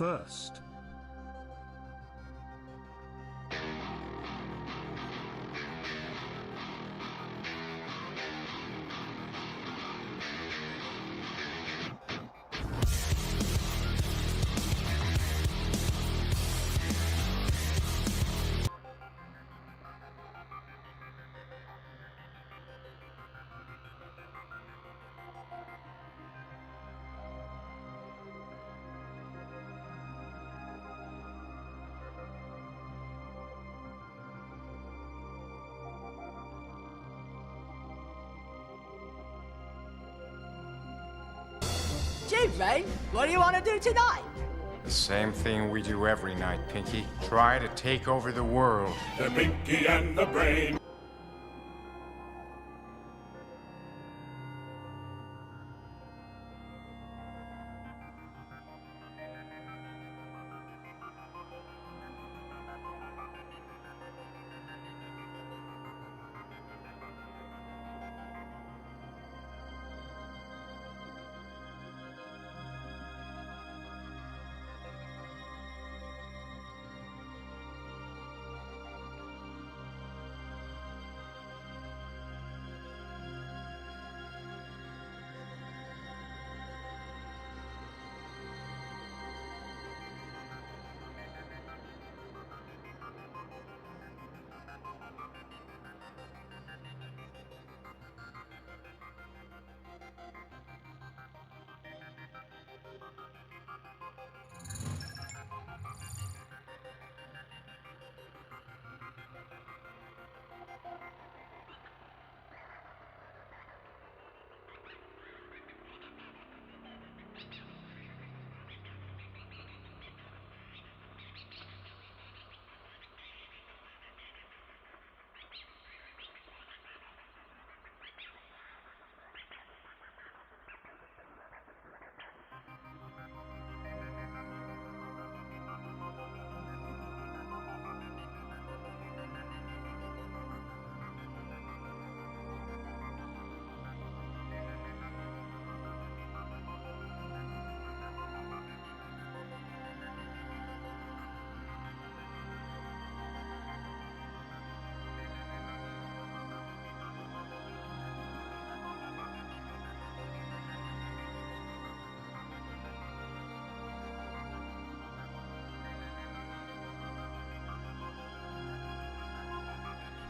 first. Gee, Rain, what do you want to do tonight? The same thing we do every night, Pinky. Try to take over the world. The Pinky and the Brain.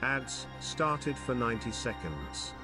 Ads started for 90 seconds.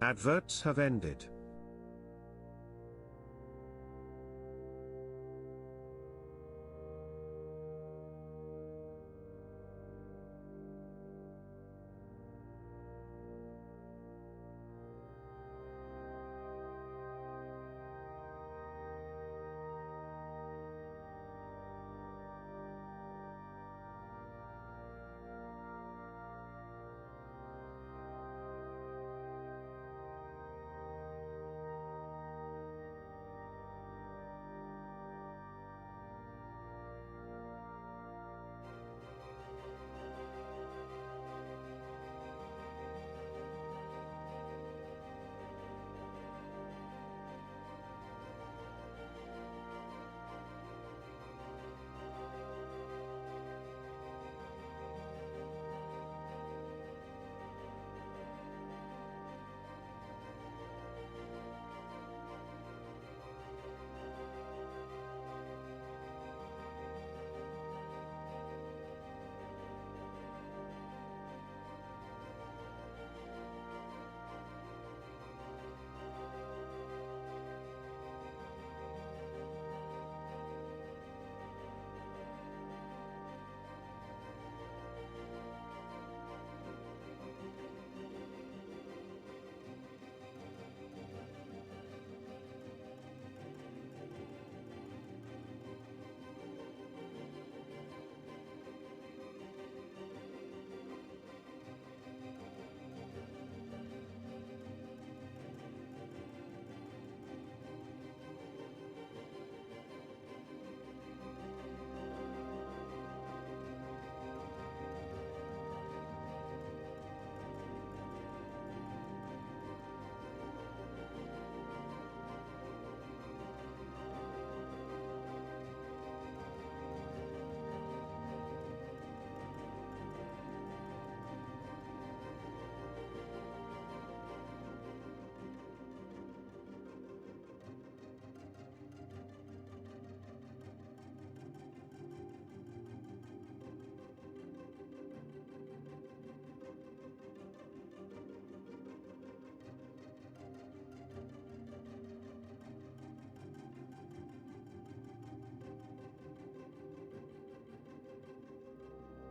Adverts have ended.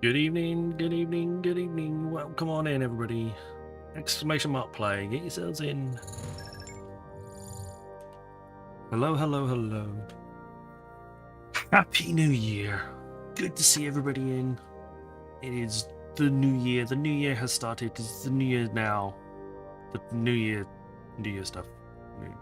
Good evening, good evening, good evening. Welcome on in, everybody. Exclamation mark play. Get yourselves in. Hello, hello, hello. Happy New Year. Good to see everybody in. It is the new year. The new year has started. It's the new year now. The new year stuff. New.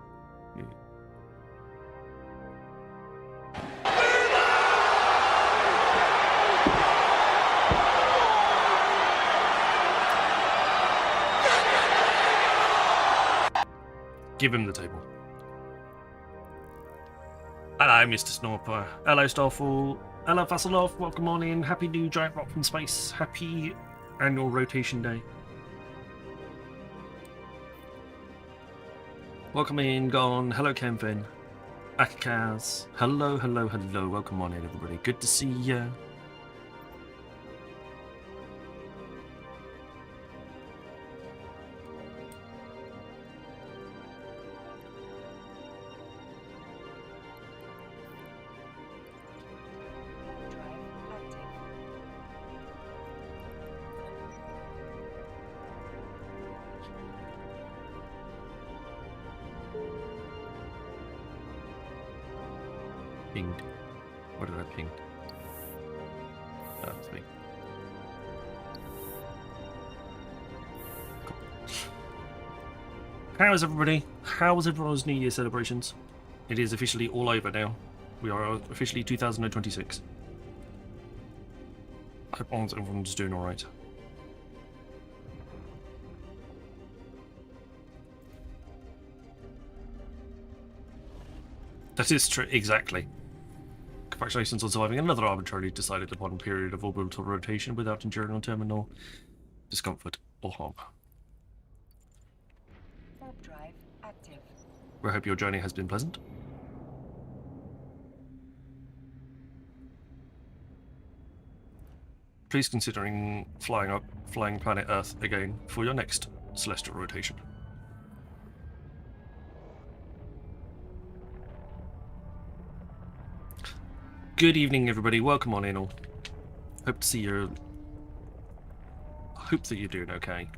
Give him the table. Hello, Mr. Snorper. Hello, Starfall. Hello, Vassilov. Welcome on in. Happy new giant rock from space. Happy annual rotation day. Welcome in, Gone. Hello, Kempin. Akakaz. Hello, hello, hello. Welcome on in, everybody. Good to see you. Pinged. What did I ping? That's me. Cool. How is everybody? How was everyone's New Year celebrations? It is officially all over now. We are officially 2026. I hope everyone's doing alright. That is true, exactly. Congratulations on surviving another arbitrarily decided upon period of orbital rotation without enduring terminal discomfort or harm. Warp drive active. We hope your journey has been pleasant. Please considering flying planet Earth again for your next celestial rotation. Good evening, everybody. Welcome on in all. Hope to see you. Hope that you're doing okay.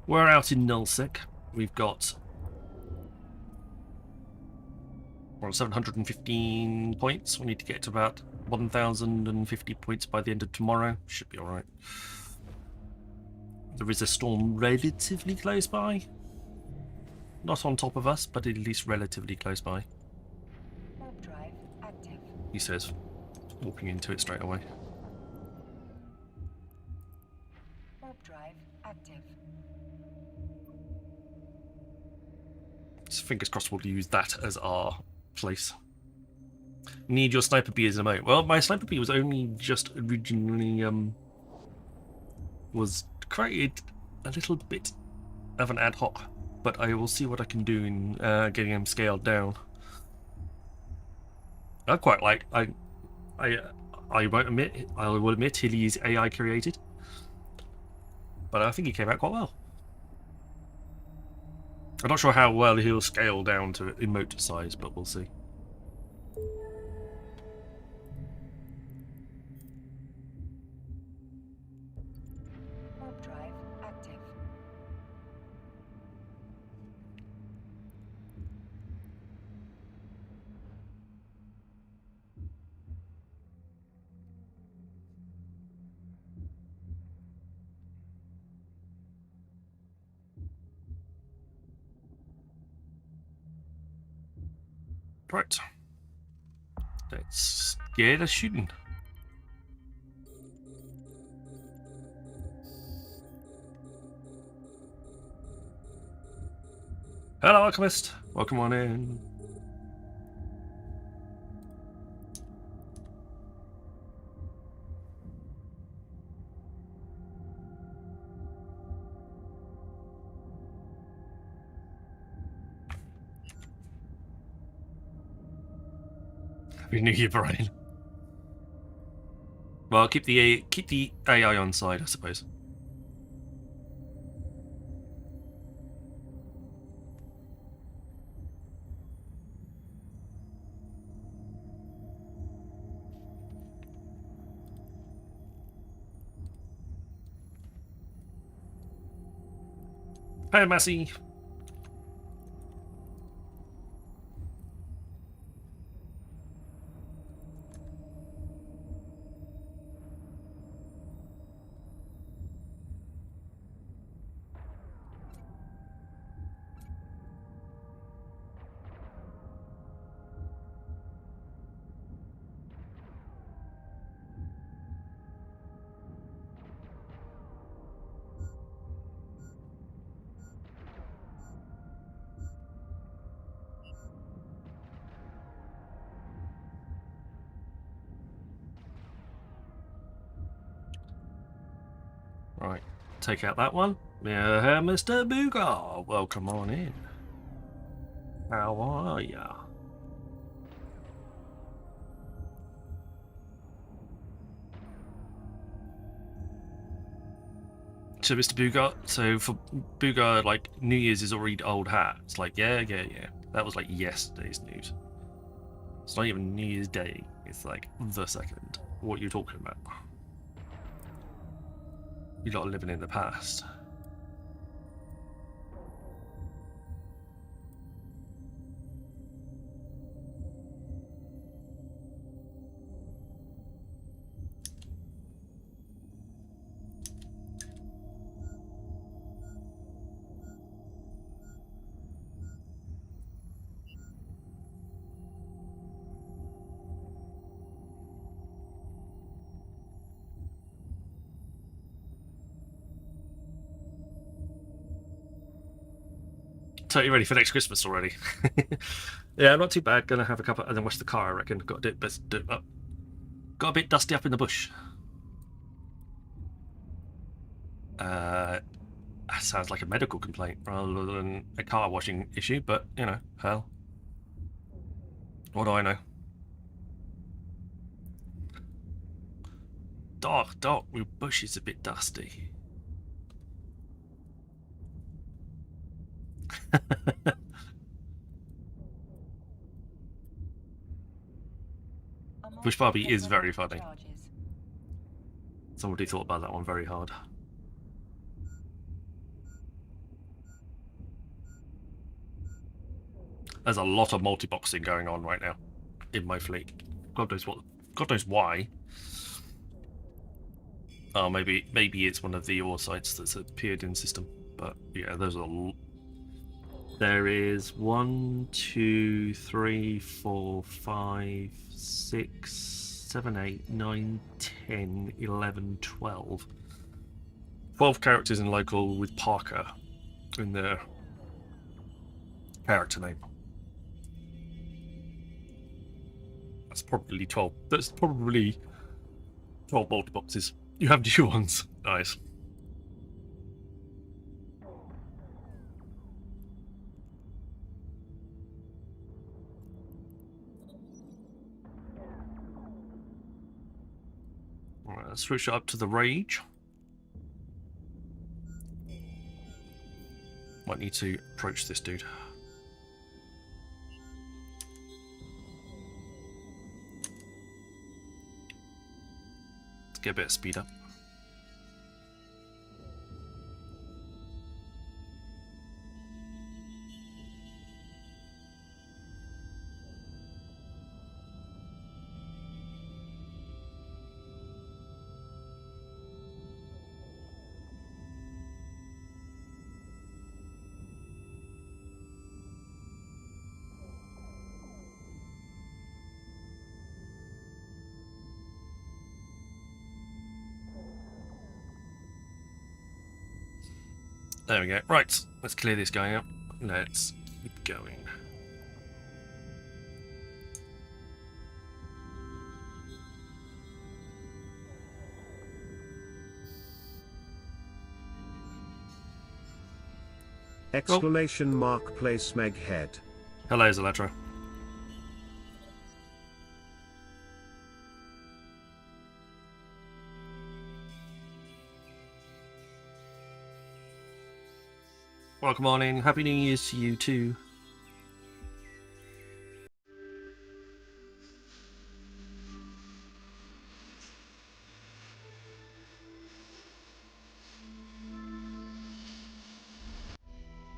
We're out in Nullsec. We've got 715 points. We need to get to about 1,050 points by the end of tomorrow. Should be alright. There is a storm relatively close by. Not on top of us, but at least relatively close by. He says, walking into it straight away. Warp drive active. So fingers crossed we'll use that as our place. Need your sniper bee as an emote. Well, my sniper bee was only just originally was created a little bit of an ad hoc, but I will see what I can do in getting him scaled down. I quite like. I won't admit. I will admit he is AI created, but I think he came out quite well. I'm not sure how well he'll scale down to emote size, but we'll see. Warp drive active. Right. Let's get a shooting. Hello, Alchemist. Welcome on in. Happy New Year, Brian. Well, keep the AI on side, I suppose. Hi, Massey. Right, take out that one. Yeah, Mr. Boogar, welcome on in. How are ya? So, Mr. Boogar, so for Boogar, like, New Year's is already old hat. It's like, yeah. That was like yesterday's news. It's not even New Year's Day. It's like the second. What are you talking about? You're not living in the past. Totally ready for next Christmas already. Yeah, not too bad. Gonna have a couple and then wash the car, I reckon. Got to do it up. Got a bit dusty up in the bush. Sounds like a medical complaint rather than a car washing issue, but you know, hell. What do I know? Doc, your bush is a bit dusty. Bush Barbie is very funny. Somebody thought about that one very hard. There's a lot of multi-boxing going on right now in my fleet. God knows what. God knows why. Oh, maybe it's one of the ore sites that's appeared in the system. But yeah, there's a. There is 1, 2, 3, 4, 5, 6, 7, 8, 9, 10, 11, 12. 12 characters in local with Parker in their character name. That's probably 12. That's probably 12 multi-boxes. You have new ones. Nice. Alright, let's switch it up to the Rage. Might need to approach this dude. Let's get a bit of speed up. There we go. Right, let's clear this guy out. Let's keep going. Exclamation mark place Meg head. Hello, Zaletra. Welcome on in. Happy New Year's to you too.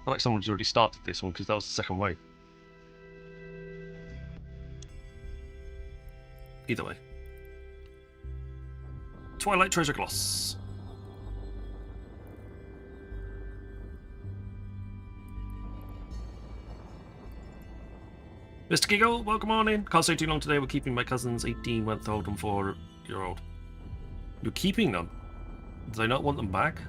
feel like someone's already started this one because that was the second wave. Either way. Twilight Treasure Gloss. Mr. Giggle, welcome on in. Can't stay too long today. We're keeping my cousin's 18-month-old and 4-year-old. You're keeping them? Do they not want them back?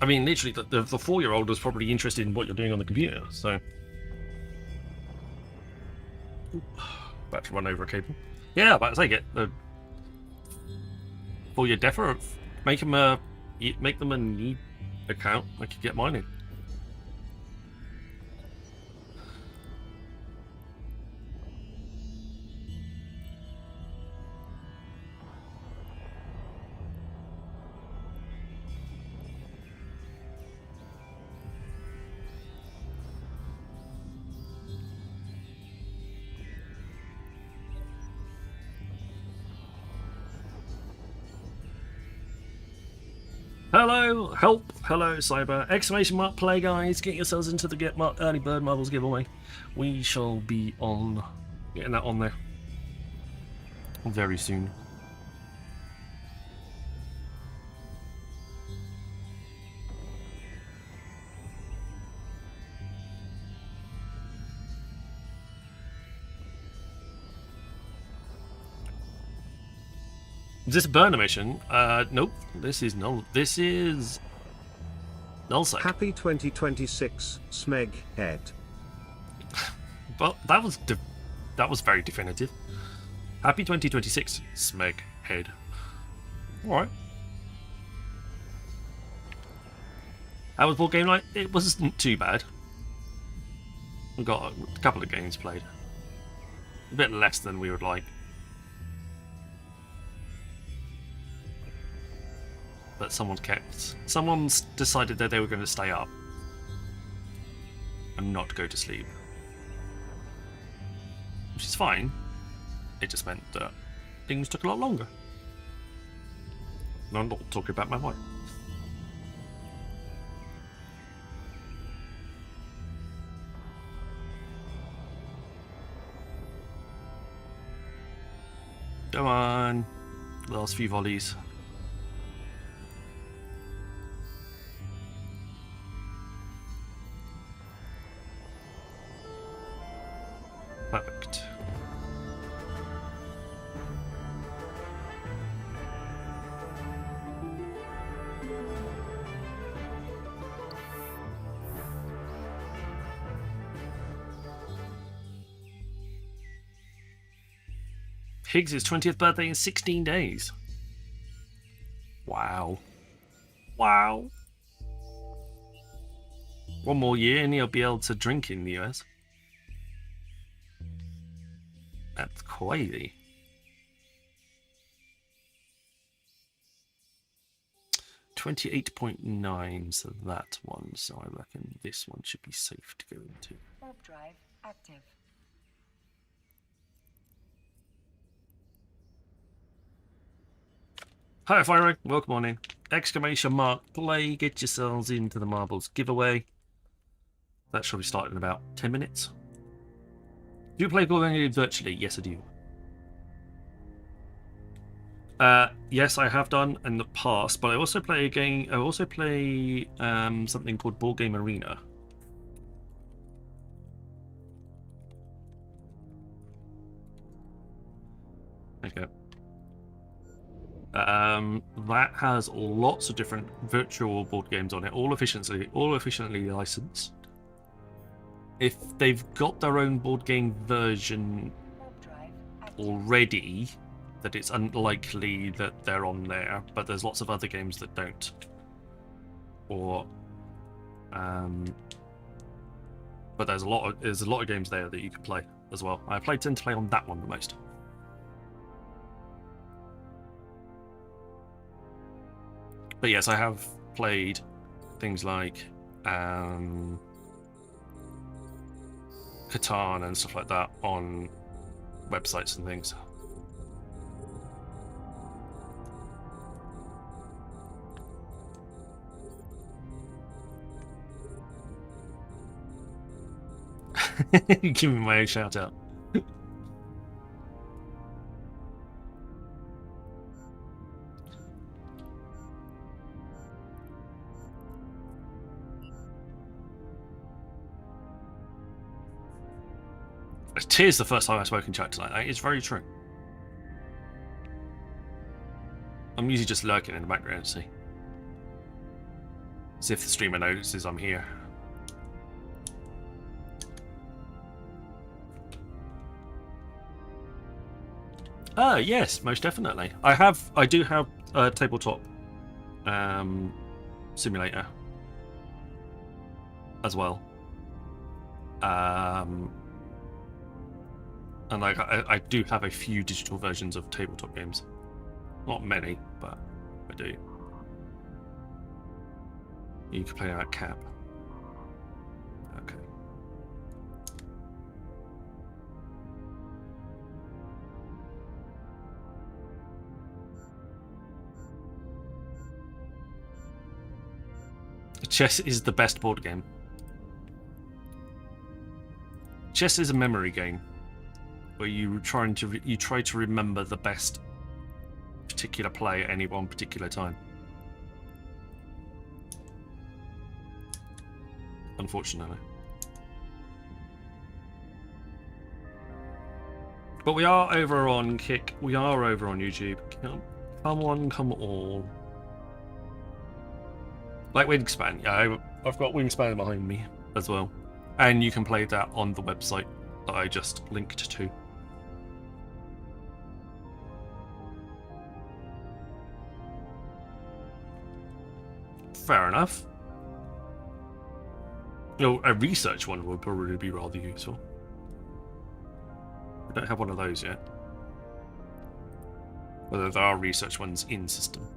I mean, literally, the 4-year-old is probably interested in what you're doing on the computer, so... About to run over a cable. Yeah, about to take it. For your defer, make them a need account. I could get mine in. Hello, help, hello, Cyber! Exclamation mark play, guys! Get yourselves into the early bird marbles giveaway. We shall be on getting that on there very soon. Is this a burner mission? Nope. This is null. This is nullsec. Happy 2026, Smeg Head. Well, that was very definitive. Happy 2026, Smeg Head. All right. How was board game night? It wasn't too bad. We got a couple of games played. A bit less than we would like. But someone's decided that they were going to stay up and not go to sleep, which is fine. It just meant that things took a lot longer. And I'm not talking about my wife. Come on, last few volleys. Perfect. Higgs' 20th birthday in 16 days. Wow. Wow. One more year and he'll be able to drink in the US. That's crazy. $28.9, so that one. So I reckon this one should be safe to go into. Warp drive active. Hi, Fire, welcome on in. Exclamation mark play, get yourselves into the marbles giveaway. That should be starting in about 10 minutes. Do you play board games virtually? Yes, I do. Yes, I have done in the past, but I also play a game. I also play something called Board Game Arena. Okay. That has lots of different virtual board games on it, all efficiently licensed. If they've got their own board game version already, that it's unlikely that they're on there, but there's lots of other games that don't. Or but there's a lot of games there that you can play as well. I tend to play on that one the most. But yes, I have played things like Catan and stuff like that on websites and things. Give me my own shout out. Tears the first time I spoke in chat tonight. That is very true. I'm usually just lurking in the background to see. As if the streamer notices I'm here. Yes, most definitely. I do have a tabletop simulator as well. And I do have a few digital versions of tabletop games. Not many, but I do. You can play that Cap. Okay. Chess is the best board game. Chess is a memory game where you try to remember the best particular play at any one particular time. Unfortunately. But we are over on Kick. We are over on YouTube. Come on, come all. Like Wingspan. Yeah, I've got Wingspan behind me as well. And you can play that on the website that I just linked to. Fair enough. You know, a research one would probably be rather useful. We don't have one of those yet. Whether there are research ones in system.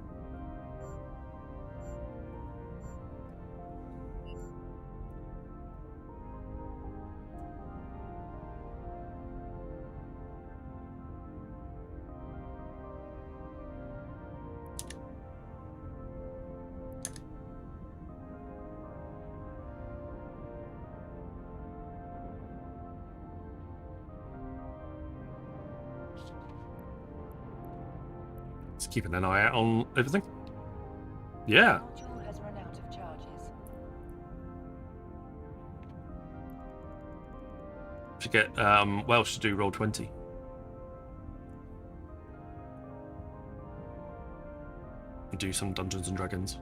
Keeping an eye out on everything. Yeah. Module has run out of charges. Should get Welsh to do roll 20. And do some Dungeons and Dragons.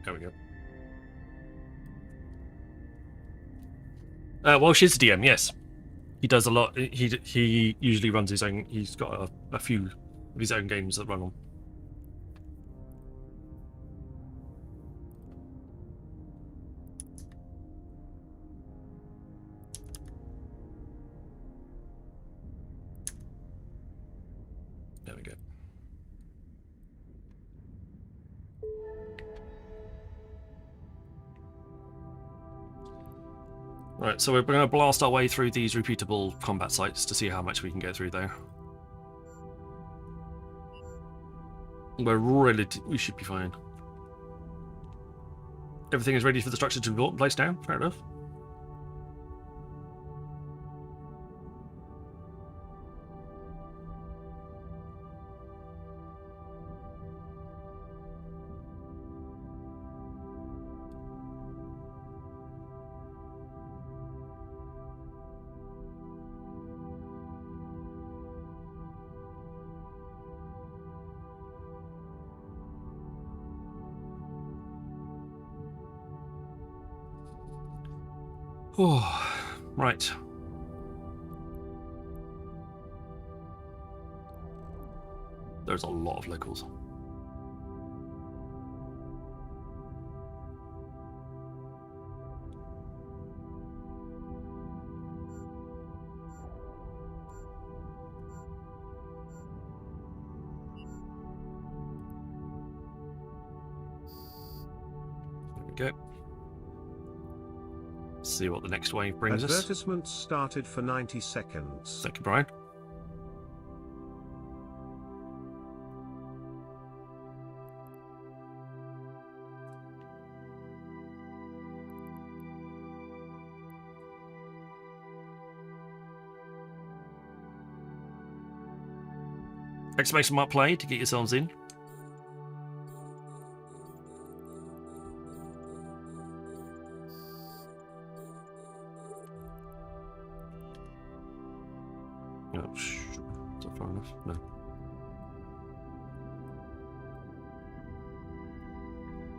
There we go. Welsh is DM, yes. He does a lot. He usually runs his own. He's got a few of his own games that run on. There we go. Right, so we're going to blast our way through these repeatable combat sites to see how much we can get through there. We should be fine. Everything is ready for the structure to be built and placed down. Fair enough. Oh, right. There's a lot of locals. There we go. See what the next wave brings us. Advertisements started for 90 seconds. Thank you, Brian. Exclamation mark play to get yourselves in. Oh, is that far enough? No.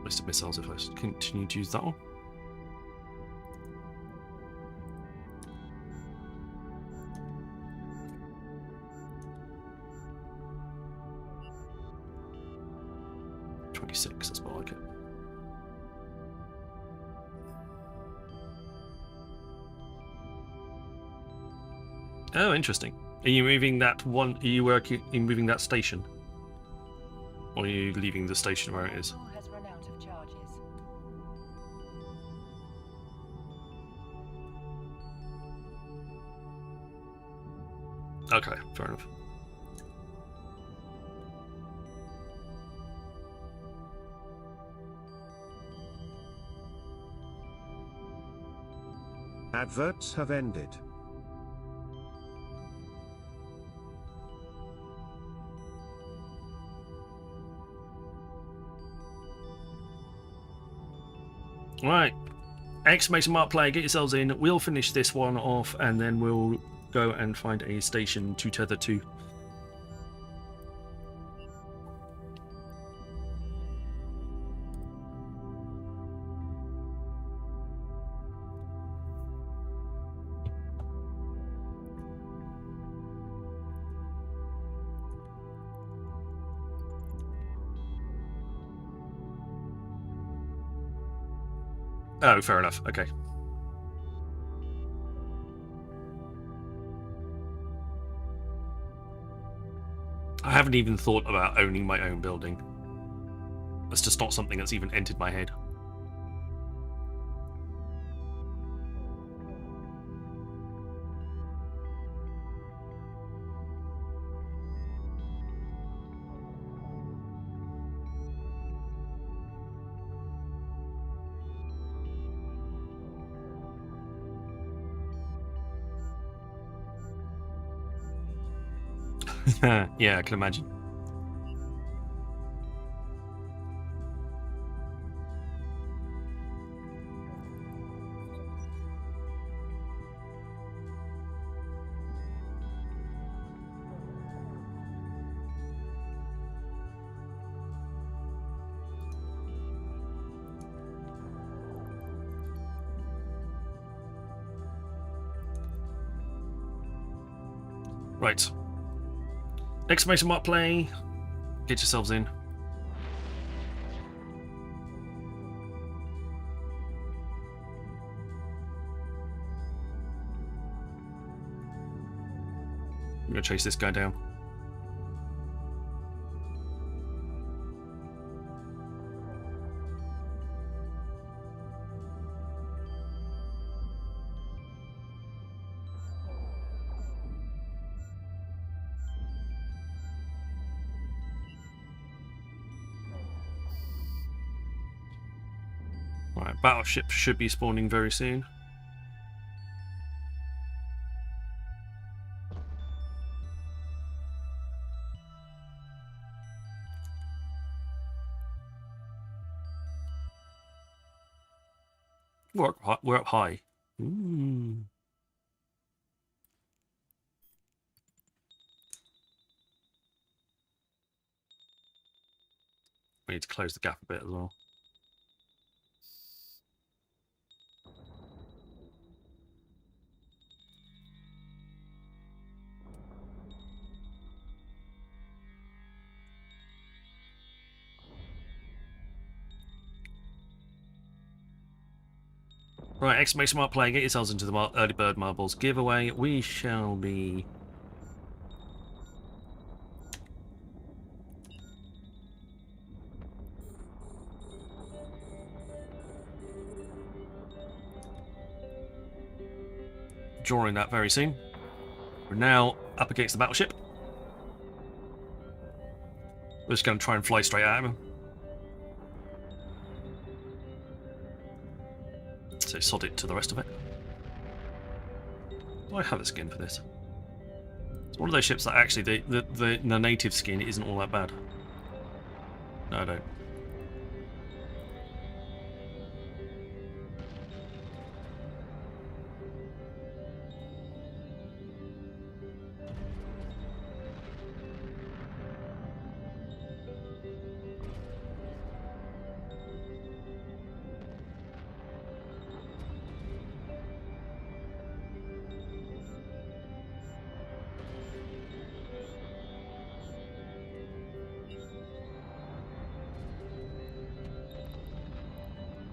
List of missiles if I continue to use that one. That's more like it. Oh, interesting. Are you moving that one? Are you working in moving that station? Or are you leaving the station where it is? Has run out of charges. Okay, fair enough. Adverts have ended. Right. Exclamation mark play, get yourselves in. We'll finish this one off and then we'll go and find a station to tether to. Oh, fair enough. Okay. I haven't even thought about owning my own building. That's just not something that's even entered my head. Yeah, I can imagine. Right. Exclamation mark play. Get yourselves in. I'm gonna chase this guy down. Right, battleship should be spawning very soon. We're up high. Ooh. We need to close the gap a bit as well. Right, exclamation mark play. Get yourselves into the early bird marbles giveaway. We shall be... drawing that very soon. We're now up against the battleship. We're just going to try and fly straight at him. So sod it to the rest of it. Do I have a skin for this? It's one of those ships that actually the native skin isn't all that bad. No, I don't.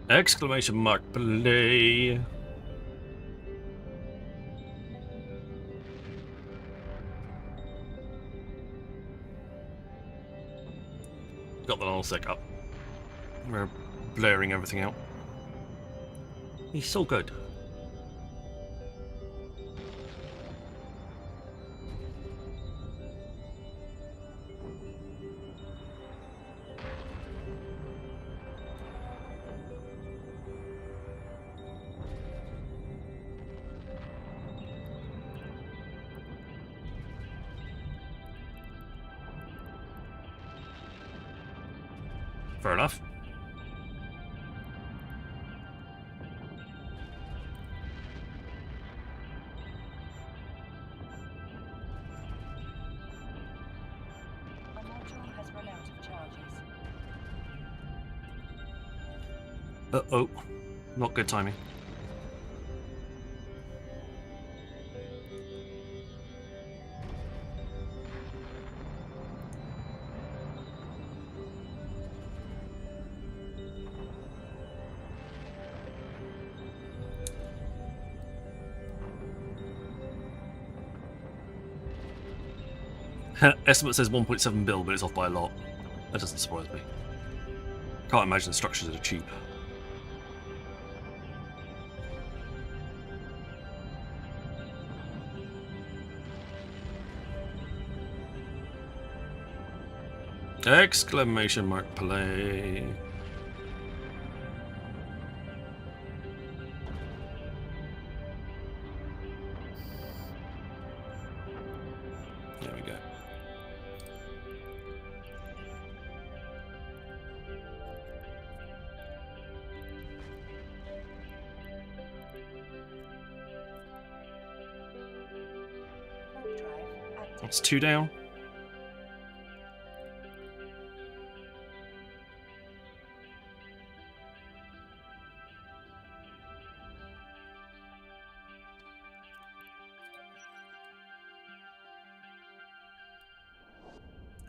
Exclamation mark play. Got the whole sec up. We're blurring everything out. He's so good. Fair enough. A module has run out of charges. Uh-oh. Not good timing. Estimate says 1.7 bill, but it's off by a lot. That doesn't surprise me. Can't imagine the structures are cheap. Exclamation mark play. There we go. Warp drive active. That's 2 down.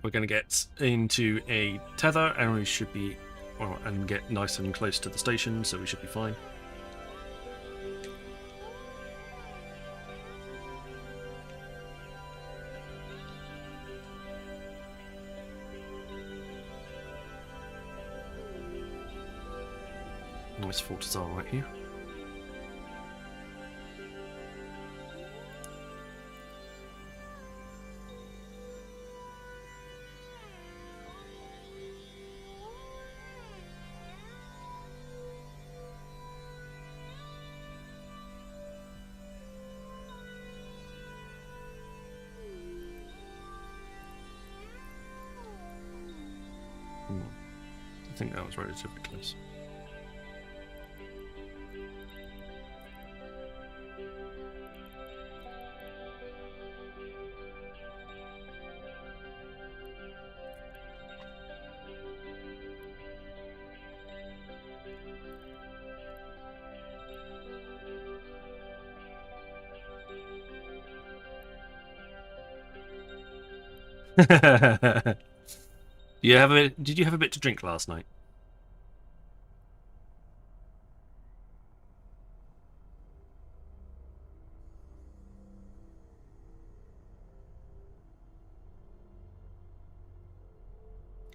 We're going to get into a tether and we should be, well, and get nice and close to the station, so we should be fine. Nice Fortizar right here. I think that was relatively close. You have a? Did you have a bit to drink last night?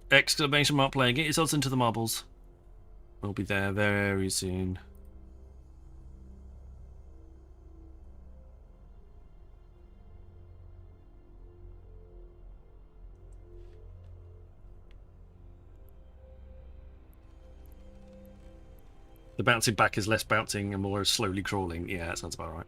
Exclamation mark player. Get yourselves into the marbles. We'll be there very soon. The bouncing back is less bouncing and more slowly crawling. Yeah, that sounds about right.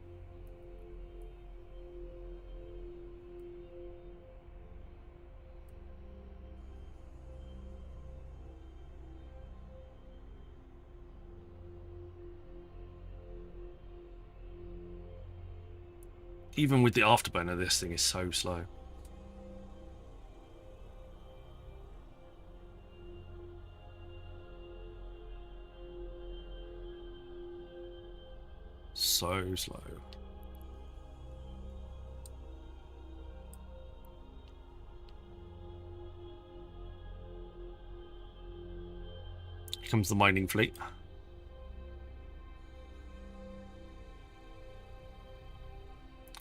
Even with the afterburner, this thing is so slow. So slow. Here comes the mining fleet.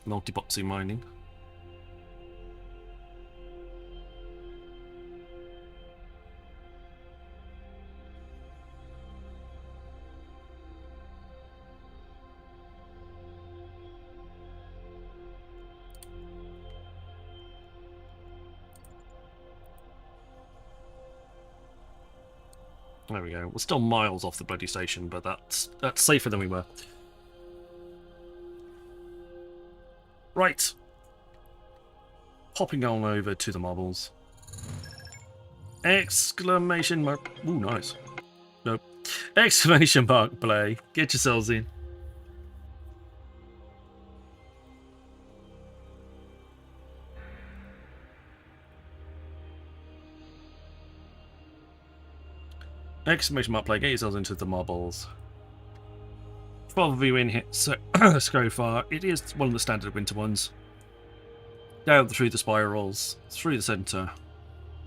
Multi-boxy mining. There we go. We're still miles off the bloody station, but that's safer than we were. Right. Popping on over to the marbles. Exclamation mark. Ooh, nice. Nope. Exclamation mark play. Get yourselves in. Exclamation mark play. Get yourselves into the marbles. 12 of you in here so far. It is one of the standard winter ones. Down through the spirals, through the centre,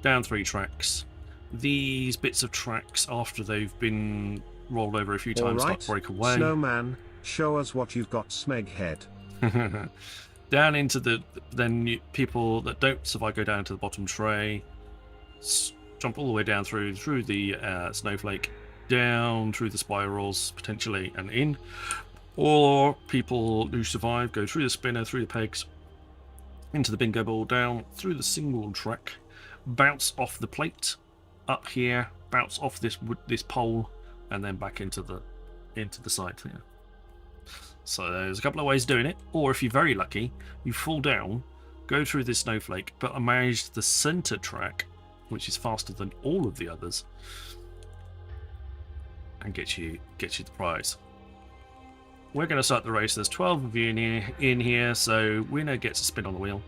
down 3 tracks. These bits of tracks, after they've been rolled over a few times, start to break away. Snowman, show us what you've got, Smeghead. Down into the... Then people that don't survive go down to the bottom tray. Jump all the way down through the snowflake. Down through the spirals, potentially, and in. Or people who survive go through the spinner, through the pegs, into the bingo ball, down through the single track, bounce off the plate, up here, bounce off this pole, and then back into the side here. So there's a couple of ways of doing it. Or if you're very lucky, you fall down, go through this snowflake, but manage the center track, which is faster than all of the others, and get you the prize. We're going to start the race. There's 12 of you in here, so winner gets a spin on the wheel.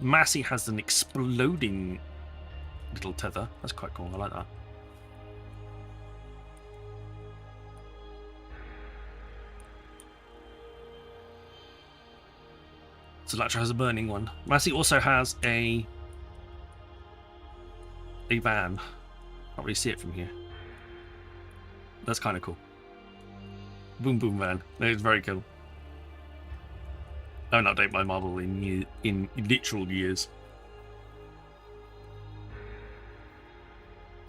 Massey has an exploding little tether. That's quite cool. I like that. So Latra has a burning one. Massey also has a van. Can't really see it from here. That's kind of cool. Boom boom van. That is very cool. I don't update my model in literal years.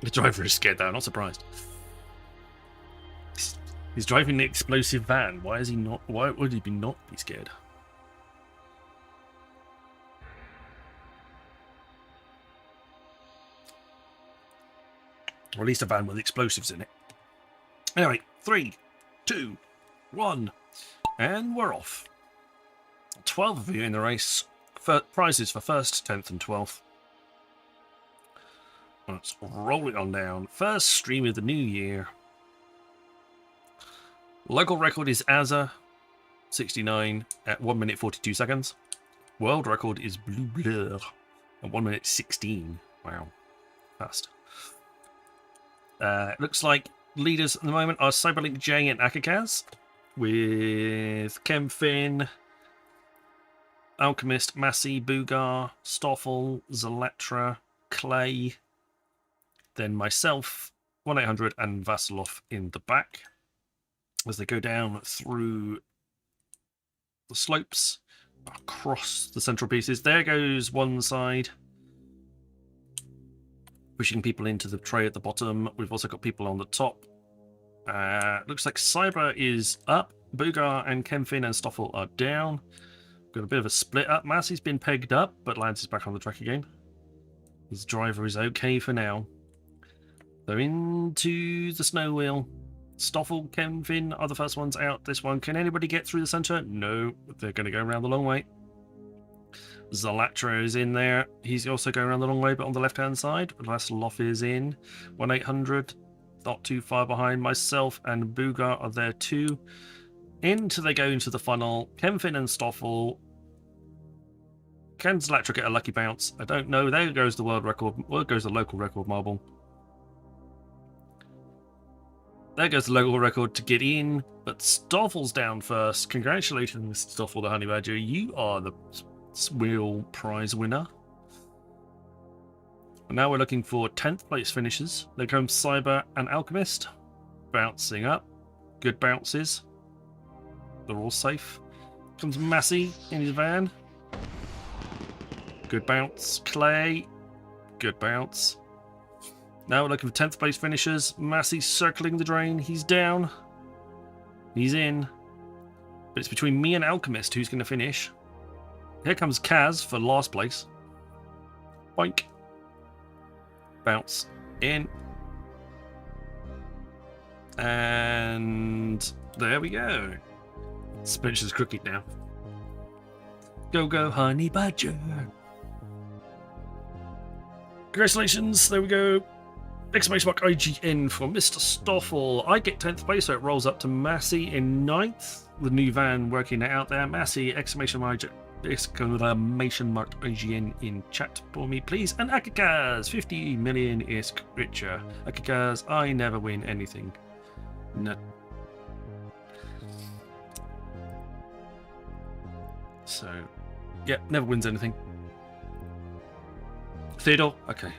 The driver is scared though, not surprised. He's driving the explosive van. Why is he not? Why would he not be scared? Or at least a van with explosives in it. Anyway, 3, 2, 1, and we're off. 12 of you in the race. Prizes for 1st, 10th, and 12th. Let's roll it on down. First stream of the new year. Local record is Azza, 69 at 1 minute 42 seconds. World record is Blue Blur at 1 minute 16. Wow, fast. Looks like leaders at the moment are Cyberlink J and Akakaz, with Kemfin, Alchemist, Massey, Boogar, Stoffel, Zalatra, Clay, then myself, 1-800 and Vasilov in the back as they go down through the slopes across the central pieces. There goes one side, pushing people into the tray at the bottom. We've also got people on the top. Looks like Cyber is up. Boogar and Kemfin and Stoffel are down. Got a bit of a split up. Massey's been pegged up, but Lance is back on the track again. His driver is okay for now. They're into the snow wheel. Stoffel, Kemfin are the first ones out. This one, can anybody get through the centre? No, they're going to go around the long way. Zalatra is in there. He's also going around the long way, but on the left-hand side. Vasloff is in. 1-800, not too far behind. Myself and Boogar are there too. Into they go into the funnel. Kemfin and Stoffel. Can Zalatra get a lucky bounce? I don't know. There goes the world record. There goes the local record marble. There goes the local record to get in, but Stoffel's down first. Congratulations, Stoffel the Honey Badger. You are the wheel prize winner. And now we're looking for 10th place finishers. There comes Cyber and Alchemist. Bouncing up. Good bounces. They're all safe. Comes Massey in his van. Good bounce. Clay. Good bounce. Now we're looking for 10th place finishers. Massey circling the drain. He's down. He's in. But it's between me and Alchemist who's going to finish. Here comes Kaz for last place. Boink. Bounce. In. And there we go. Spencer's crooked now. Go, go, Honey Badger. Congratulations. There we go. Exclamation mark IGN for Mr. Stoffel. I get 10th place, so it rolls up to Massey in 9th. The new van working it out there. Massey, exclamation mark IGN in chat for me, please. And Akikaz, 50 million isk richer. Akikaz, I never win anything. No. So, yeah, never wins anything. Theodore, okay.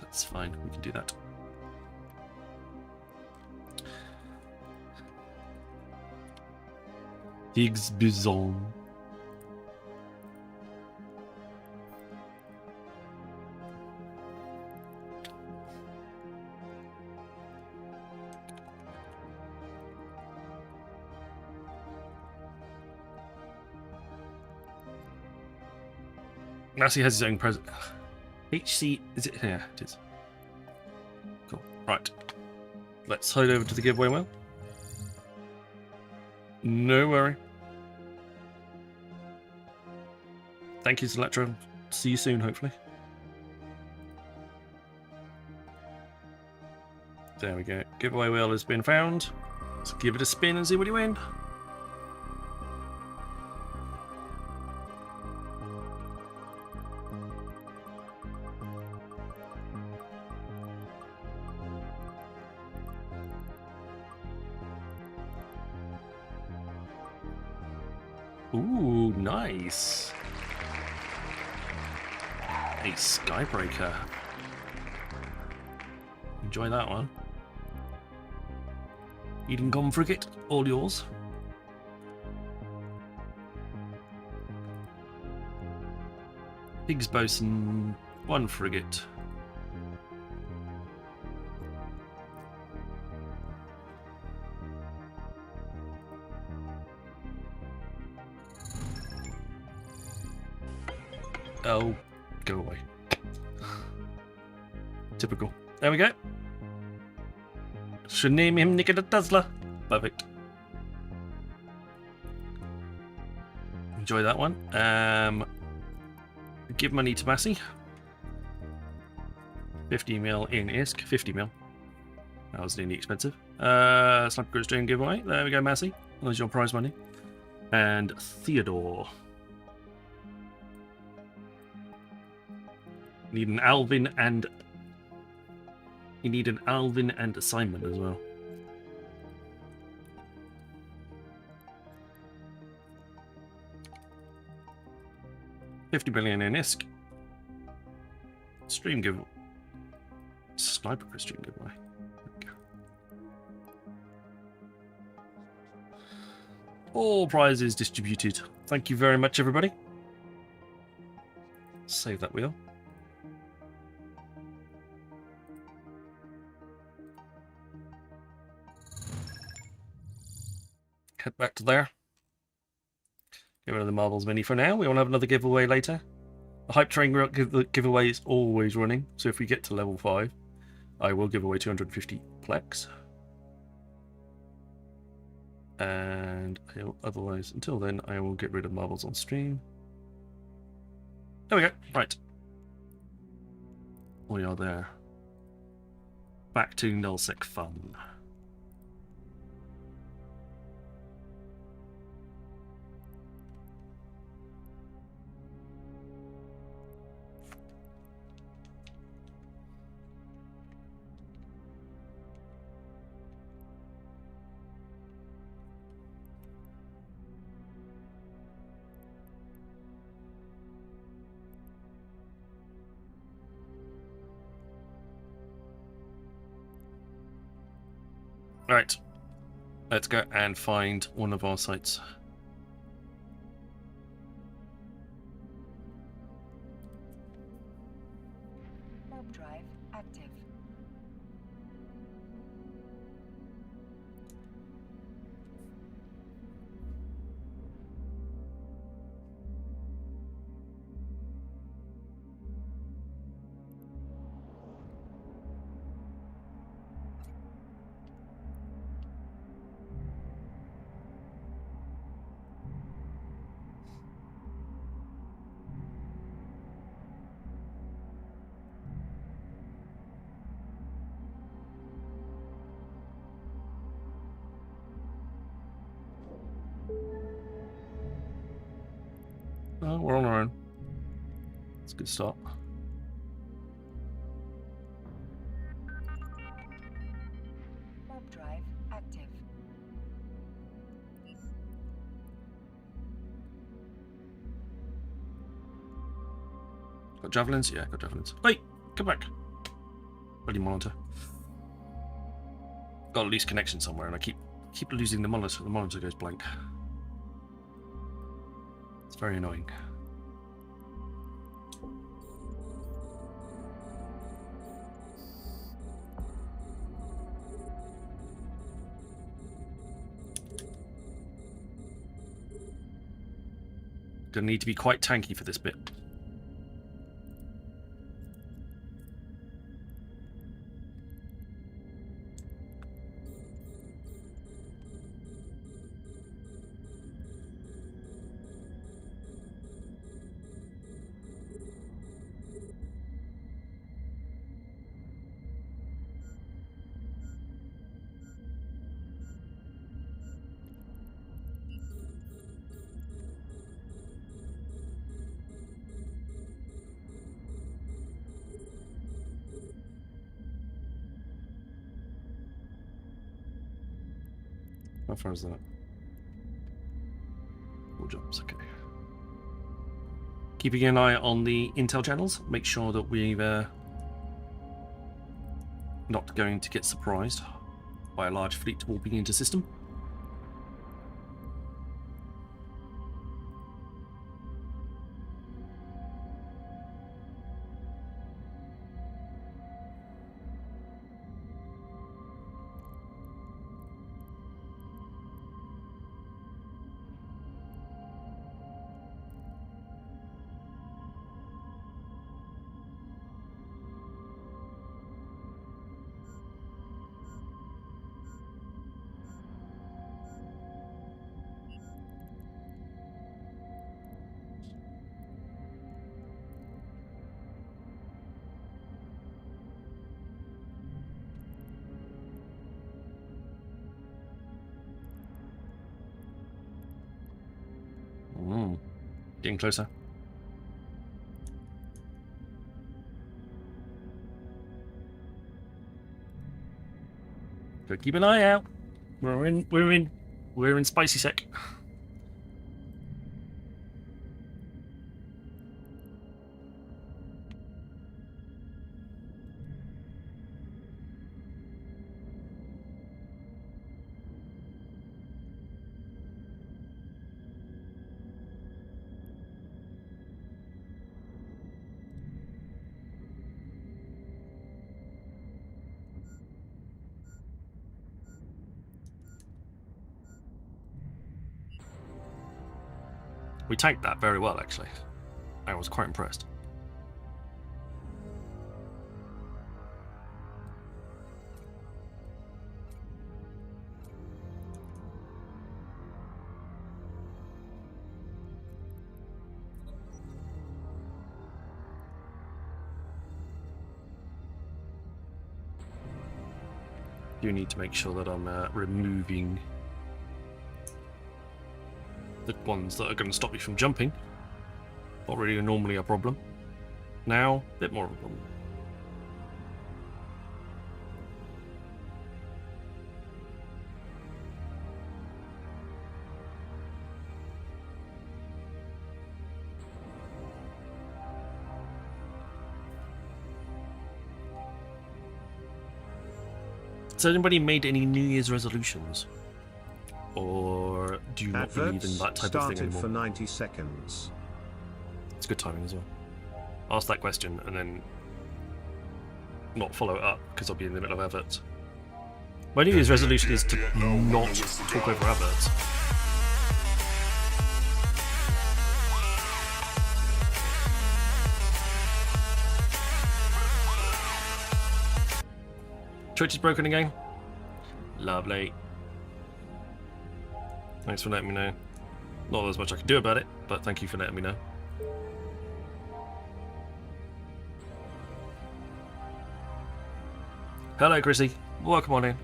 That's fine, we can do that. Higgs boson. Massey has his own present. HC, is it here? It is. Cool. Right. Let's head over to the giveaway well. No worry. Thank you, Zalatra. See you soon, hopefully. There we go. Giveaway wheel has been found. Let's give it a spin and see what you win. Ooh, nice. A Skybreaker. Enjoy that one. Eden Com Frigate, all yours. Higgs Bosun, 1 frigate. Oh, go away. Typical. There we go. Should name him Nikola Tesla. Perfect. Enjoy that one. Give money to Massey. 50 mil in ISK. 50 mil. That was nearly expensive. Sniper Group Stream giveaway. There we go, Massey. There's your prize money. And Theodore. Need an Alvin and you need an Alvin and a Simon as well. $50 million in ISK. Stream give Sniper stream giveaway. All prizes distributed. Thank you very much, everybody. Save that wheel. Head back to there. Get rid of the Marbles Mini for now. We will have another giveaway later. The Hype Train giveaway is always running, so if we get to level 5, I will give away 250 Plex. And otherwise, until then, I will get rid of Marbles on stream. There we go. Right. We are there. Back to Nullsec fun. Right, let's go and find one of our sites. Warp drive active. Oh, we're on our own. It's a good start. Warp drive active. Got javelins? Yeah, got javelins. Wait, come back. Bloody monitor. Got a loose connection somewhere, and I keep losing the monitor. The monitor goes blank. It's very annoying. Gonna need to be quite tanky for this bit. How far is that? 4 jumps, okay. Keeping an eye on the intel channels. Make sure that we're not going to get surprised by a large fleet warping into system. Getting closer. So keep an eye out. We're in spicy sec. We tanked that very well, actually. I was quite impressed. Do need to make sure that I'm removing the ones that are going to stop me from jumping. Not really normally a problem. Now, a bit more of a problem. Has anybody made any New Year's resolutions? Or do you not believe in that type of thing anymore? For 90 seconds. It's good timing as well. Ask that question and then not follow it up because I'll be in the middle of adverts. My New Year's resolution is to not talk over adverts. Twitch is broken again. Lovely. Thanks for letting me know. Not as much I can do about it, but thank you for letting me know. Hello, Chrissy. Welcome on in.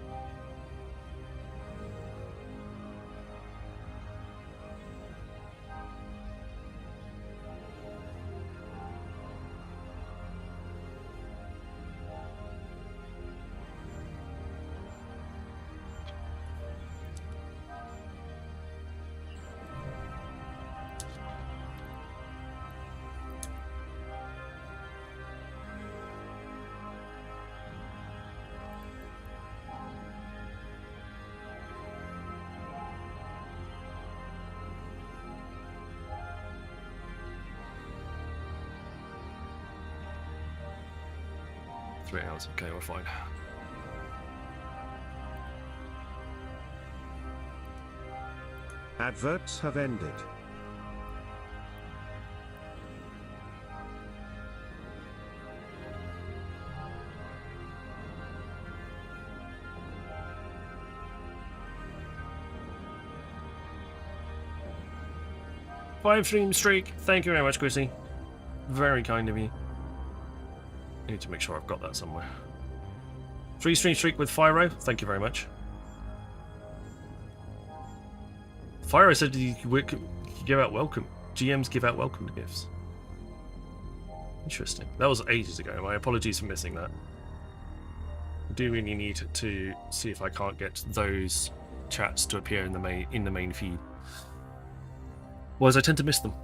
Okay, we're fine. Adverts have ended. Five stream streak. Thank you very much, Chrissy. Very kind of you. I need to make sure I've got that somewhere. 3 stream streak with Fyro. Thank you very much. Fyro said you could give out welcome. GMs give out welcome gifts. Interesting. That was ages ago. My apologies for missing that. I do really need to see if I can't get those chats to appear in the main feed. Whereas I tend to miss them.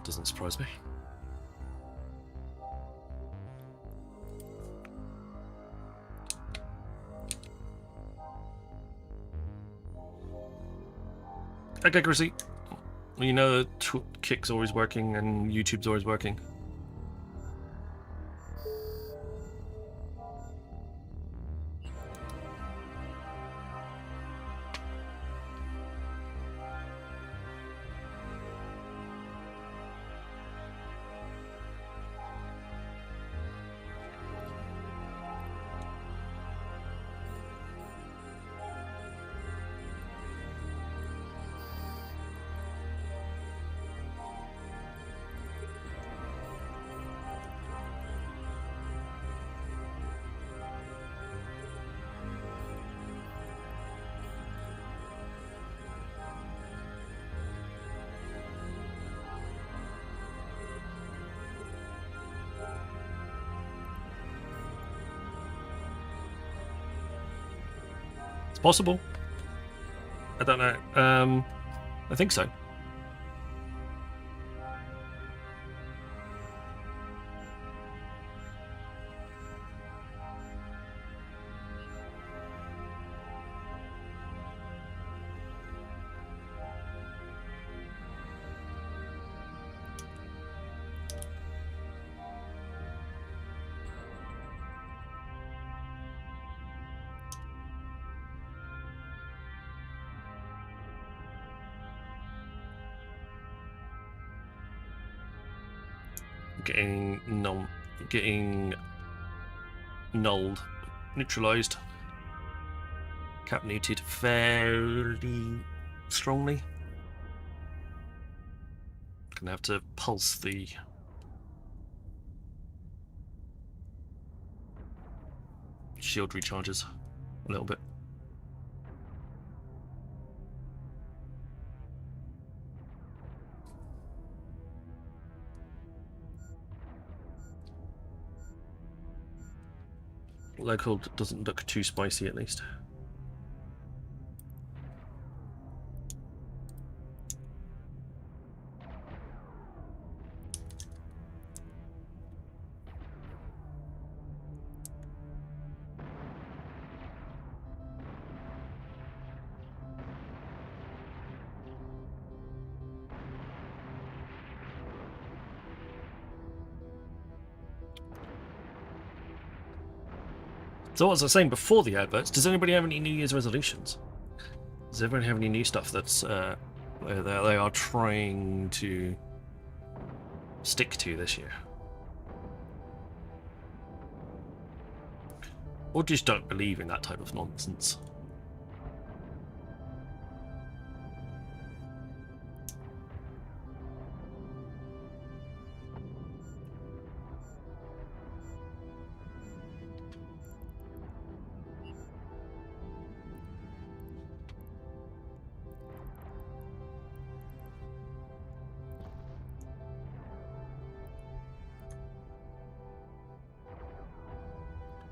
Doesn't surprise me. Okay, Chrissy. You know that Kick's always working and YouTube's always working. It's possible. I don't know. I think so. getting nulled, neutralized. Cap neutered fairly strongly. Gonna have to pulse the shield recharges a little bit. Local doesn't look too spicy, at least. So, as I was saying before the adverts, does anybody have any New Year's resolutions? Does everyone have any new stuff that's they are trying to stick to this year? Or just don't believe in that type of nonsense?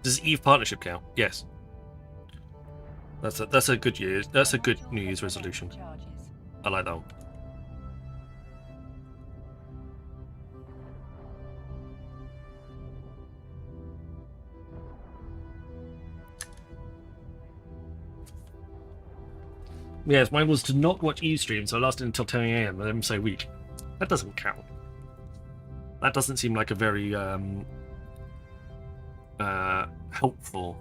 Does Eve partnership count? Yes. That's a good New Year's resolution. Charges. I like that one. Yes, mine was to not watch Ustream, so I lasted until 10 AM and then say week. That doesn't count. That doesn't seem like a very helpful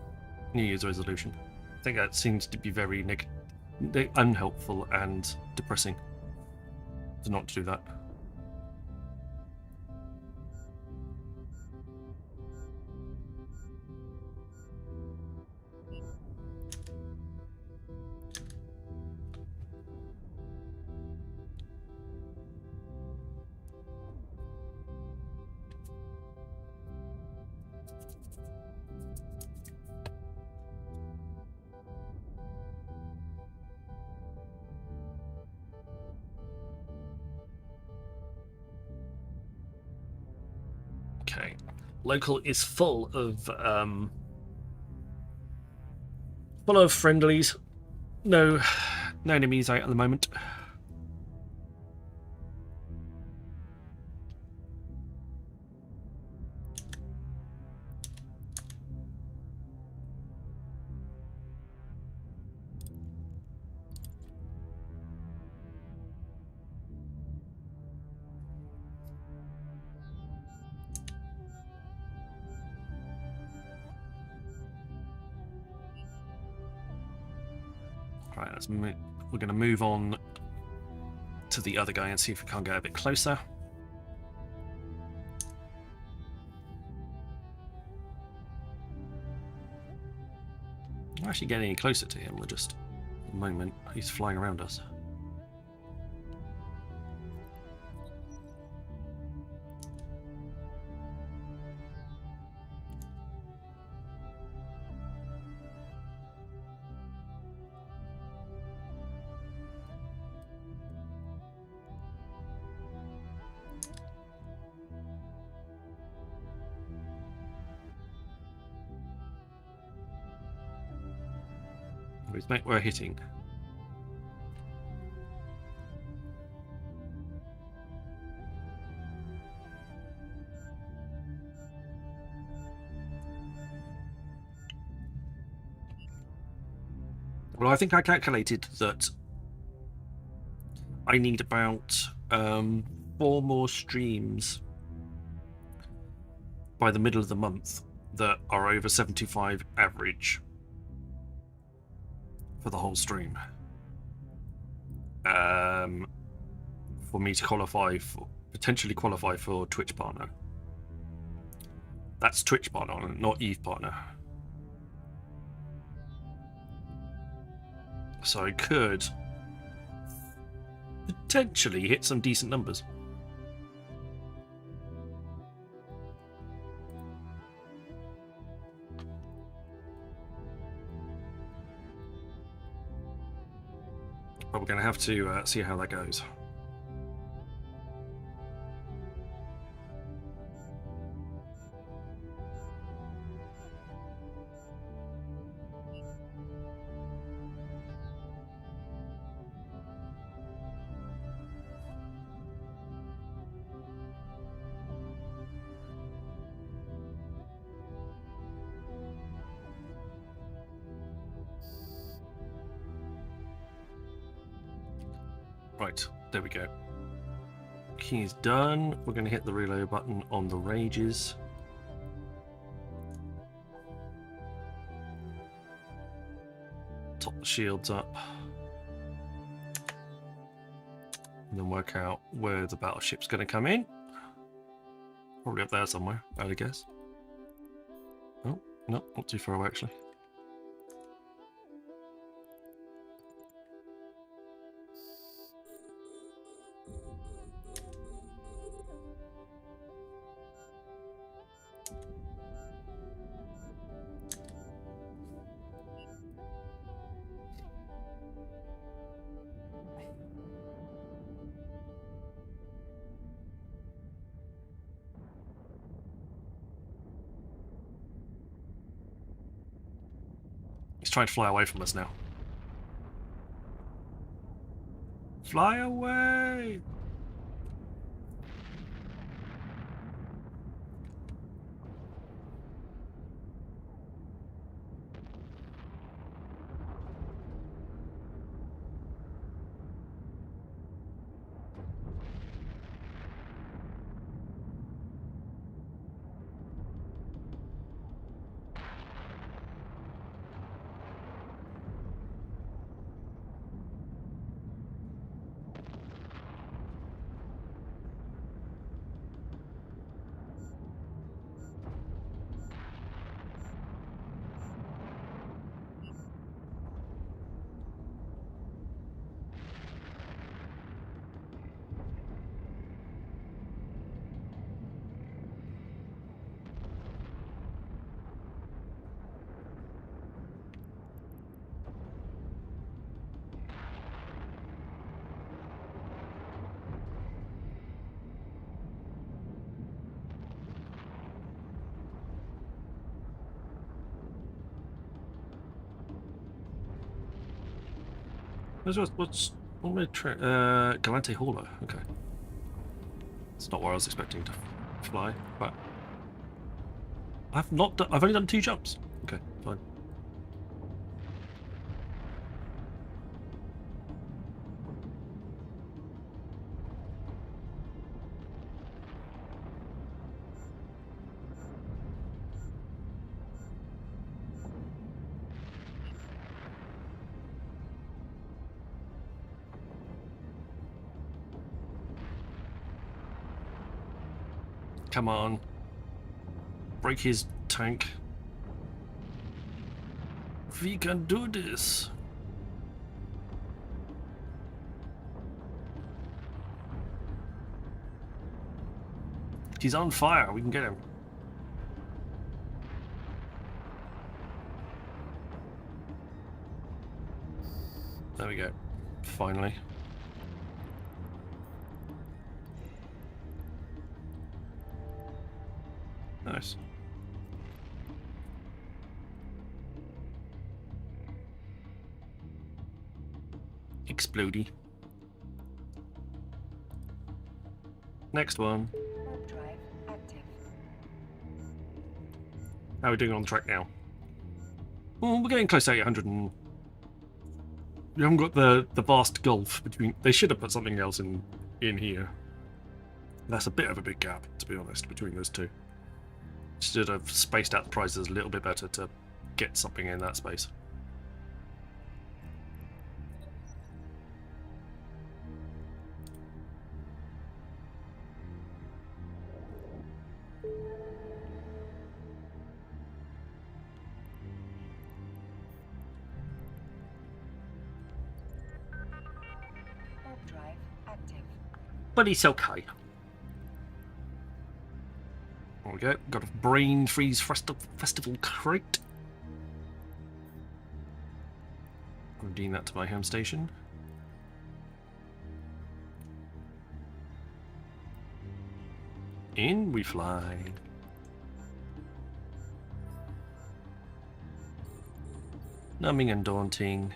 New Year's resolution. I think that seems to be very unhelpful and depressing to not do that. Okay, local is full of friendlies. No enemies out at the moment. Right, we're going to move on to the other guy and see if we can't get a bit closer. I'm actually getting any closer to him. We're just, at the moment, he's flying around us. We're hitting. Well, I think I calculated that I need about 4 more streams by the middle of the month that are over 75 average for the whole stream, for me to potentially qualify for Twitch partner. That's Twitch partner, not Eve partner. So I could potentially hit some decent numbers. But we're going to have to see how that goes. Right, there we go. Key is done. We're going to hit the reload button on the rages. Top the shields up. And then work out where the battleship's going to come in. Probably up there somewhere, I would guess. Oh, no, not too far away actually. He's trying to fly away from us now. Fly away! What am I trying? Galante Hauler. Okay, it's not where I was expecting to fly, but I've not. I've only done 2 jumps. Okay, fine. Come on. Break his tank. We can do this. He's on fire. We can get him. There we go. Finally. Nice. Explodey. Next one. Warp drive active. How are we doing on the track now? Well, we're getting close to 800 and... We haven't got the vast gulf between... They should have put something else in here. That's a bit of a big gap, to be honest, between those two. Should have spaced out the prices a little bit better to get something in that space. but it's okay. There we go. Got a brain freeze festival crate. Redeem that to my home station. In we fly. Numbing and daunting.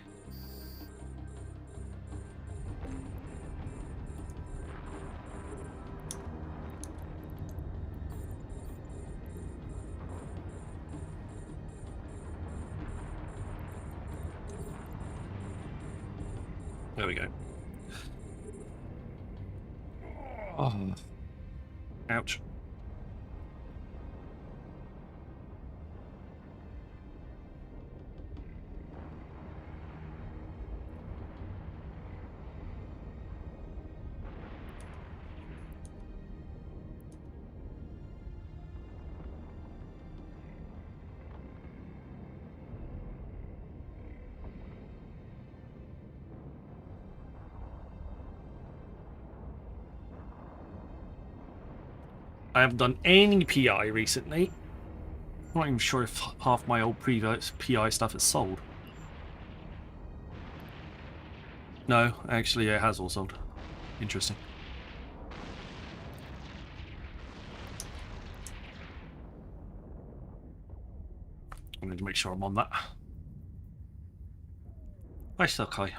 There we go. Oh. Ouch. I haven't done any PI recently. I'm not even sure if half my old previous PI stuff is sold. No, actually it has all sold. Interesting. I need to make sure I'm on that. That's okay.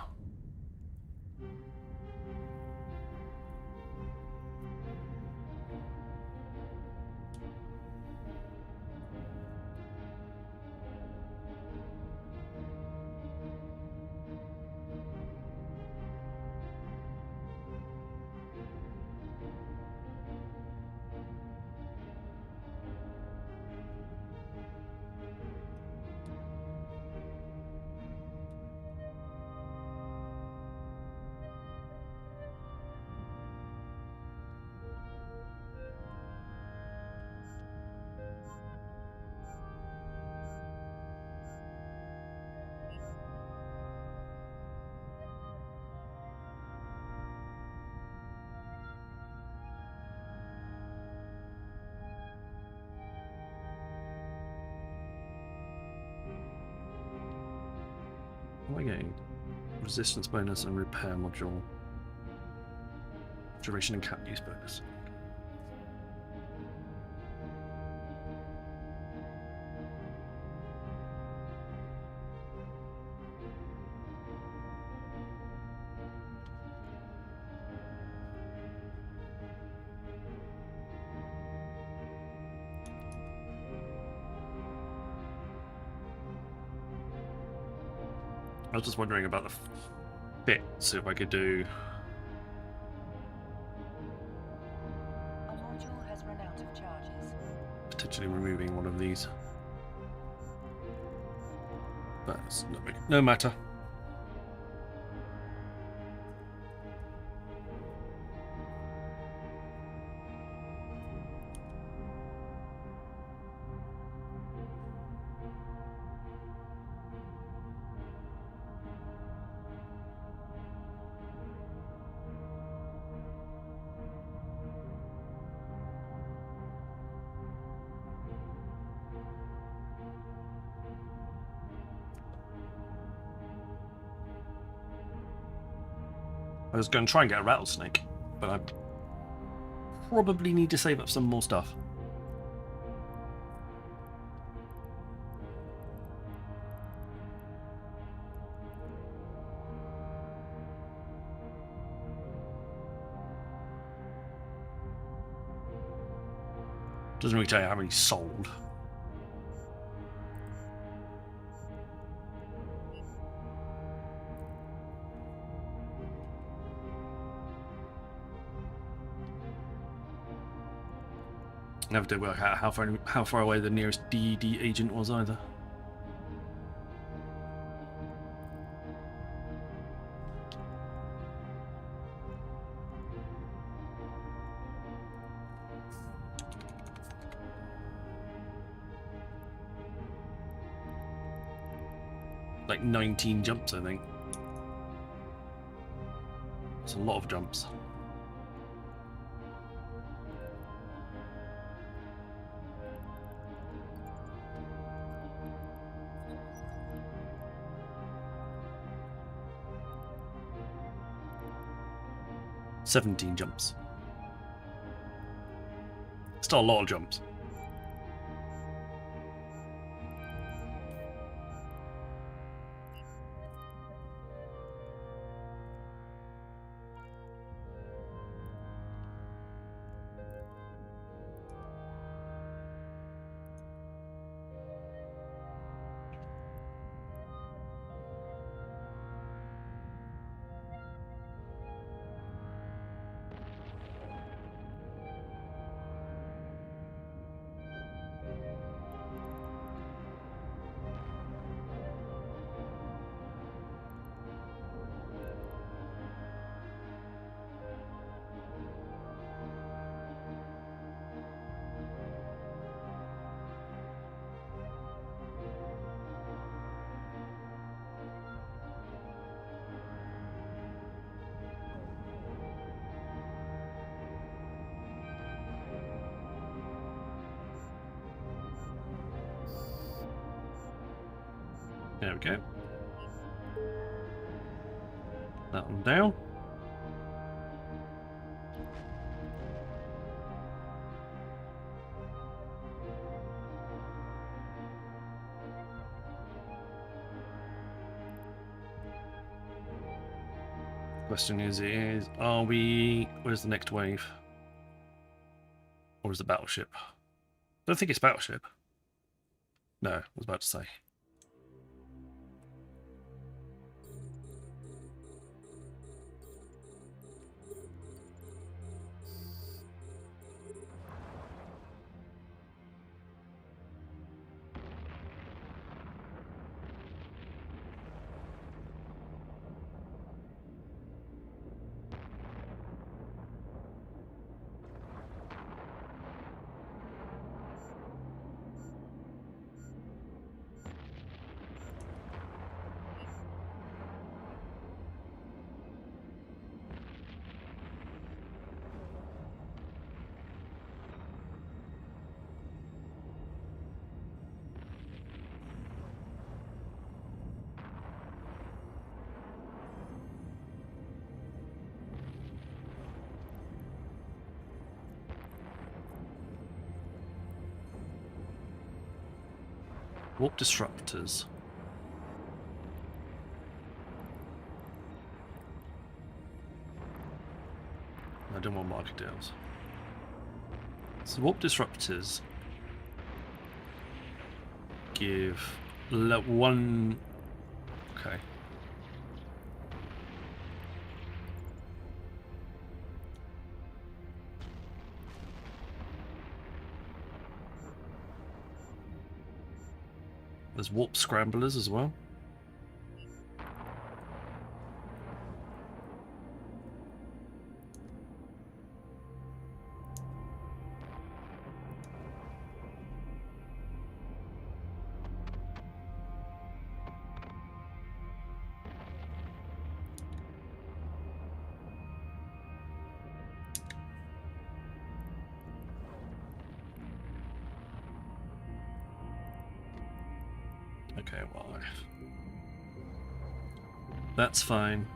What am I getting? Resistance bonus and repair module. Duration and cap use bonus. I was just wondering about the bits, if I could do. A module has run out of charges. Potentially removing one of these. But it's no matter. I was going to try and get a rattlesnake, but I probably need to save up some more stuff. Doesn't really tell you how many sold. Never did work out how far away the nearest DED agent was either. Like 19 jumps, I think. It's a lot of jumps. 17 jumps. Still a lot of jumps. There we go. That one down. Question is are we... where's the next wave? Or is the battleship? I don't think it's battleship. No, I was about to say. Warp disruptors. I don't want market deals. So warp disruptors give one. Okay. There's warp scramblers as well. Okay, well, that's fine.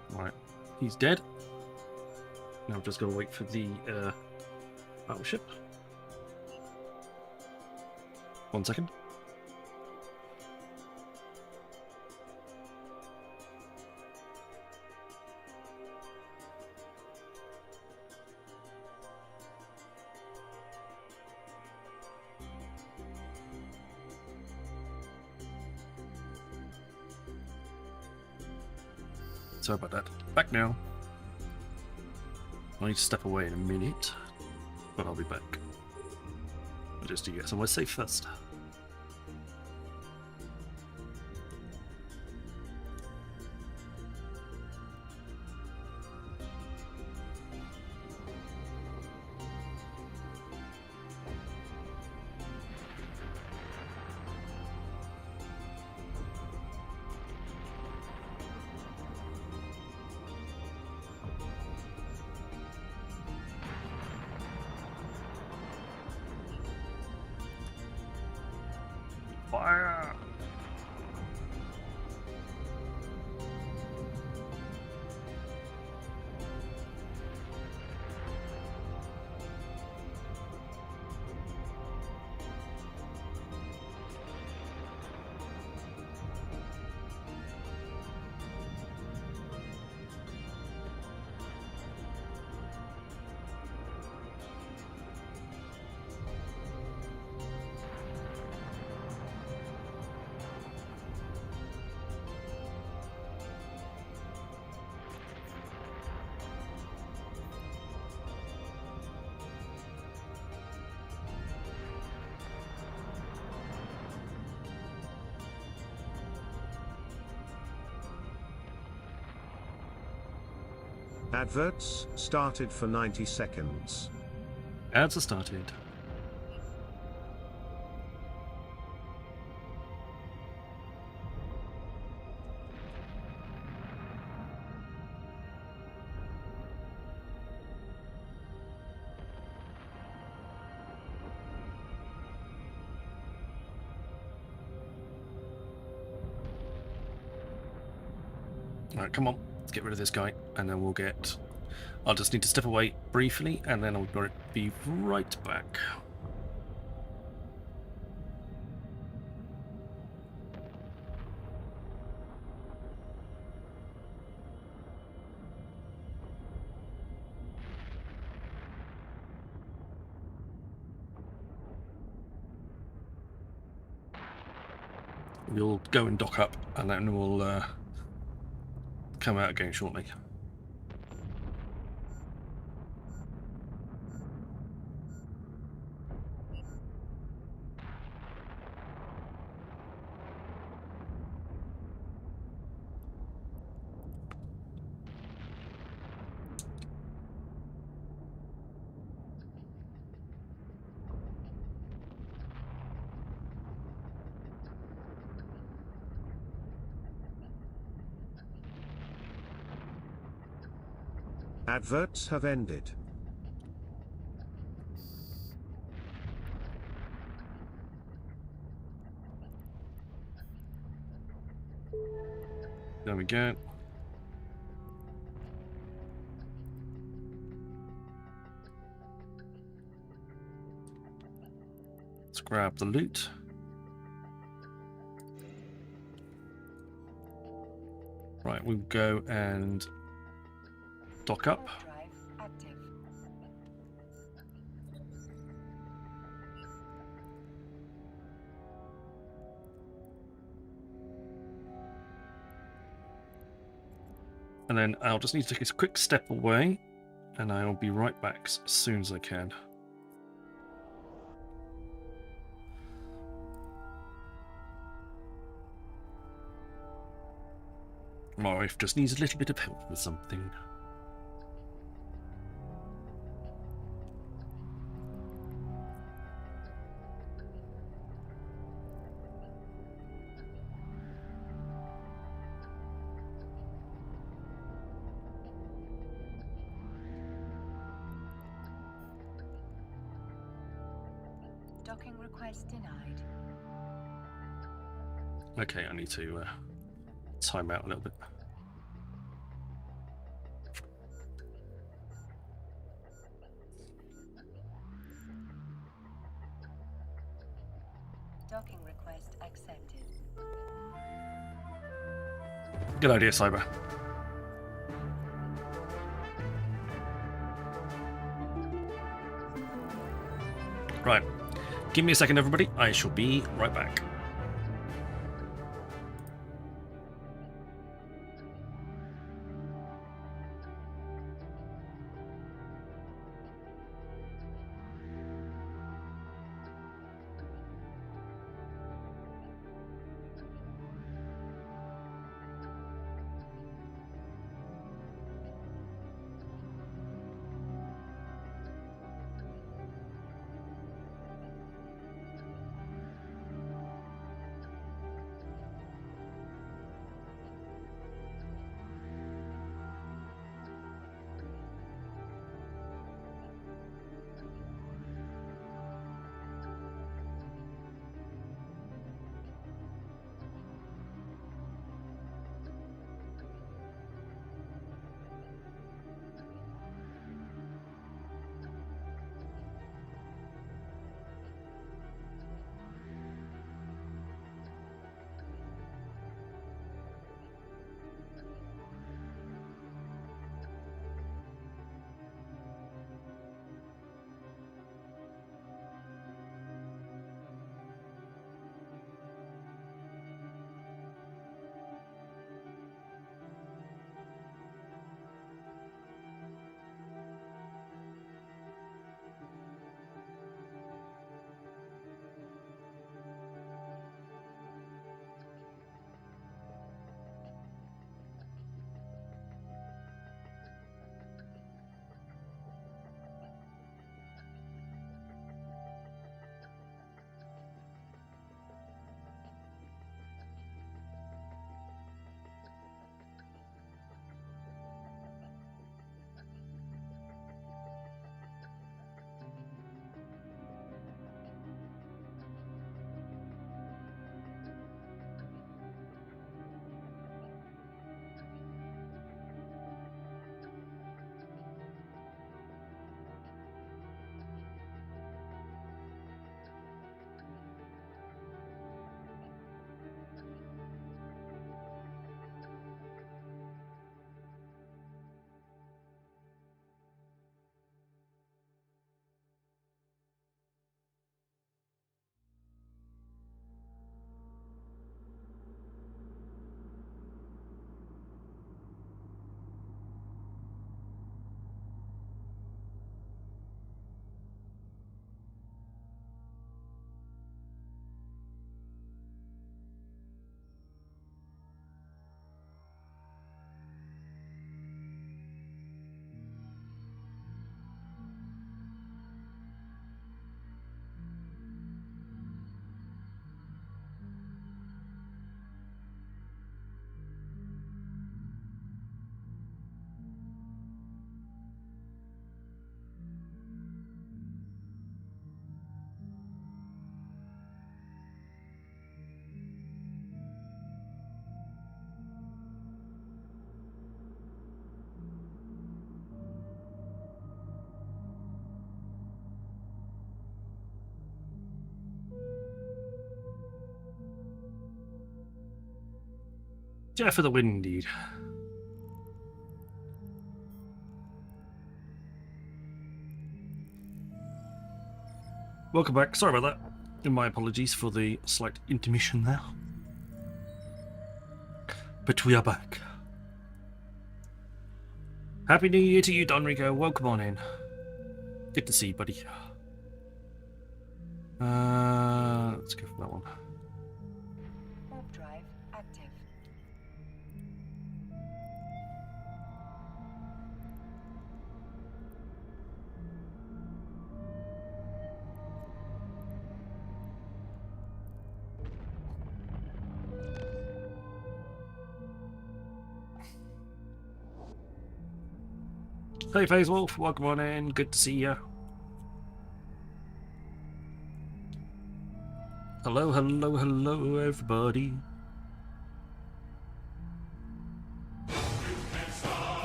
Right, he's dead. Now I'm just going to wait for the battleship. 1 second. Sorry about that. Back now. I need to step away in a minute, but I'll be back. Just to get somewhere safe first. Fire! Adverts started for 90 seconds. Ads are started. Alright, come on. Let's get rid of this guy, and then we'll get... I'll just need to step away briefly, and then I'll be right back. We'll go and dock up, and then we'll come out again shortly. Adverts have ended. There we go. Let's grab the loot. Right, we'll go and dock up. Drive active. And then I'll just need to take a quick step away, and I'll be right back as soon as I can. My wife just needs a little bit of help with something. Docking request denied. Okay, I need to time out a little bit. Docking request accepted. Good idea, Cyber. Right. Give me a second, everybody. I shall be right back. Jeff for the win, indeed. Welcome back. Sorry about that. And my apologies for the slight intermission there. But we are back. Happy New Year to you, Don Rico. Welcome on in. Good to see you, buddy. Let's go for that one. Warp drive active. Hey, Phase Wolf. Welcome on in. Good to see you. Hello, hello, hello, everybody.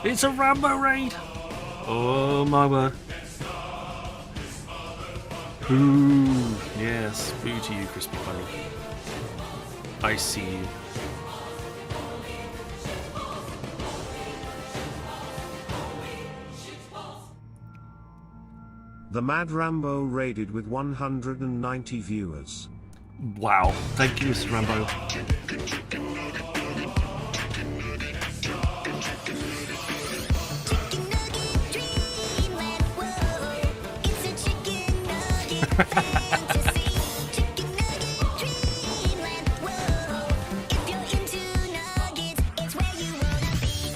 It's a Rambo raid! Oh my word. Boo! Yes, boo to you, Crispy Bunny. I see you. The Mad Rambo raided with 190 viewers. Wow, thank you, Mr. Rambo.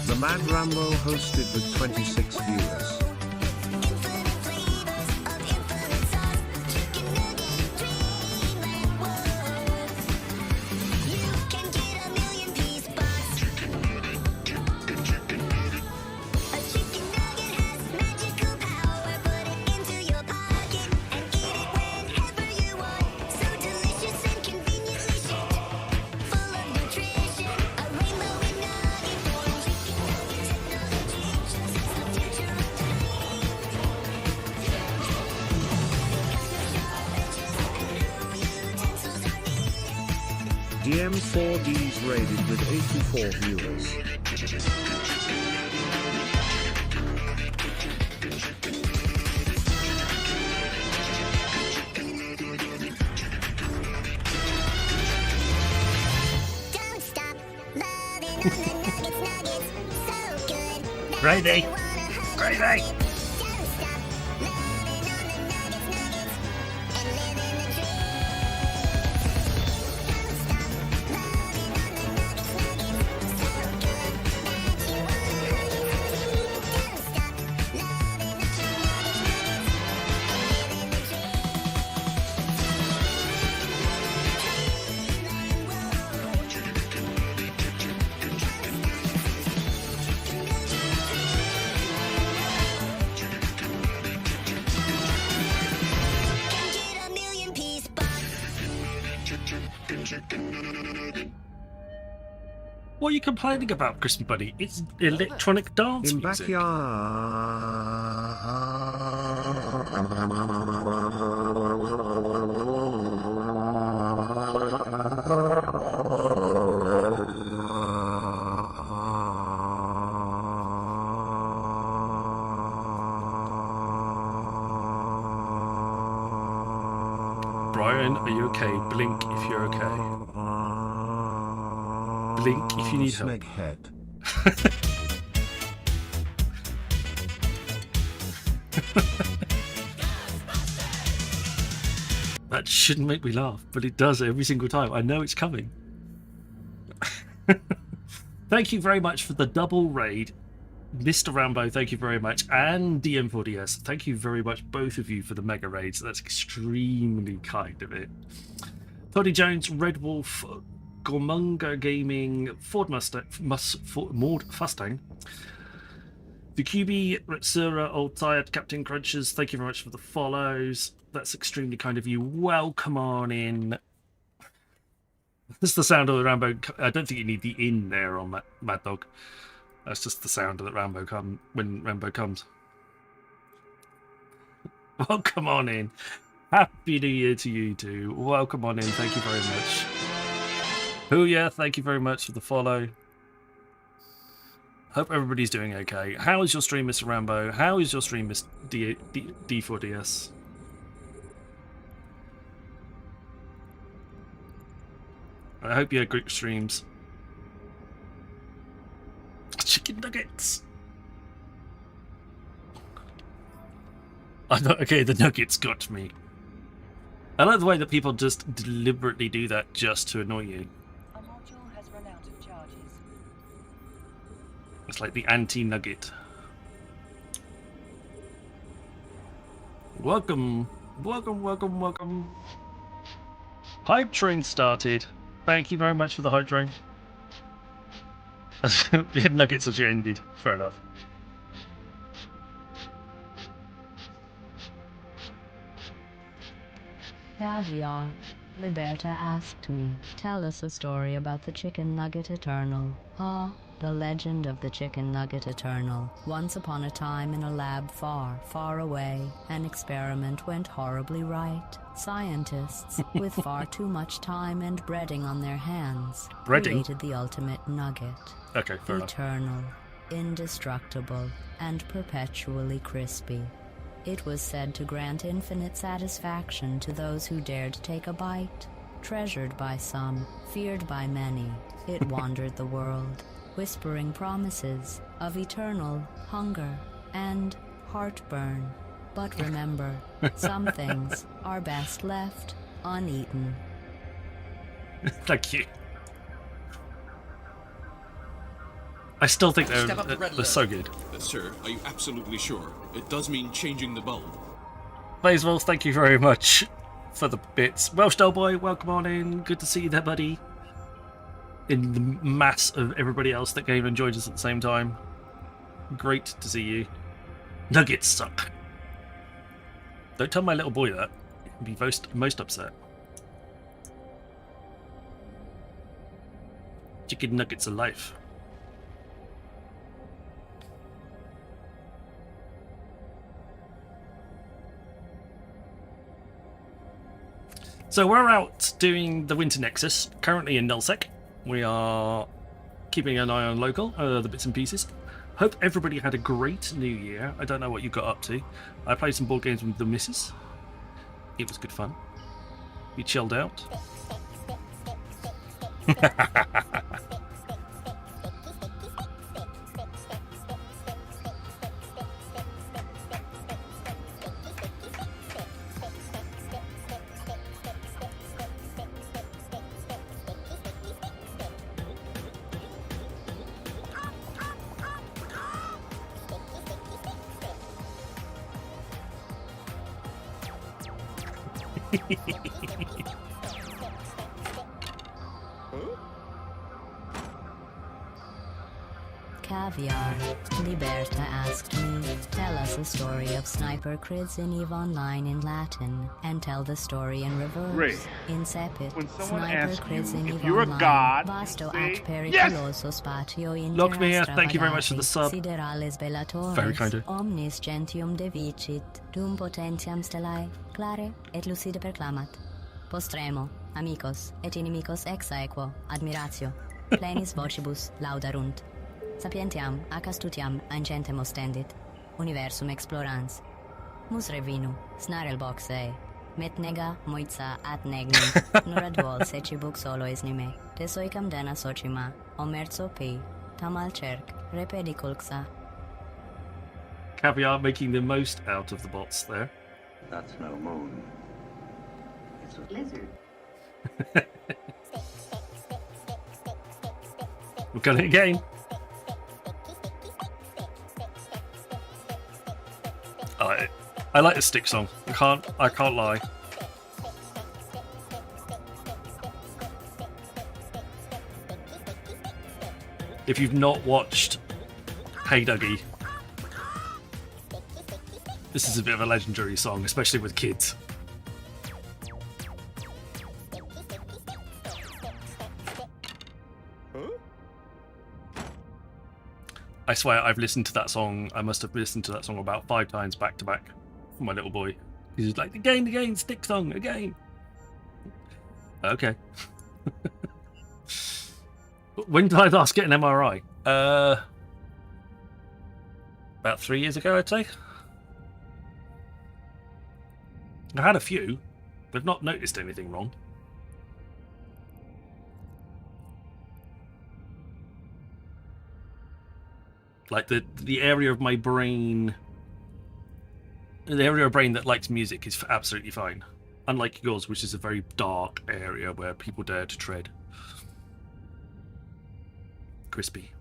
The Mad Rambo hosted with 26 viewers. DM4Ds raided with 84 viewers. Don't stop loving on the nuggets, so good. Friday! Friday! Don't stop loving on the nuggets, and living the dream. Don't stop loving on the nuggets, so good that you wanna hug it. Don't stop loving on the nuggets, and living the dream. Can get a million piece box. What are you complaining about, Crispy Bunny? It's electronic dance In music. Brian, are you okay? Blink if you're okay. Blink if you need help. Smeghead. That shouldn't make me laugh, but it does every single time. I know it's coming. Thank you very much for the double raid. Mr. Rambo, thank you very much. And DM4DS, thank you very much, both of you, for the mega raids. That's extremely kind of it. Toddy Jones, Red Wolf, Gormunga Gaming, Maud Fustang, the QB, Retsura, Old Tired, Captain Crunchers, thank you very much for the follows. That's extremely kind of you. Welcome on in. This is the sound of the Rambo. I don't think you need the in there on that Mad Dog. That's just the sound of the Rambo when Rambo comes. Welcome on in. Happy New Year to you too. Welcome on in. Thank you very much. Hooya, thank you very much for the follow. Hope everybody's doing okay. How is your stream, Mr. Rambo? How is your stream, Miss D4DS? I hope you had great streams. Chicken nuggets. I thought, okay, the nuggets got me. I like the way that people just deliberately do that just to annoy you. A module has run out of charges. It's like the anti-nugget. Welcome, welcome, welcome, welcome. Hype train started. Thank you very much for the hype train. The nuggets have ended. Fair enough. Caviar. Liberta asked me, tell us a story about the Chicken Nugget Eternal. Ah, the legend of the Chicken Nugget Eternal. Once upon a time in a lab far, far away, an experiment went horribly right. Scientists, with far too much time and breading on their hands, created the ultimate nugget. Okay, fair enough. Eternal, indestructible, and perpetually crispy. It was said to grant infinite satisfaction to those who dared take a bite. Treasured by some, feared by many, it wandered the world, whispering promises of eternal hunger and heartburn. But remember, some things are best left uneaten. Thank you. I still think they're so good. Sir, are you absolutely sure? It does mean changing the bulb. Basil, thank you very much for the bits. Welsh Boy, welcome on in. Good to see you there, buddy. In the mass of everybody else that came and joined us at the same time. Great to see you. Nuggets suck. Don't tell my little boy that. He'd be most upset. Chicken nuggets are life. So we're out doing the Winter Nexus, currently in Nullsec. We are keeping an eye on local, the bits and pieces. Hope everybody had a great New Year. I don't know what you got up to. I played some board games with the missus. It was good fun. We chilled out. Caviar. Liberta asked me, tell us a story of Sniper Crids in EVE Online in Latin, and tell the story in reverse. Ray, In Sepit, when someone Sniper asks Crids you in if EVE you're a Online, god, vasto say at periculoso spatio Lockmere, thank you very much for the sub. Siderales bellatores, Very kind of you. omnis gentium devicit, dum potentiam stellae, clare et lucide perclamat. Postremo, amicos et inimicos ex aequo, admiratio, plenis vocibus laudarunt. Sapientiam ac astutiam ancentem ostendit, universum explorans. Mus revinu, snarel boxe, met nega moitza at negni, noradvol secibuk solo isnime, tesoicam dena socima, omerzo pi, tamal cerc, repediculxa. Caviar making the most out of the bots there. That's no moon. It's a lizard. We've got it again. I like the stick song. I can't lie. If you've not watched Hey Dougie, this is a bit of a legendary song, especially with kids. I swear I've listened to that song. I must have listened to that song about 5 times back to back for my little boy. He's like, again, stick song, again. Okay. When did I last get an MRI? About 3 years ago, I'd say. I had a few, but not noticed anything wrong. Like the area of my brain, the area of brain that likes music is absolutely fine. Unlike yours, which is a very dark area where people dare to tread. Crispy.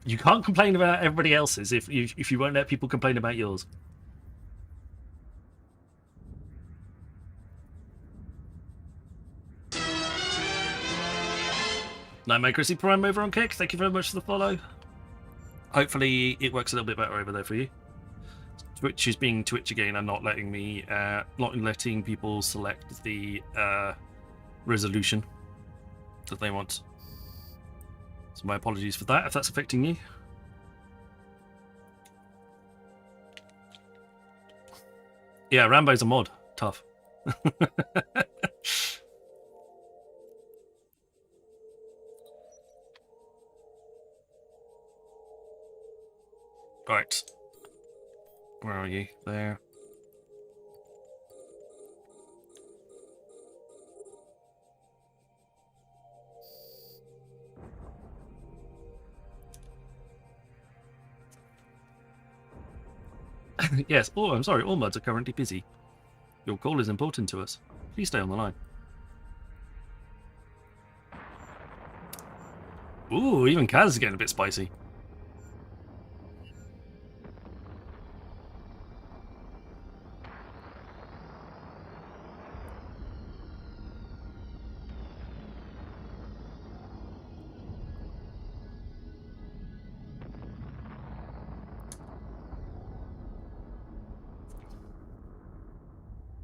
You can't complain about everybody else's if you won't let people complain about yours. Nightmare Chrissy Prime over on Kick. Thank you very much for the follow. Hopefully it works a little bit better over there for you. Twitch is being Twitch again and not letting me, not letting people select the resolution that they want. So my apologies for that if that's affecting you. Yeah, Rambo's a mod. Tough. Right. Where are you? There. Yes. Oh, I'm sorry. All mods are currently busy. Your call is important to us. Please stay on the line. Ooh, even Kaz is getting a bit spicy.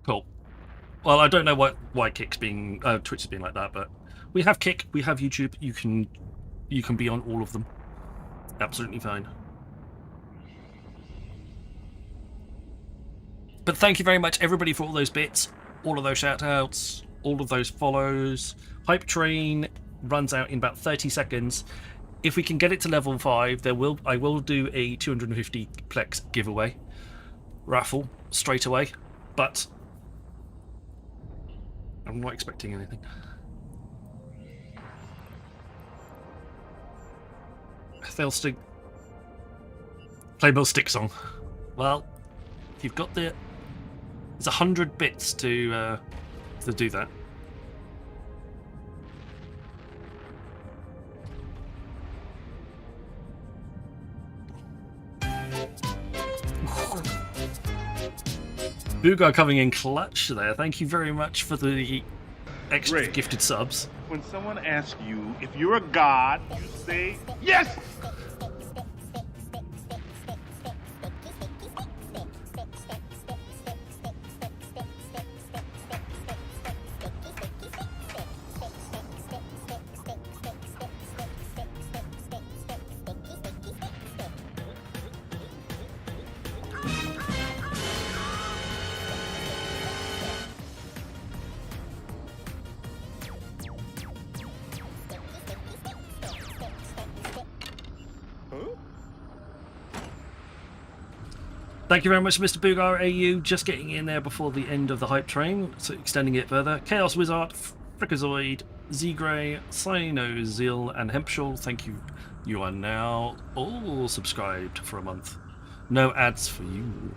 Cool. Well, I don't know why Kick's being Twitch is being like that, but we have Kick, we have YouTube. You can be on all of them. Absolutely fine. But thank you very much, everybody, for all those bits, all of those shout-outs, all of those follows. Hype Train runs out in about 30 seconds. If we can get it to level 5, I will do a 250 Plex giveaway raffle straight away, but I'm not expecting anything. They'll stick. Playbill stick song. Well, if you've got there's 100 bits to do that. Boogar coming in clutch there. Thank you very much for the extra Ray, gifted subs. when someone asks you if you're a god, you say yes! Thank you very much, Mr. Boogar AU, just getting in there before the end of the hype train, so extending it further. Chaos Wizard, Frickazoid, Z-Grey, Sinozil, and Hempshall, thank you. You are now all subscribed for a month. No ads for you.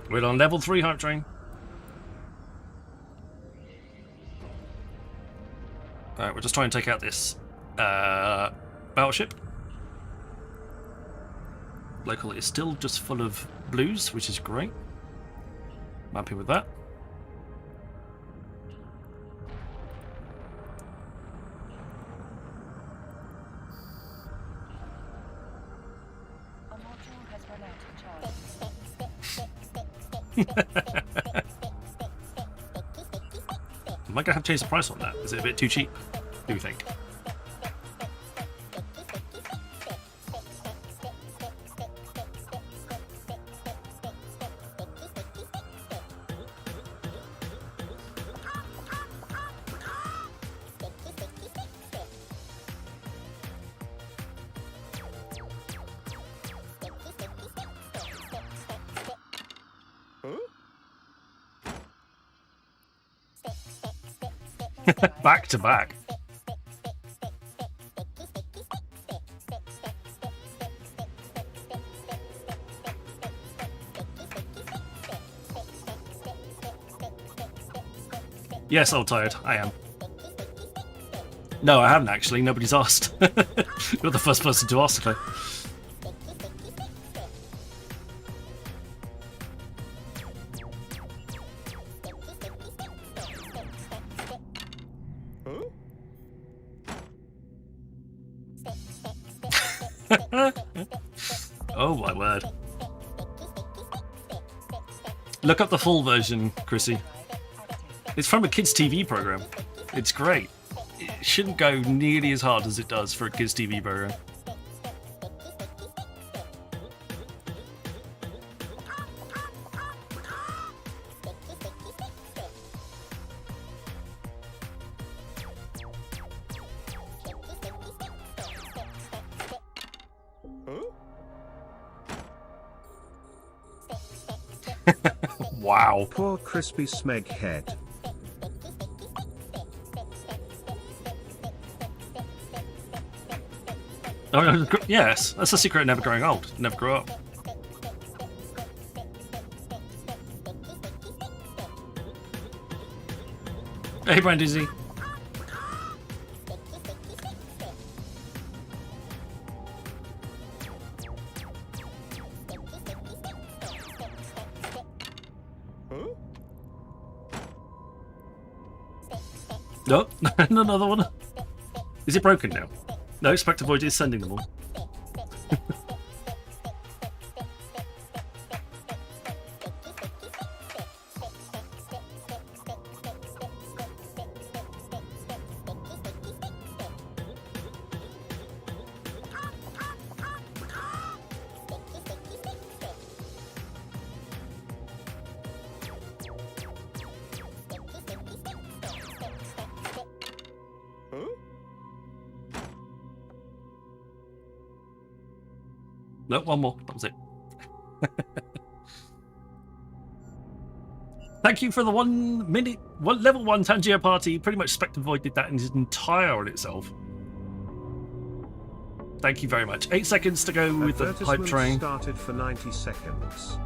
We're on level 3 hype train. Alright, we're just trying to take out this battleship. Local is still just full of blues, which is great. I'm happy with that. A module has run out of charge. Am I going to have to change the price on that? Is it a bit too cheap? do we think? Back to back. Yes, old tired. I am. No, I haven't actually. Nobody's asked. You're the first person to ask today. Oh my word. Look up the full version, Chrissy. It's from a kids' TV program. It's great. It shouldn't go nearly as hard as it does for a kids' TV program. Wow. Poor crispy smeg head. Oh, yes, that's the secret of never growing old. Never grow up. Hey, Brandizzy. No, another one. Is it broken now? No, expect Void is sending them all. No, one more. That was it. Thank you for the 1 minute, level 1 Tangier party. Pretty much Spectre Void did that in his entire on itself. Thank you very much. 8 seconds to go with the hype train. Started for 90 seconds.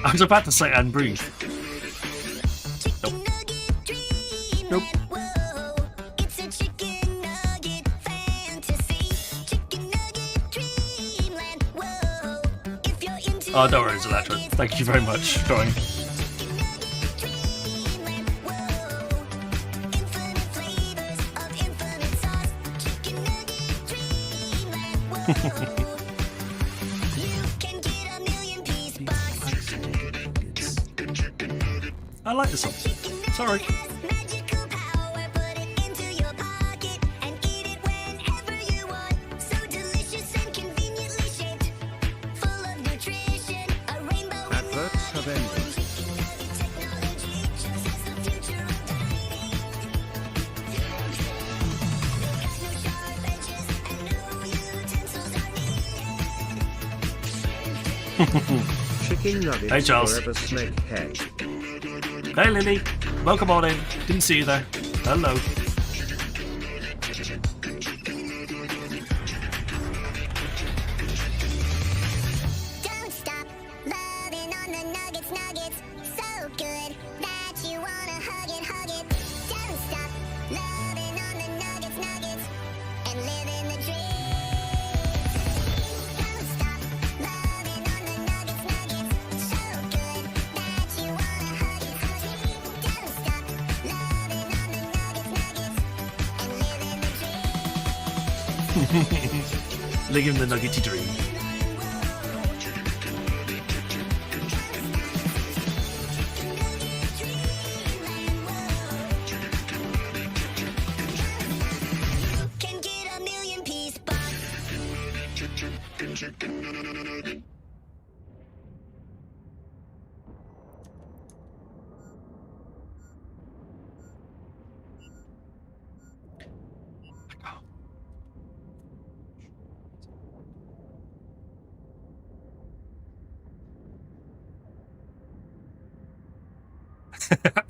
I was about to say and breathe. Nope. Nope. Oh, don't worry, Electro. Thank you very much for going. I like this song. Sorry. Adverts have ended. Chicken nuggets. Hey, Charles. Forever snake head. Hey, Lily. Welcome on in. Didn't see you there. Hello. Living the nuggety dream. Can get a million piece box.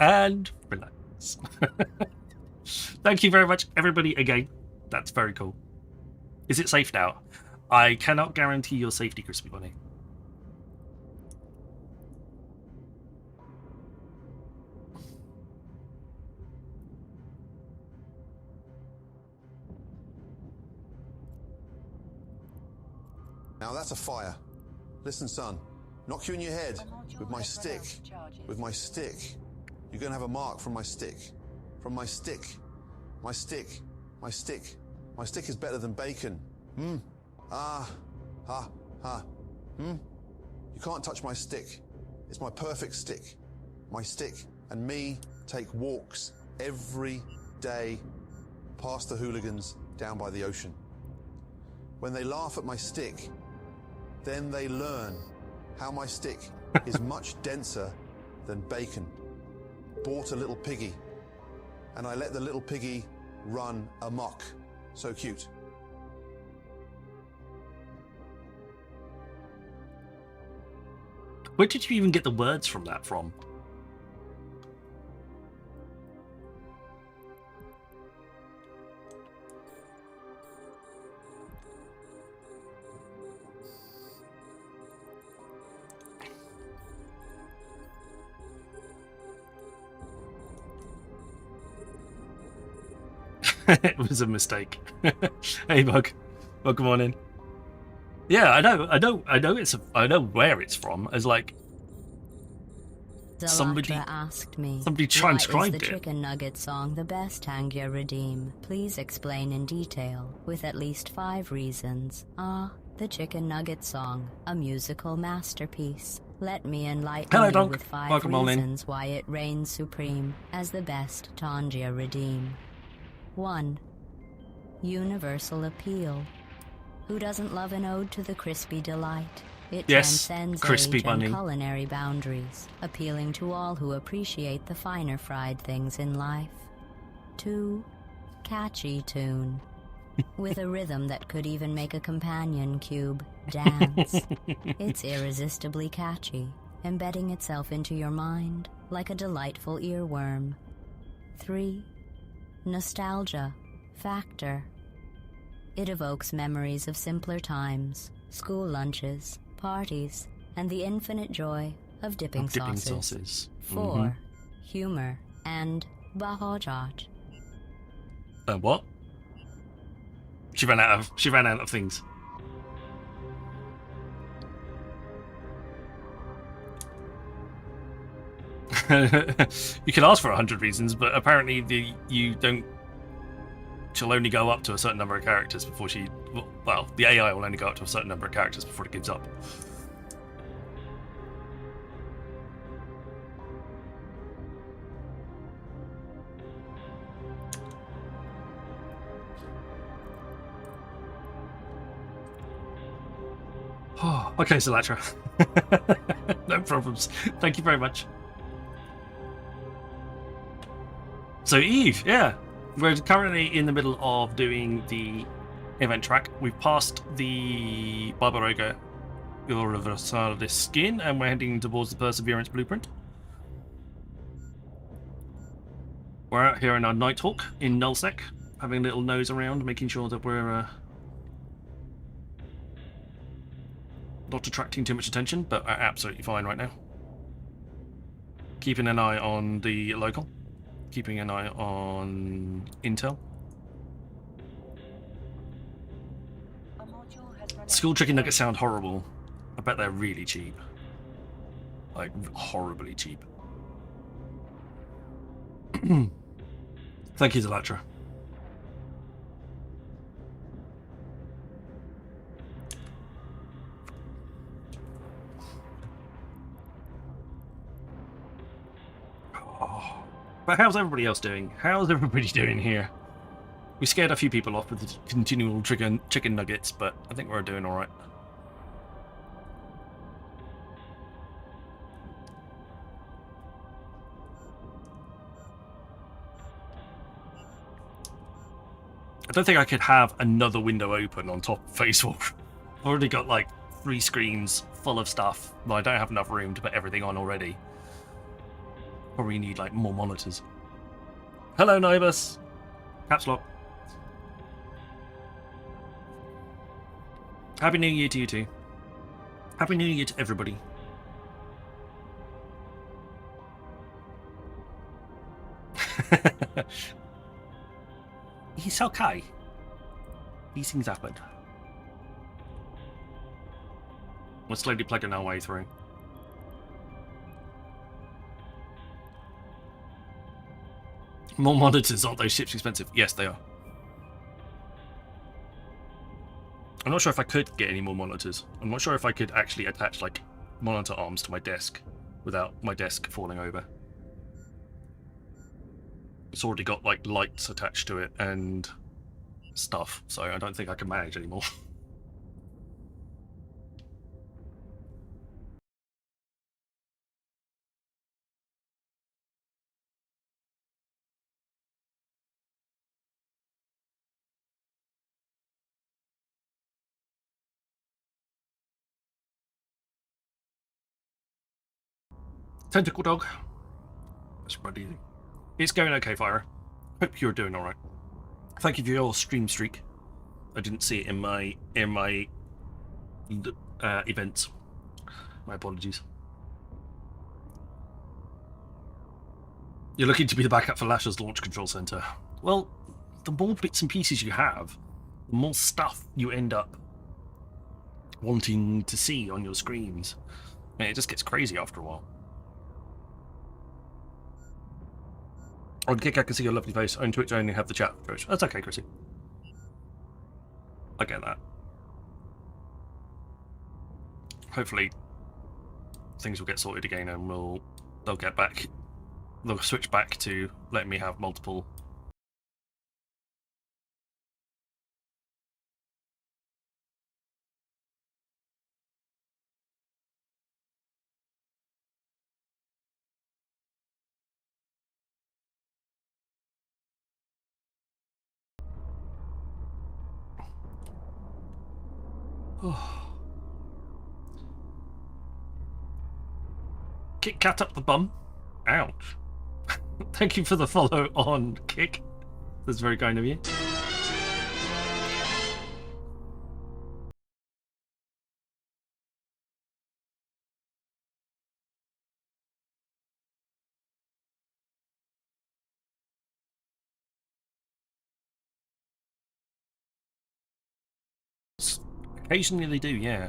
And relax. Thank you very much, everybody, again. That's very cool. Is it safe now? I cannot guarantee your safety, Crispy Bunny. Now that's a fire. Listen, son. Knock you in your head with my stick. With my stick. You're gonna have a mark from my stick. From my stick. My stick. My stick. My stick is better than bacon. Ah. Ha. Ha. You can't touch my stick. It's my perfect stick. My stick and me take walks every day past the hooligans down by the ocean. When they laugh at my stick, then they learn how my stick is much denser than bacon. Bought a little piggy, and I let the little piggy run amok. So cute. Where did you even get the words from that from? It was a mistake. Hey, Bug. Welcome on in. Yeah, I know. I know where it's from. As like somebody asked me. Somebody Why is transcribed the it. chicken nugget song the best Tangia redeem? Please explain in detail, with at least 5 reasons. The chicken nugget song, a musical masterpiece. Let me enlighten Hello, you Donk. with 5 Welcome on in. reasons why it reigns supreme as the best Tangia redeem. 1. Universal appeal. Who doesn't love an ode to the crispy delight? It Yes, transcends crispy age bunny. and culinary boundaries, appealing to all who appreciate the finer fried things in life. 2. Catchy tune. With a rhythm that could even make a companion cube dance. It's irresistibly catchy, embedding itself into your mind like a delightful earworm. 3. Nostalgia factor. It evokes memories of simpler times, school lunches, parties, and the infinite joy of dipping sauces. 4. Humor and bahojaj. What? She ran out of things. You can ask for 100 reasons, but apparently she'll only go up to a certain number of characters before the AI will only go up to a certain number of characters before it gives up. Okay, Silatra. No problems. Thank you very much. So Eve, yeah. We're currently in the middle of doing the event track. We've passed the Barbaroga Universalis skin and we're heading towards the Perseverance blueprint. We're out here in our Nighthawk in Nullsec, having a little nose around, making sure that we're not attracting too much attention, but are absolutely fine right now. Keeping an eye on the local. Keeping an eye on intel. School chicken nuggets sound horrible. I bet they're really cheap. Like, horribly cheap. Thank you, Zalatra. but how's everybody else doing? How's everybody doing here? We scared a few people off with the continual chicken nuggets, but I think we're doing alright. I don't think I could have another window open on top of Facebook. I've already got like 3 screens full of stuff. Well, I don't have enough room to put everything on already. Probably need like more monitors. Hello, Nibus. Caps lock. Happy New Year to you too. Happy New Year to everybody. He's okay. These things happen. We're slowly plugging our way through. More monitors, aren't those ships expensive? Yes, they are. I'm not sure if I could get any more monitors. I'm not sure if I could actually attach like monitor arms to my desk without my desk falling over. It's already got like lights attached to it and stuff, so I don't think I can manage anymore. Tentacle dog. That's pretty easy. It's going okay, Fire. Hope you're doing alright. Thank you for your stream streak. I didn't see it in my events. My apologies. You're looking to be the backup for Lasher's launch control center. Well, the more bits and pieces you have, the more stuff you end up wanting to see on your screens. And it just gets crazy after a while. On Kick, I can see your lovely face. On Twitch, I only have the chat approach. That's okay, Chrissy. I get that. Hopefully, things will get sorted again, and they'll get back. They'll switch back to letting me have multiple. Kick cat up the bum. Ouch. Thank you for the follow on Kick. That's very kind of you. Occasionally they do, yeah.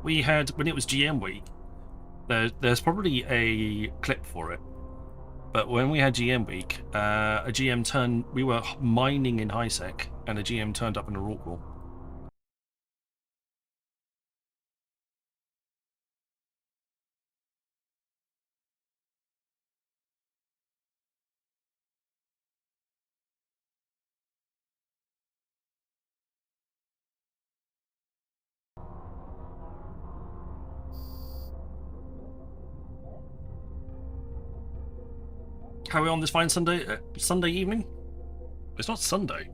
We had, when it was GM week, there's probably a clip for it. But when we had GM week, a GM turned, we were mining in HiSec, and a GM turned up in a Rorqual. How are we on this fine Sunday evening? It's not Sunday.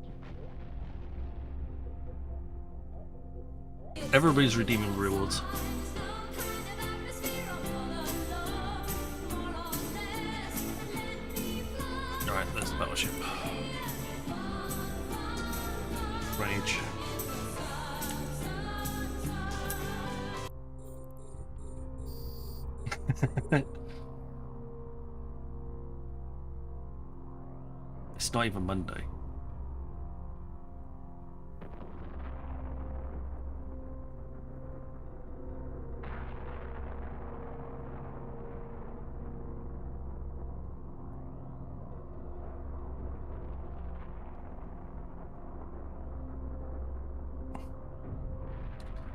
Everybody's redeeming rewards. Alright, there's the battleship. Rage. It's not even Monday.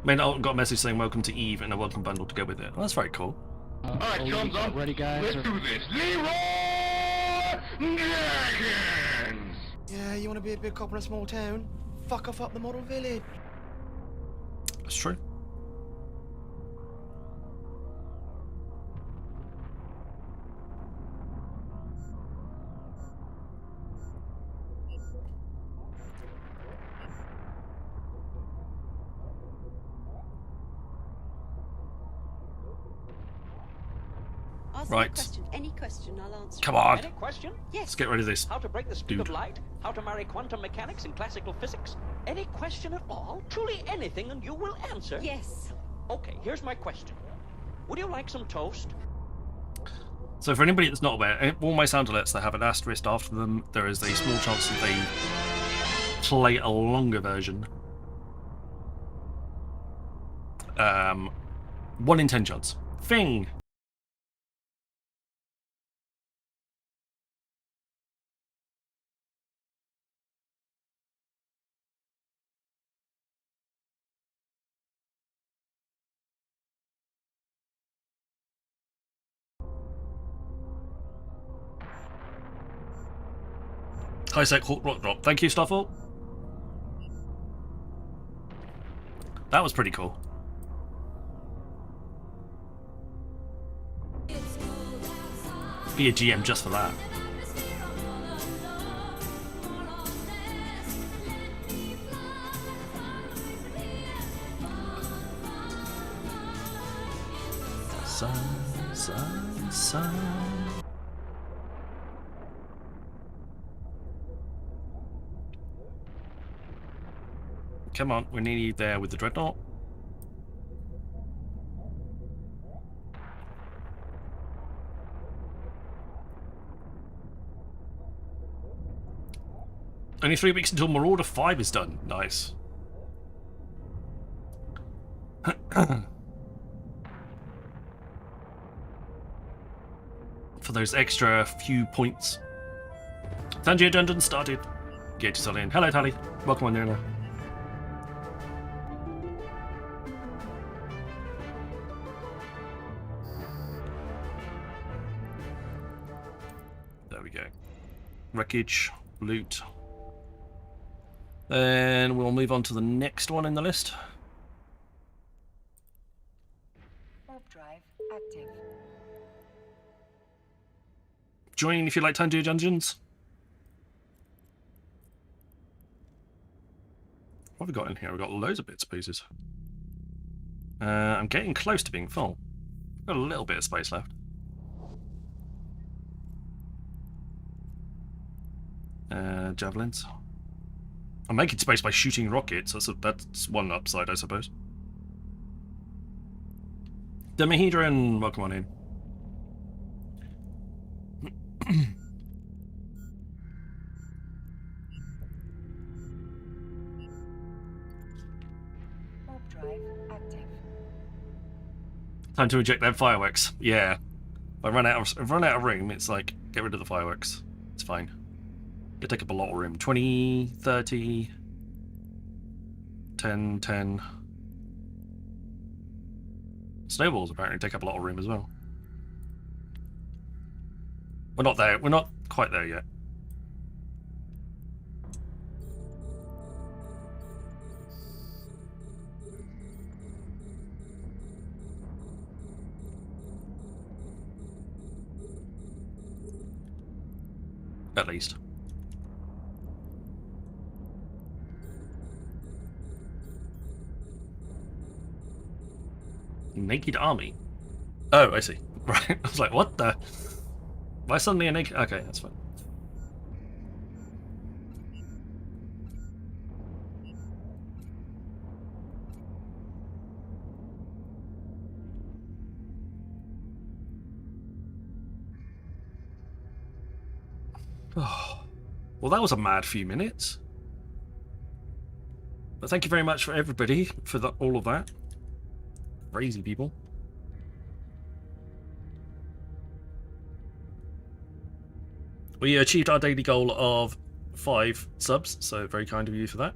Man, I got a message saying welcome to Eve and a welcome bundle to go with it. Well, that's very cool. Alright, chums up. Ready, guys? Let's do this. Leroy Yeah, you want to be a big cop in a small town? Fuck off up the model village. That's true. Ask Right. me a question. Any question, I'll answer. Come on. Any question? Yes. Let's get rid of this. How to break the speed Dude. of light? How to marry quantum mechanics and classical physics? Any question at all? Truly anything, and you will answer? Yes. Okay, here's my question. Would you like some toast? So for anybody that's not aware, all my sound alerts that have an asterisk after them, there is a small chance that they play a longer version. 1 in 10 chance. Thing! High sec Hawk rock drop. Thank you, Stoffel. That was pretty cool. Be a GM just for that. Sun. Come on, we're nearly there with the dreadnought. Only 3 weeks until Marauder 5 is done. Nice. For those extra few points. Tangier Dungeon started. Get to in. Hello, Tally. Welcome on, Nina. There we go. Wreckage, loot. Then we'll move on to the next one in the list. Warp drive active. Join if you like Tangier Dungeons. What have we got in here? We've got loads of bits and pieces. I'm getting close to being full. Got a little bit of space left. Javelins. I'm making space by shooting rockets. That's one upside, I suppose. Demihedron, welcome on in. Warp drive active. Time to eject them fireworks. Yeah. If I run out of room, it's like, get rid of the fireworks. It's fine. They take up a lot of room. 20, 30, 10, 10. Snowballs apparently take up a lot of room as well. We're not there. We're not quite there yet. At least. Naked army? Oh, I see. Right. I was like, what the? Why suddenly a naked? Okay, that's fine. Oh. Well, that was a mad few minutes. But thank you very much for everybody for all of that. Crazy people. We achieved our daily goal of 5 subs, so very kind of you for that.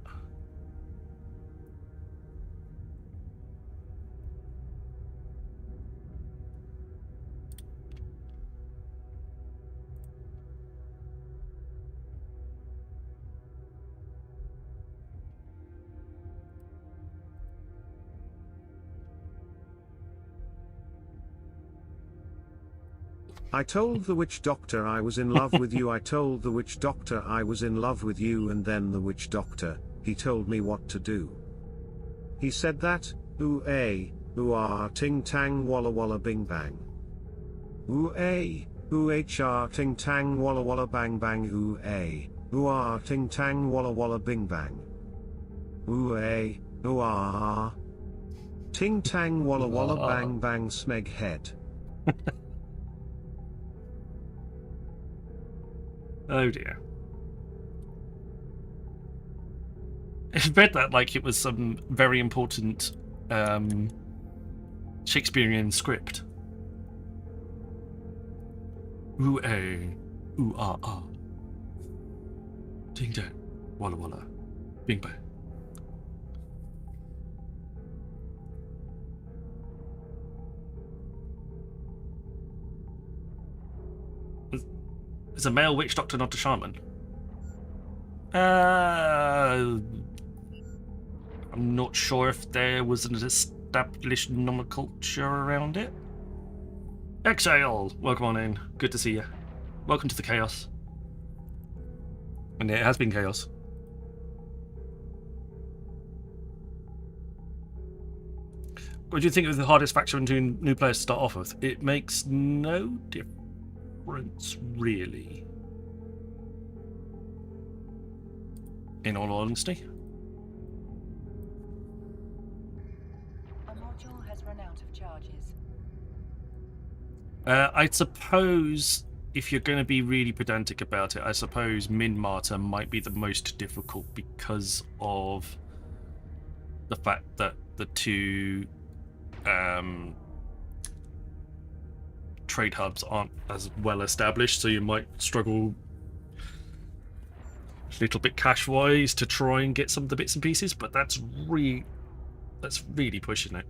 I told the witch doctor I was in love with you. I told the witch doctor I was in love with you, and then the witch doctor, he told me what to do. He said that, ooh ah ting tang walla walla bing bang. Ooh ah ting tang walla walla bang bang. Ooh ah ting tang walla walla bing bang. Ooh ah ting tang walla walla bang bang smeg head. Oh dear. I read that like it was some very important Shakespearean script. Ooh ooh ah. Ding dong, walla walla, bing bang. Is a male witch doctor not a shaman? I'm not sure if there was an established nomenclature around it. Exhale! Welcome on in. Good to see you. Welcome to the chaos. And it has been chaos. What do you think of the hardest faction to new players to start off with? It makes no difference, really. In all honesty. A module has run out of charges. I suppose if you're going to be really pedantic about it, I suppose Min Martyr might be the most difficult because of the fact that the two trade hubs aren't as well established, so you might struggle a little bit cash wise to try and get some of the bits and pieces, but that's really pushing it.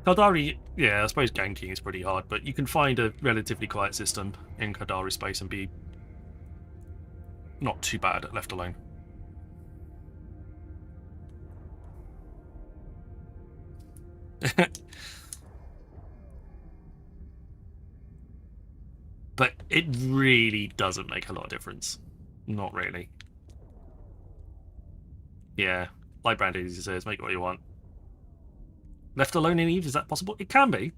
Kaldari, yeah, I suppose ganking is pretty hard, but you can find a relatively quiet system in Kaldari space and be not too bad left alone. But it really doesn't make a lot of difference. Not really. Yeah, like Brandy says, make it what you want. Left alone in Eve, is that possible? It can be.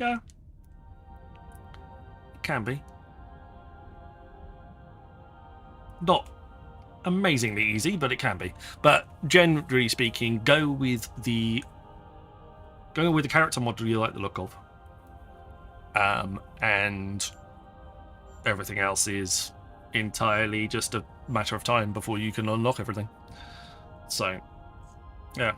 Yeah. It can be. Not amazingly easy, but it can be. But generally speaking, go with the character model you like the look of. And everything else is entirely just a matter of time before you can unlock everything. So, yeah.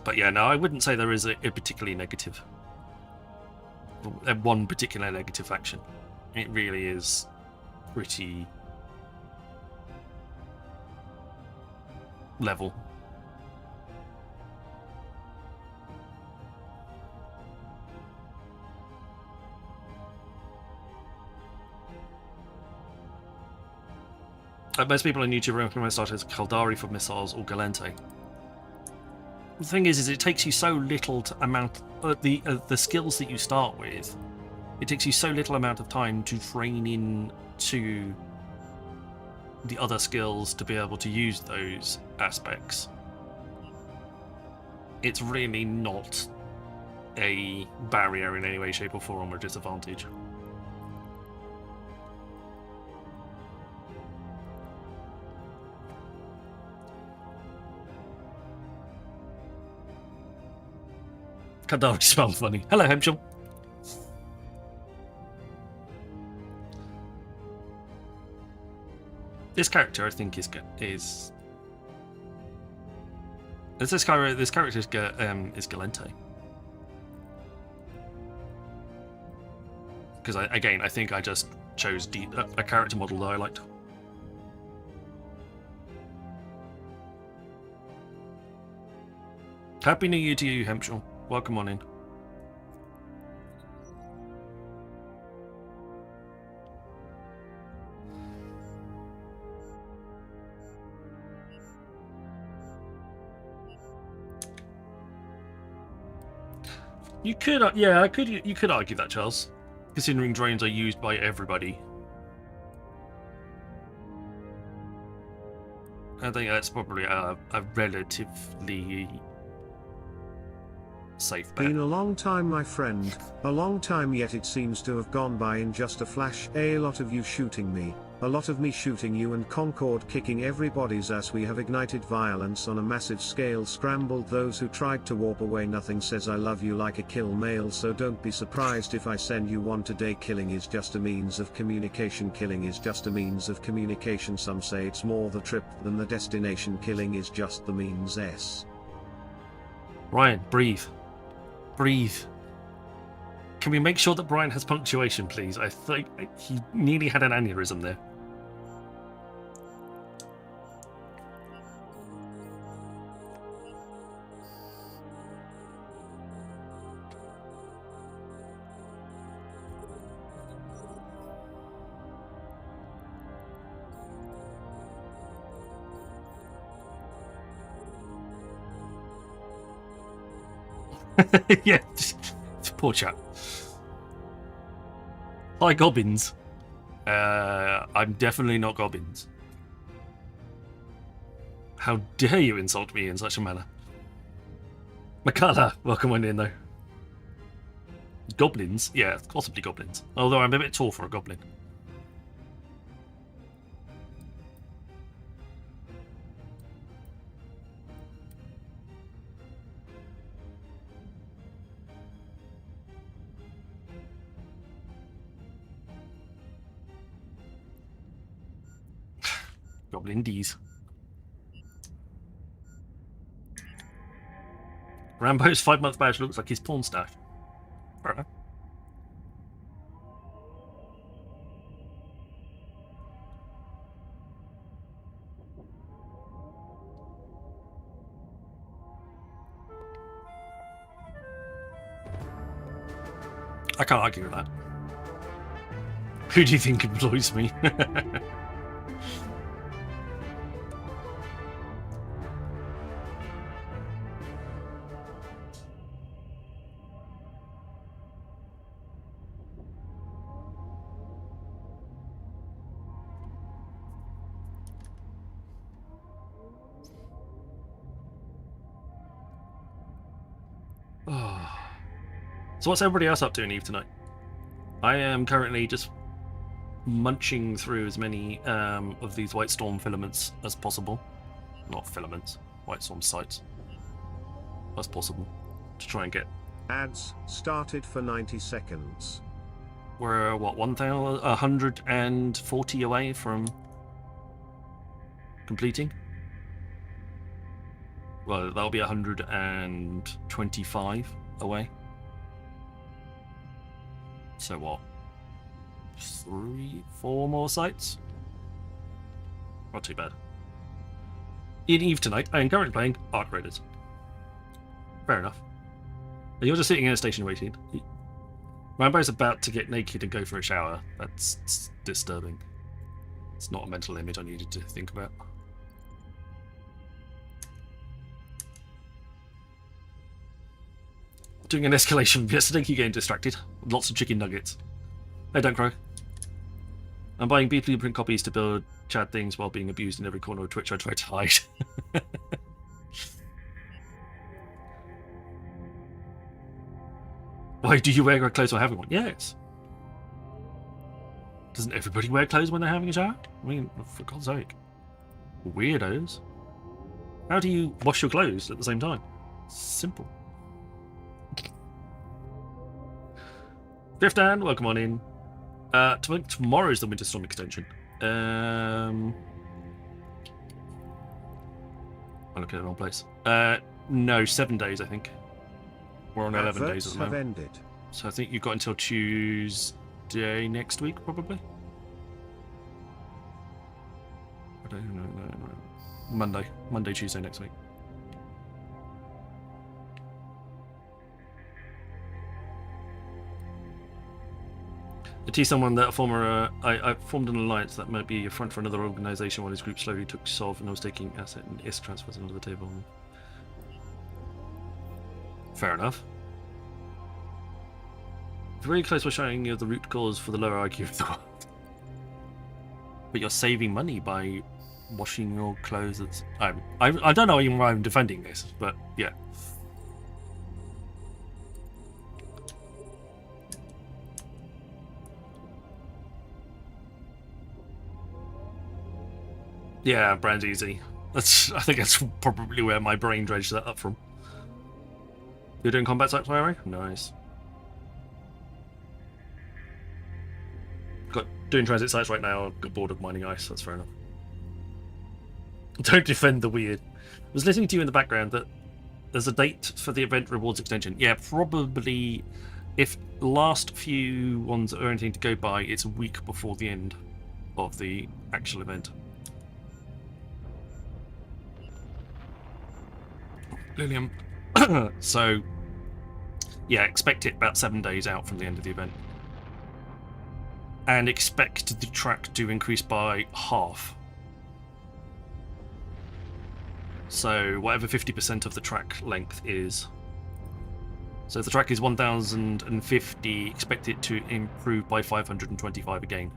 But yeah, no, I wouldn't say there is a particularly negative, one particular negative faction. It really is pretty level. Most people on YouTube recommend starting as Kaldari for missiles or Galente. The thing is it takes you so little amount the skills that you start with. It takes you so little amount of time to train in to the other skills to be able to use those aspects. It's really not a barrier in any way, shape or form or disadvantage. Kandari smells funny. Hello, Hemshel. This character, I think, is this character is Galente. Because I think I just chose a character model that I liked. Happy New Year to you, Hemshel. Welcome on in. You could, yeah, you could argue that, Charles, considering drones are used by everybody. I think that's probably a relatively safe bet. Been a long time, my friend, a long time, yet it seems to have gone by in just a flash. A lot of you shooting me, a lot of me shooting you, and Concord kicking everybody's ass. We have ignited violence on a massive scale, scrambled those who tried to warp away. Nothing says I love you like a kill mail, so don't be surprised if I send you one today. Killing is just a means of communication. Killing is just a means of communication. Some say it's more the trip than the destination. Killing is just the means. Ryan, breathe. Breathe. Can we make sure that Brian has punctuation, please? I think he nearly had an aneurysm there. Yeah, poor chap. Hi, Gobbins. I'm definitely not Gobbins. How dare you insult me in such a manner? Makala, welcome on in though. Goblins? Yeah, possibly goblins. Although I'm a bit tall for a goblin. Goblin D's. Rambo's 5-month badge looks like his porn stash. Fair enough. I can't argue with that. Who do you think employs me? So what's everybody else up to in Eve tonight? I am currently just munching through as many of these White Storm filaments as possible. Not filaments, White Storm sites as possible to try and get. Ads started for 90 seconds. We're what, 140 away from completing? Well, that'll be 125 away. So what? 3, 4 more sites? Not too bad. In Eve tonight, I am currently playing Arc Raiders. Fair enough. And you're just sitting in a station waiting. Rambo's about to get naked and go for a shower. That's disturbing. It's not a mental image I needed to think about. Doing an escalation yesterday, keep getting distracted. Lots of chicken nuggets. Hey, don't cry. I'm buying B Blueprint copies to build Chad things while being abused in every corner of Twitch I try to hide. Why do you wear clothes while having one? Yes. Doesn't everybody wear clothes when they're having a shower? I mean, for God's sake. Weirdos. How do you wash your clothes at the same time? Simple. Driftan, welcome on in. Tomorrow's the Winter Storm extension. I'm looking at the wrong place. No, 7 days, I think. We're on 11 days at the moment. Ended. So I think you've got until Tuesday next week, probably. I don't know. Monday, Tuesday next week. I tease someone that I formed an alliance that might be a front for another organisation while his group slowly took Sov and I was taking asset and IS transfers under the table. Fair enough. Very close for showing you the root cause for the lower IQ of the world. But you're saving money by washing your clothes. I don't know even why I'm defending this, but yeah. Yeah, brand easy. I think that's probably where my brain dredged that up from. You're doing combat sites, Larry? Nice. Doing transit sites right now. Got bored of mining ice. That's fair enough. Don't defend the weird. I was listening to you in the background that there's a date for the event rewards extension. Yeah, probably. If last few ones are anything to go by, it's a week before the end of the actual event. Lilium. So, yeah, expect it about 7 days out from the end of the event. And expect the track to increase by half. So, whatever 50% of the track length is. So, if the track is 1050, expect it to improve by 525 again.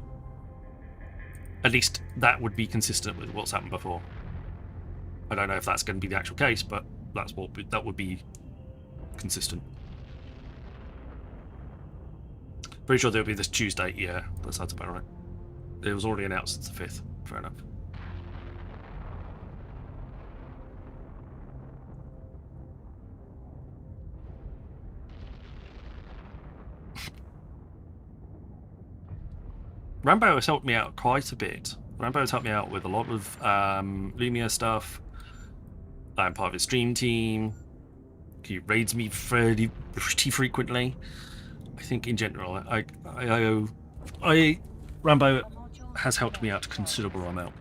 At least that would be consistent with what's happened before. I don't know if that's going to be the actual case, but that would be consistent. Pretty sure there'll be this Tuesday. Yeah, that sounds about right. It was already announced since the 5th. Fair enough. Rambo has helped me out quite a bit. Rambo has helped me out with a lot of Lumia stuff. I'm part of his stream team. He raids me pretty frequently. I think in general, Rambo has helped me out a considerable amount,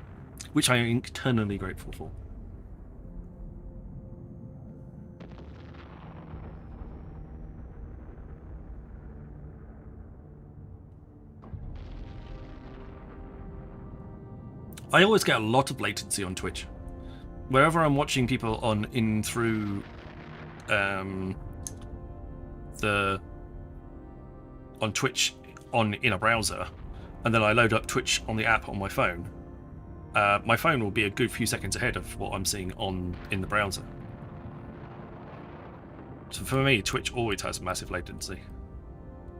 which I am eternally grateful for. I always get a lot of latency on Twitch. Wherever I'm watching people on Twitch in a browser, and then I load up Twitch on the app on my phone will be a good few seconds ahead of what I'm seeing in the browser. So for me, Twitch always has massive latency,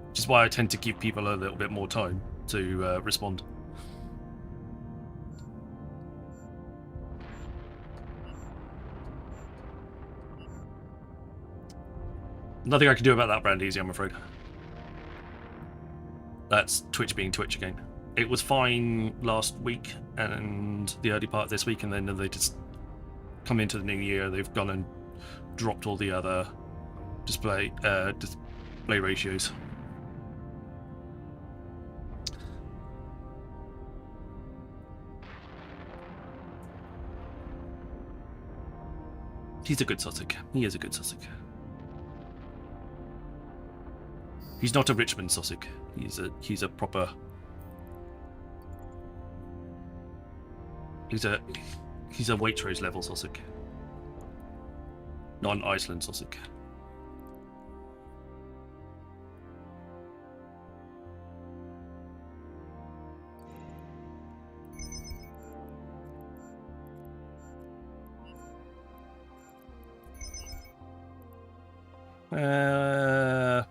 which is why I tend to give people a little bit more time to respond. Nothing I can do about that, brand easy, I'm afraid. That's Twitch being Twitch again. It was fine last week and the early part of this week, and then they just come into the new year. They've gone and dropped all the other display ratios. He's a good Sussex. He is a good Sussex. He's not a Richmond Sussex. He's a proper. He's a Waitrose level Sussex, not an Iceland Sussex.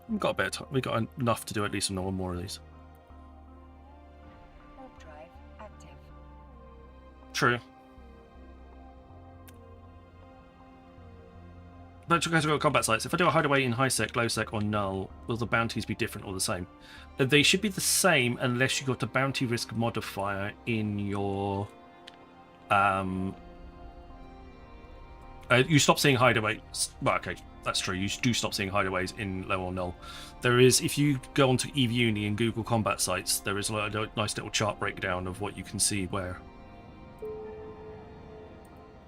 We've got a bit of time. We've got enough to do at least one more of these. Warp drive active. True. But to go to combat sites, if I do a hideaway in high sec, low sec, or null, will the bounties be different or the same? They should be the same unless you got a bounty risk modifier in your. You stop seeing hideaways. Well, okay, that's true. You do stop seeing hideaways in low or null. There is, if you go onto EveUni and Google combat sites, there is a nice little chart breakdown of what you can see where.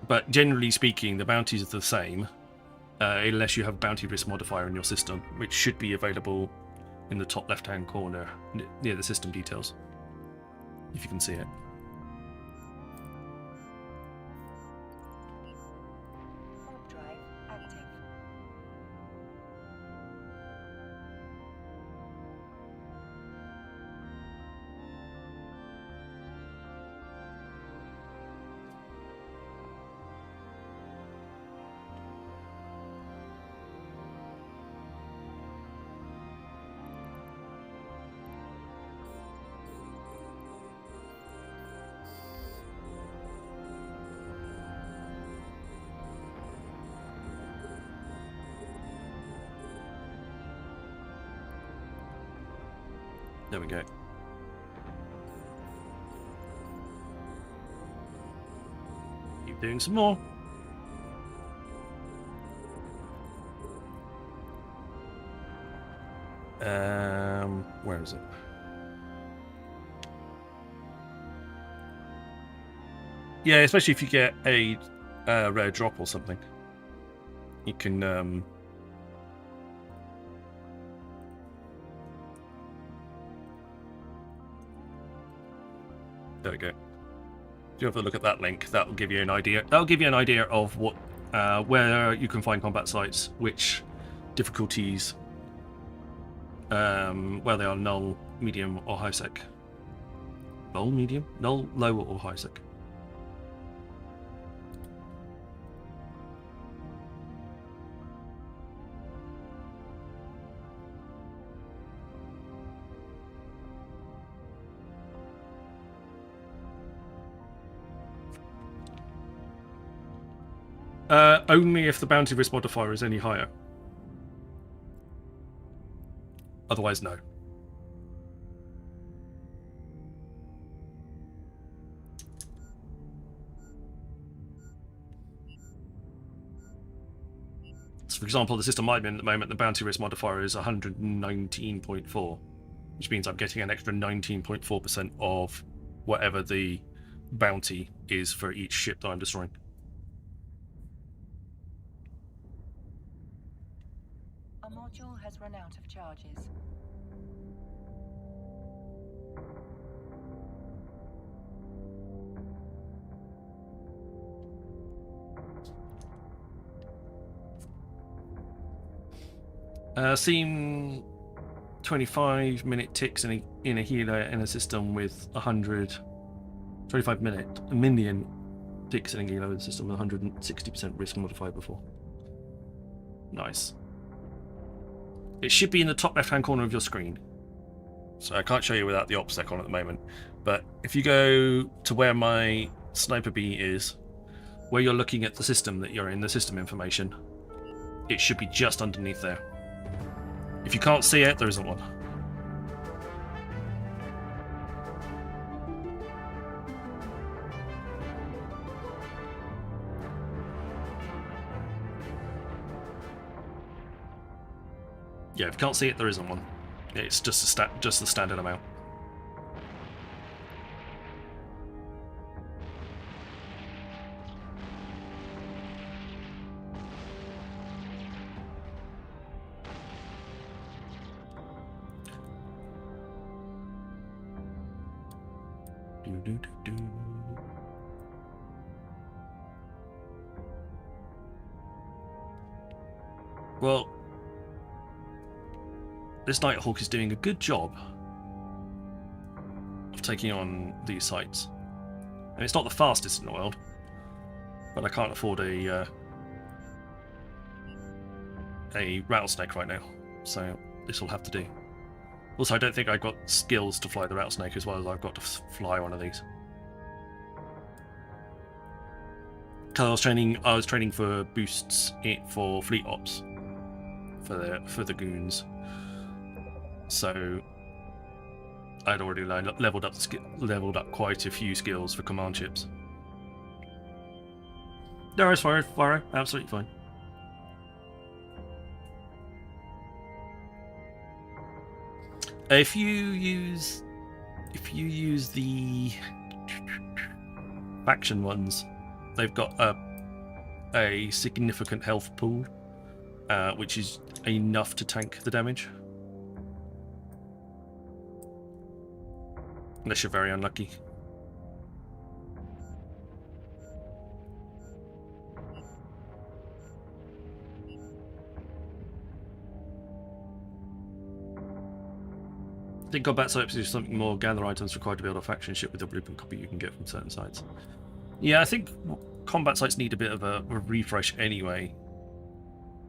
But generally speaking, the bounties are the same, unless you have a bounty risk modifier in your system, which should be available in the top left-hand corner near the system details, if you can see it. Warp drive active. There we go. Keep doing some more. Where is it? Yeah, especially if you get a rare drop or something, you can there we go. If you have a look at that link, that will give you an idea. That'll give you an idea of what where you can find combat sites, which difficulties, where they are null, medium, or high sec. Null, medium, null, low, or high sec. Only if the bounty risk modifier is any higher. Otherwise, no. So, for example, the system I'm in at the moment, the bounty risk modifier is 119.4, which means I'm getting an extra 19.4% of whatever the bounty is for each ship that I'm destroying. A module has run out of charges. Seem 25-minute ticks in a healer in a system with 25 million ticks in a healer in a system with 160% risk modifier before. Nice. It should be in the top left-hand corner of your screen. So I can't show you without the OpSec on at the moment. But if you go to where my sniper bee is, where you're looking at the system that you're in, the system information, it should be just underneath there. If you can't see it, there isn't one. Yeah, if you can't see it, there isn't one. It's just the standard amount. Well, this Nighthawk is doing a good job of taking on these sites. And it's not the fastest in the world, but I can't afford a rattlesnake right now, so this will have to do. Also, I don't think I've got skills to fly the rattlesnake as well as I've got to fly one of these. Because I was training for boosts for fleet ops for the goons. So I'd already leveled up quite a few skills for command ships. No, it's fine, absolutely fine. If you use the faction ones, they've got a significant health pool, which is enough to tank the damage. Unless you're very unlucky. I think combat sites is something more. Gather items required to build a faction ship with a blueprint copy you can get from certain sites. Yeah, I think combat sites need a bit of a refresh anyway.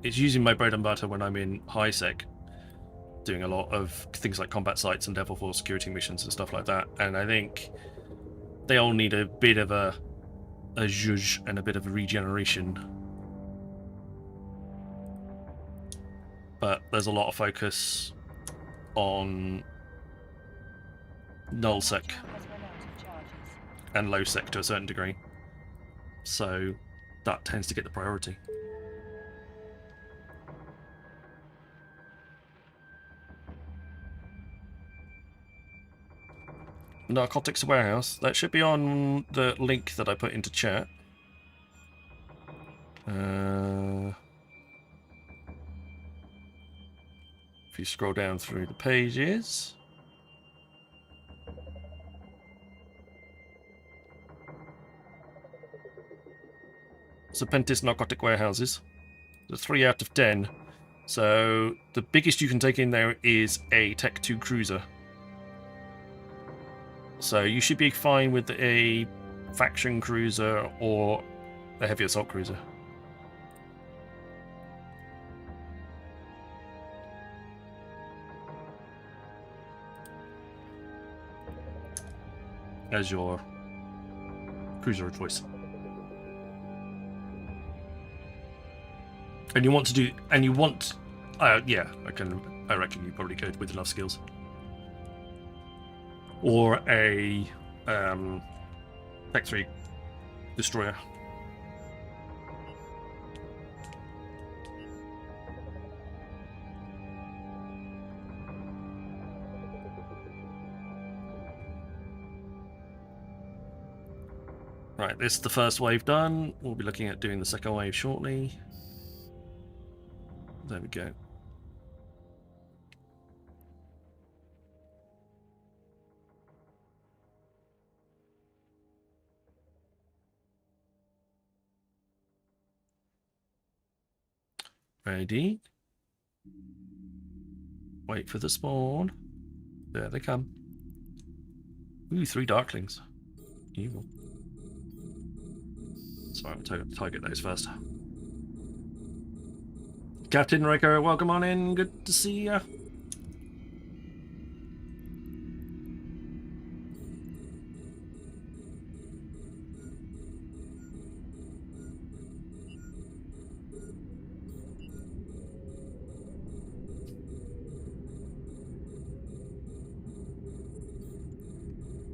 It's using my bread and butter when I'm in high sec, doing a lot of things like combat sites and level 4 security missions and stuff like that, and I think they all need a bit of a zhuzh and a bit of a regeneration. But there's a lot of focus on null sec and low sec to a certain degree. So that tends to get the priority. Narcotics warehouse. That should be on the link that I put into chat. If you scroll down through the pages. Serpentis narcotic warehouses. The 3 out of 10. So the biggest you can take in there is a Tech 2 cruiser. So you should be fine with a faction cruiser or a heavy assault cruiser. As your cruiser of choice. And you want to do, and you want, yeah, I reckon you probably go with enough skills. Or a Tech 3 destroyer. Right, this is the first wave done. We'll be looking at doing the second wave shortly. There we go. Ready. Wait for the spawn. There they come. Ooh, 3 Darklings. Evil. Sorry, I'll target those first. Captain Rico, welcome on in. Good to see ya.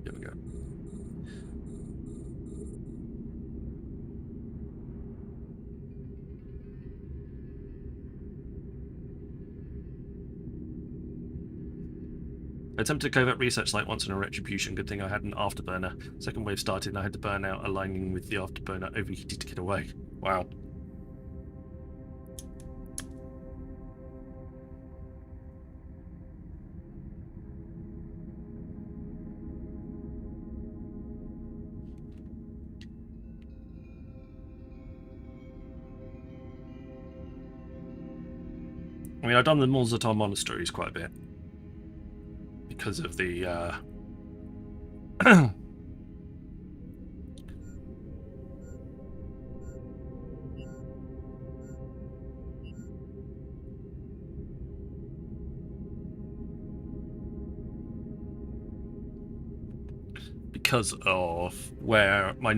There we go. I attempted a covert research site once in a retribution. Good thing I had an afterburner. Second wave started and I had to burn out, aligning with the afterburner overheated to get away. Wow. I mean, I've done the Mulzatar monasteries quite a bit. Because of the because of where my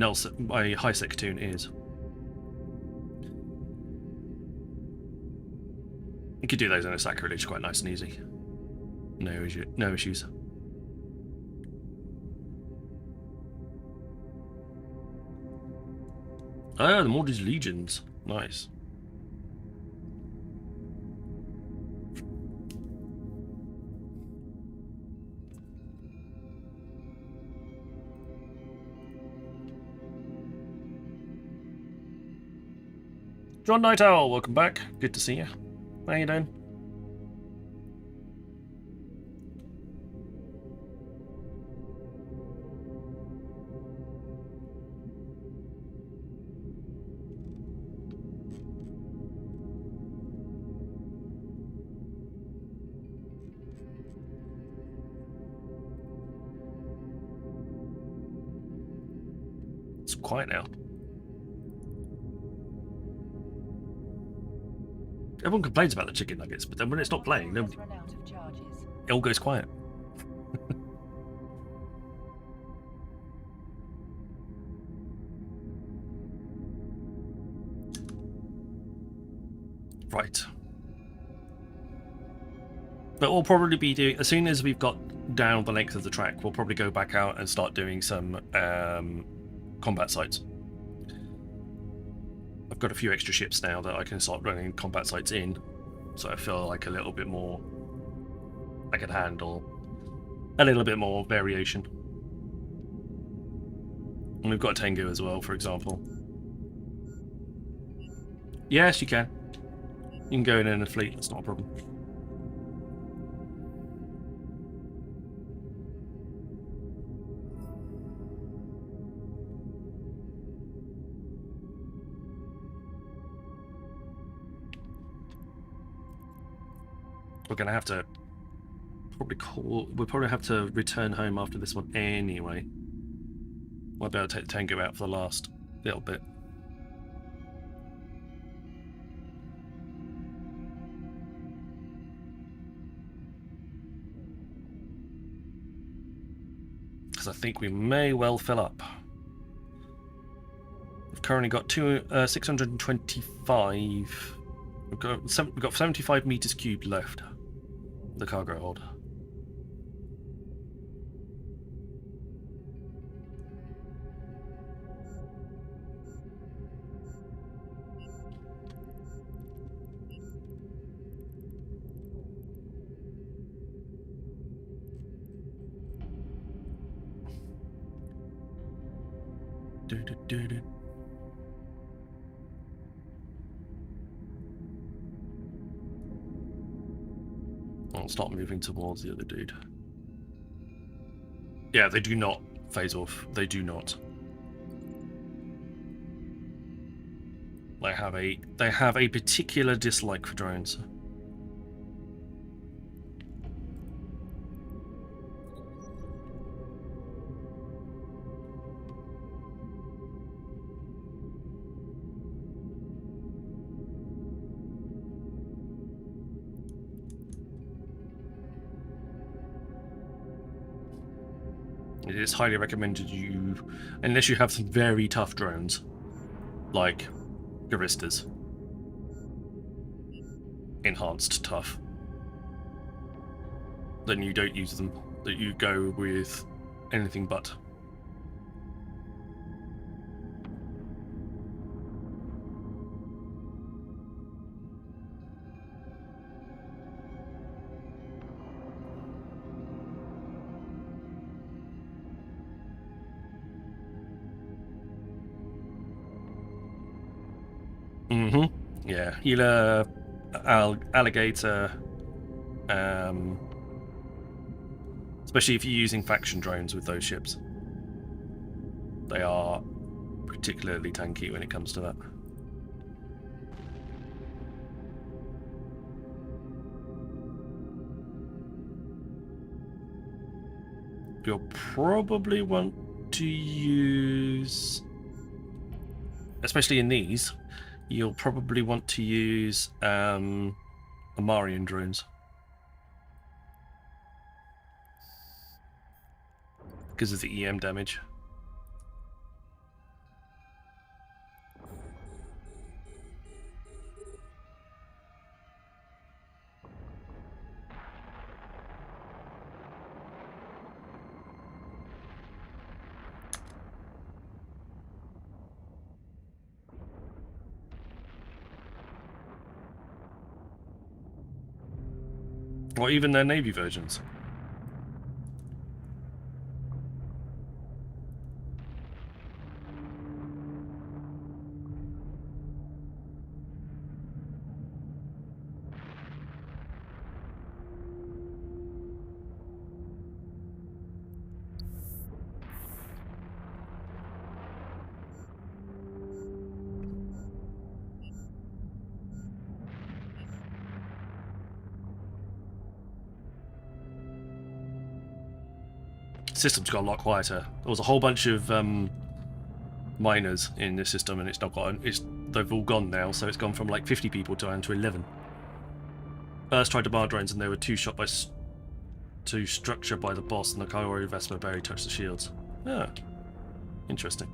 high sec tune is. You could do those in a sacrilege quite nice and easy. No issues. Ah, the Mortis Legions. Nice. John Night Owl, welcome back. Good to see you. How you doing? It's quiet now. Everyone complains about the chicken nuggets, but then when it's not playing, nobody... it all goes quiet. Right. But we'll probably be doing, as soon as we've got down the length of the track, we'll probably go back out and start doing some combat sites. I've got a few extra ships now that I can start running combat sites in, so I feel like a little bit more I can handle a little bit more variation. And we've got Tengu as well, for example. Yes, you can. You can go in a fleet, that's not a problem. We're going to have to we'll probably have to return home after this one anyway. Might be able to take the Tengu out for the last little bit. Because I think we may well fill up. We've currently got 625. We've got 75 meters cubed left. The cargo hold. I'll start moving towards the other dude. Yeah, they do not phase off. They do not. They have a particular dislike for drones. It is highly recommended you, unless you have some very tough drones, like Garistas. Enhanced tough. Then you don't use them, that you go with anything but. Yeah, Healer, Alligator, especially if you're using faction drones with those ships. They are particularly tanky when it comes to that. You'll probably want to use, especially in these, you'll probably want to use Amarian drones. Because of the EM damage. Or even their Navy versions. System's got a lot quieter. There was a whole bunch of miners in this system, and it's not got. They've all gone now, so it's gone from like 50 people down to 11. First tried to bar drones, and they were two shot by to structure by the boss, and the Kaiwari Vespa barely touched the shields. Ah, interesting.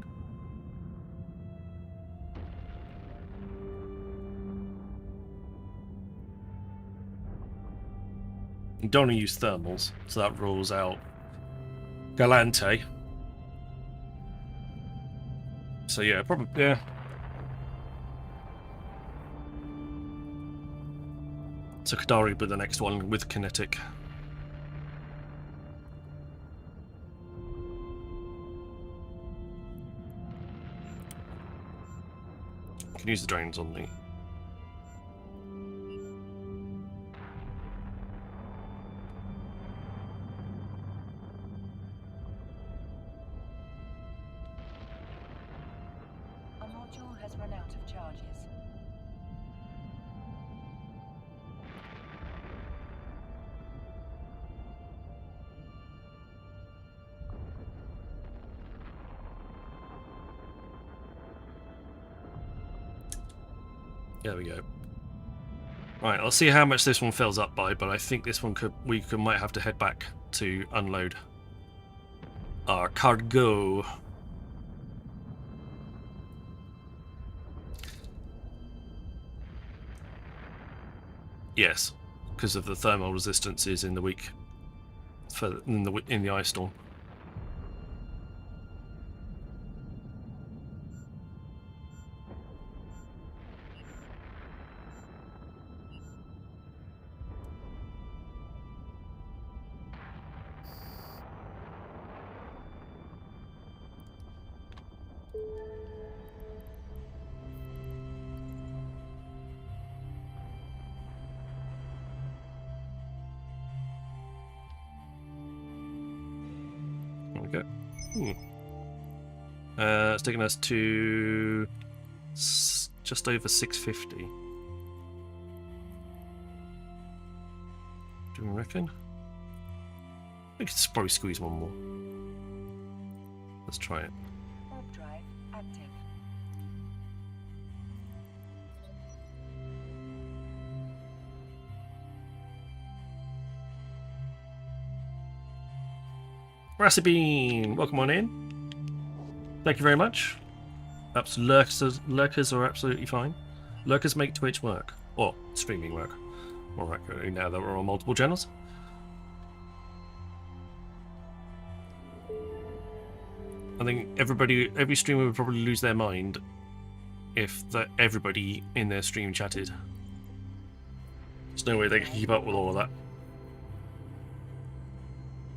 You don't want to use thermals, so that rules out Galante. So yeah, probably yeah. So Kadari be the next one with kinetic. You can use the drains on me. A module has run out of charges. There we go. Right, I'll see how much this one fills up by, but I think this one might have to head back to unload our cargo. Yes, because of the thermal resistances in the weak, in the ice storm. There we go. It's taking us to just over 650. Do we reckon? We could probably squeeze one more. Let's try it. Warp drive active. Racibean, welcome on in. Thank you very much. Perhaps lurkers are absolutely fine. Lurkers make Twitch work, or streaming work. More accurately, now that we're on multiple channels. I think every streamer would probably lose their mind if everybody in their stream chatted. There's no way they can keep up with all of that.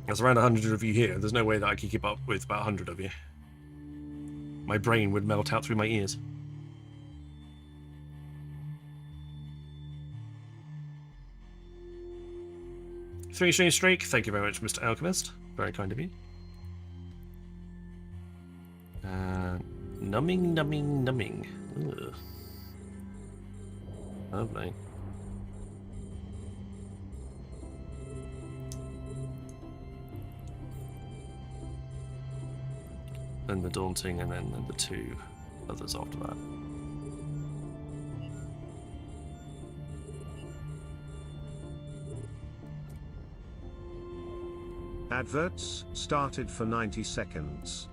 There's around 100 of you here. There's no way that I could keep up with about 100 of you. My brain would melt out through my ears. Three stream streak. Thank you very much, Mr. Alchemist. Very kind of you. Numbing. Ugh. Lovely. Then the daunting, and then the two others after that. Adverts started for 90 seconds.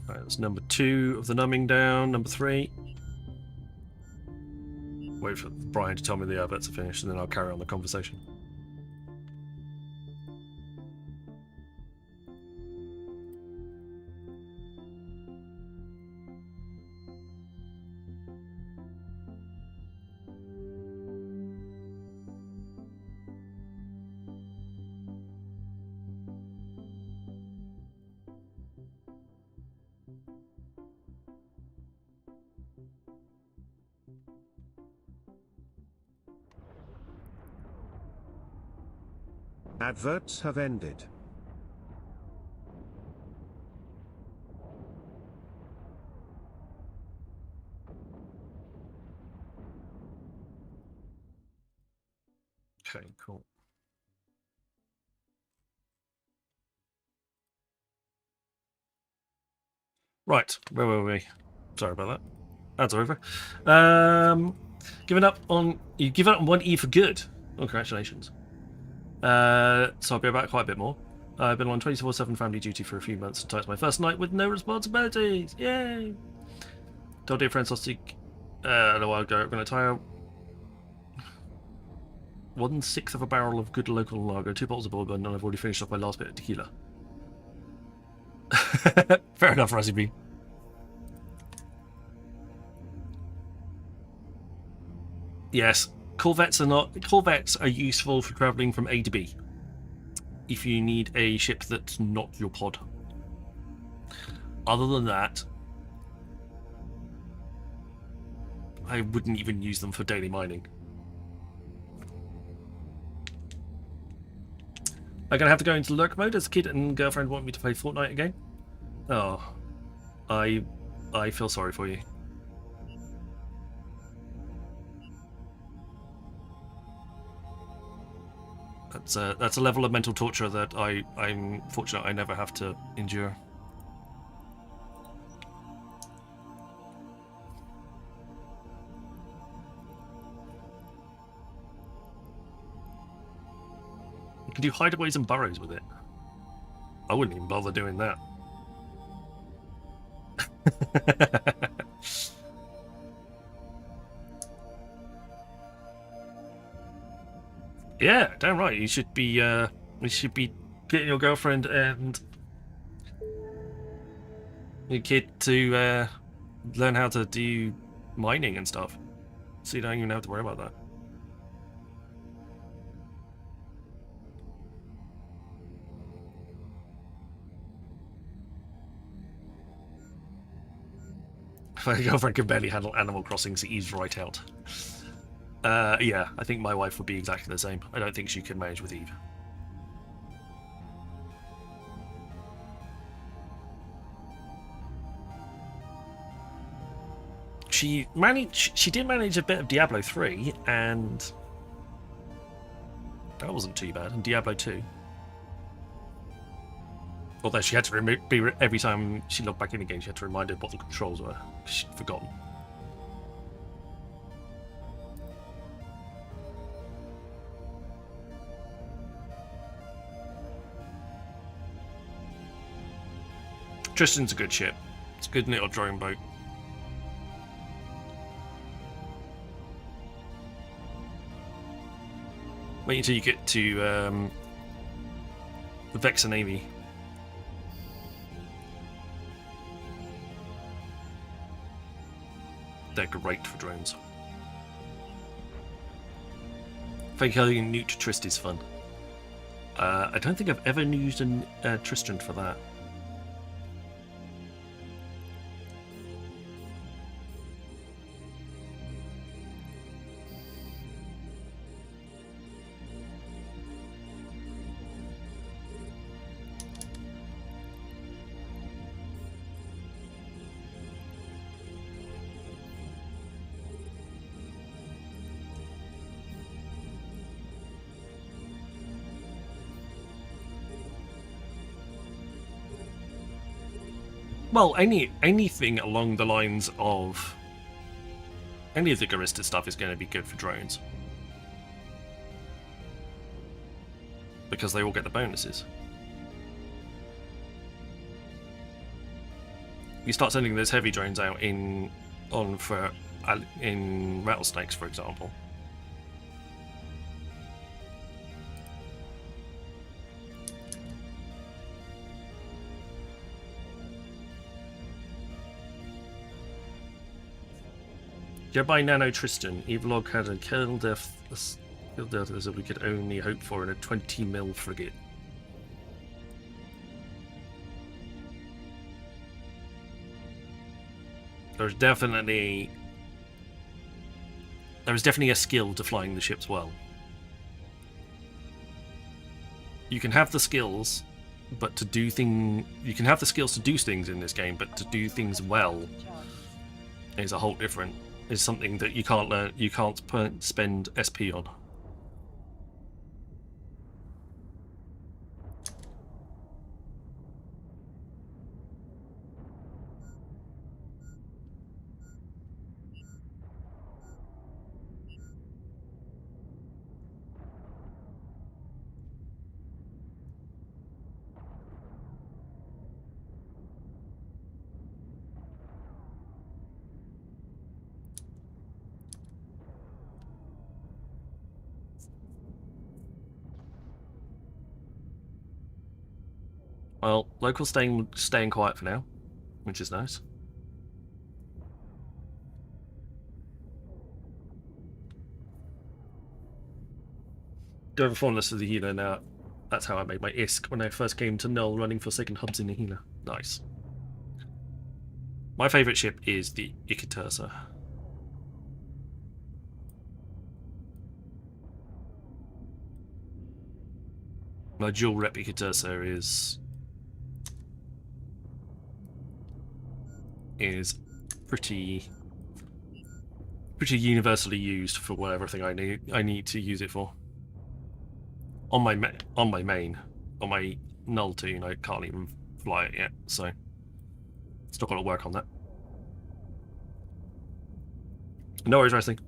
Right, that's number 2 of the numbing down. Number 3. Wait for Brian to tell me the adverts are finished, and then I'll carry on the conversation. Adverts have ended. Okay, cool. Right, where were we? Sorry about that. That's over. Giving up on you given up on 1E for good. Oh, congratulations. So I'll be about quite a bit more. I've been on 24/7 family duty for a few months, and tonight's my first night with no responsibilities. Yay! Told dear friend Sostic a while ago, I'm going to tire 1/6 of a barrel of good local lager, 2 bottles of bourbon, and I've already finished off my last bit of tequila. Fair enough, Razzie B. Yes, Corvettes are useful for travelling from A to B. If you need a ship that's not your pod. Other than that, I wouldn't even use them for daily mining. I'm gonna have to go into lurk mode as a kid and girlfriend want me to play Fortnite again. Oh, I feel sorry for you. That's a level of mental torture that I'm fortunate I never have to endure. You can do hideaways and burrows with it. I wouldn't even bother doing that. Yeah, damn right. You should be getting your girlfriend and your kid to learn how to do mining and stuff, so you don't even have to worry about that. My girlfriend can barely handle Animal Crossing, so Eve's right out. Yeah, I think my wife would be exactly the same. I don't think she can manage with Eve. She did manage a bit of Diablo 3, and that wasn't too bad, and Diablo 2. Although she had to every time she logged back in again, she had to remind her what the controls were. She'd forgotten. Tristan's a good ship. It's a good little drone boat. Wait until you get to the Vexor Navy. They're great for drones. Fake Alien Newt Trist is fun. I don't think I've ever used a Tristan for that. Well, anything along the lines of any of the Garista stuff is going to be good for drones, because they all get the bonuses. You start sending those heavy drones out in rattlesnakes, for example. Jedi Nano Tristan. Evelog had a kill death that we could only hope for in a 20 mil frigate. There's definitely a skill to flying the ships well. you can have the skills, but to do you can have the skills to do things in this game, but to do things well is a whole different. Is something that you can't learn. You can't spend SP on. Well, locals staying quiet for now, which is nice. Do have a fondness for the healer now. That's how I made my ISK when I first came to Null, running for second hubs in the healer. Nice. My favourite ship is the Icatursa. My dual rep Icatursa is pretty universally used for whatever thing I need to use it for. On my main, on my Null 2, I can't even fly it yet, so still got to work on that. No worries, wrestling.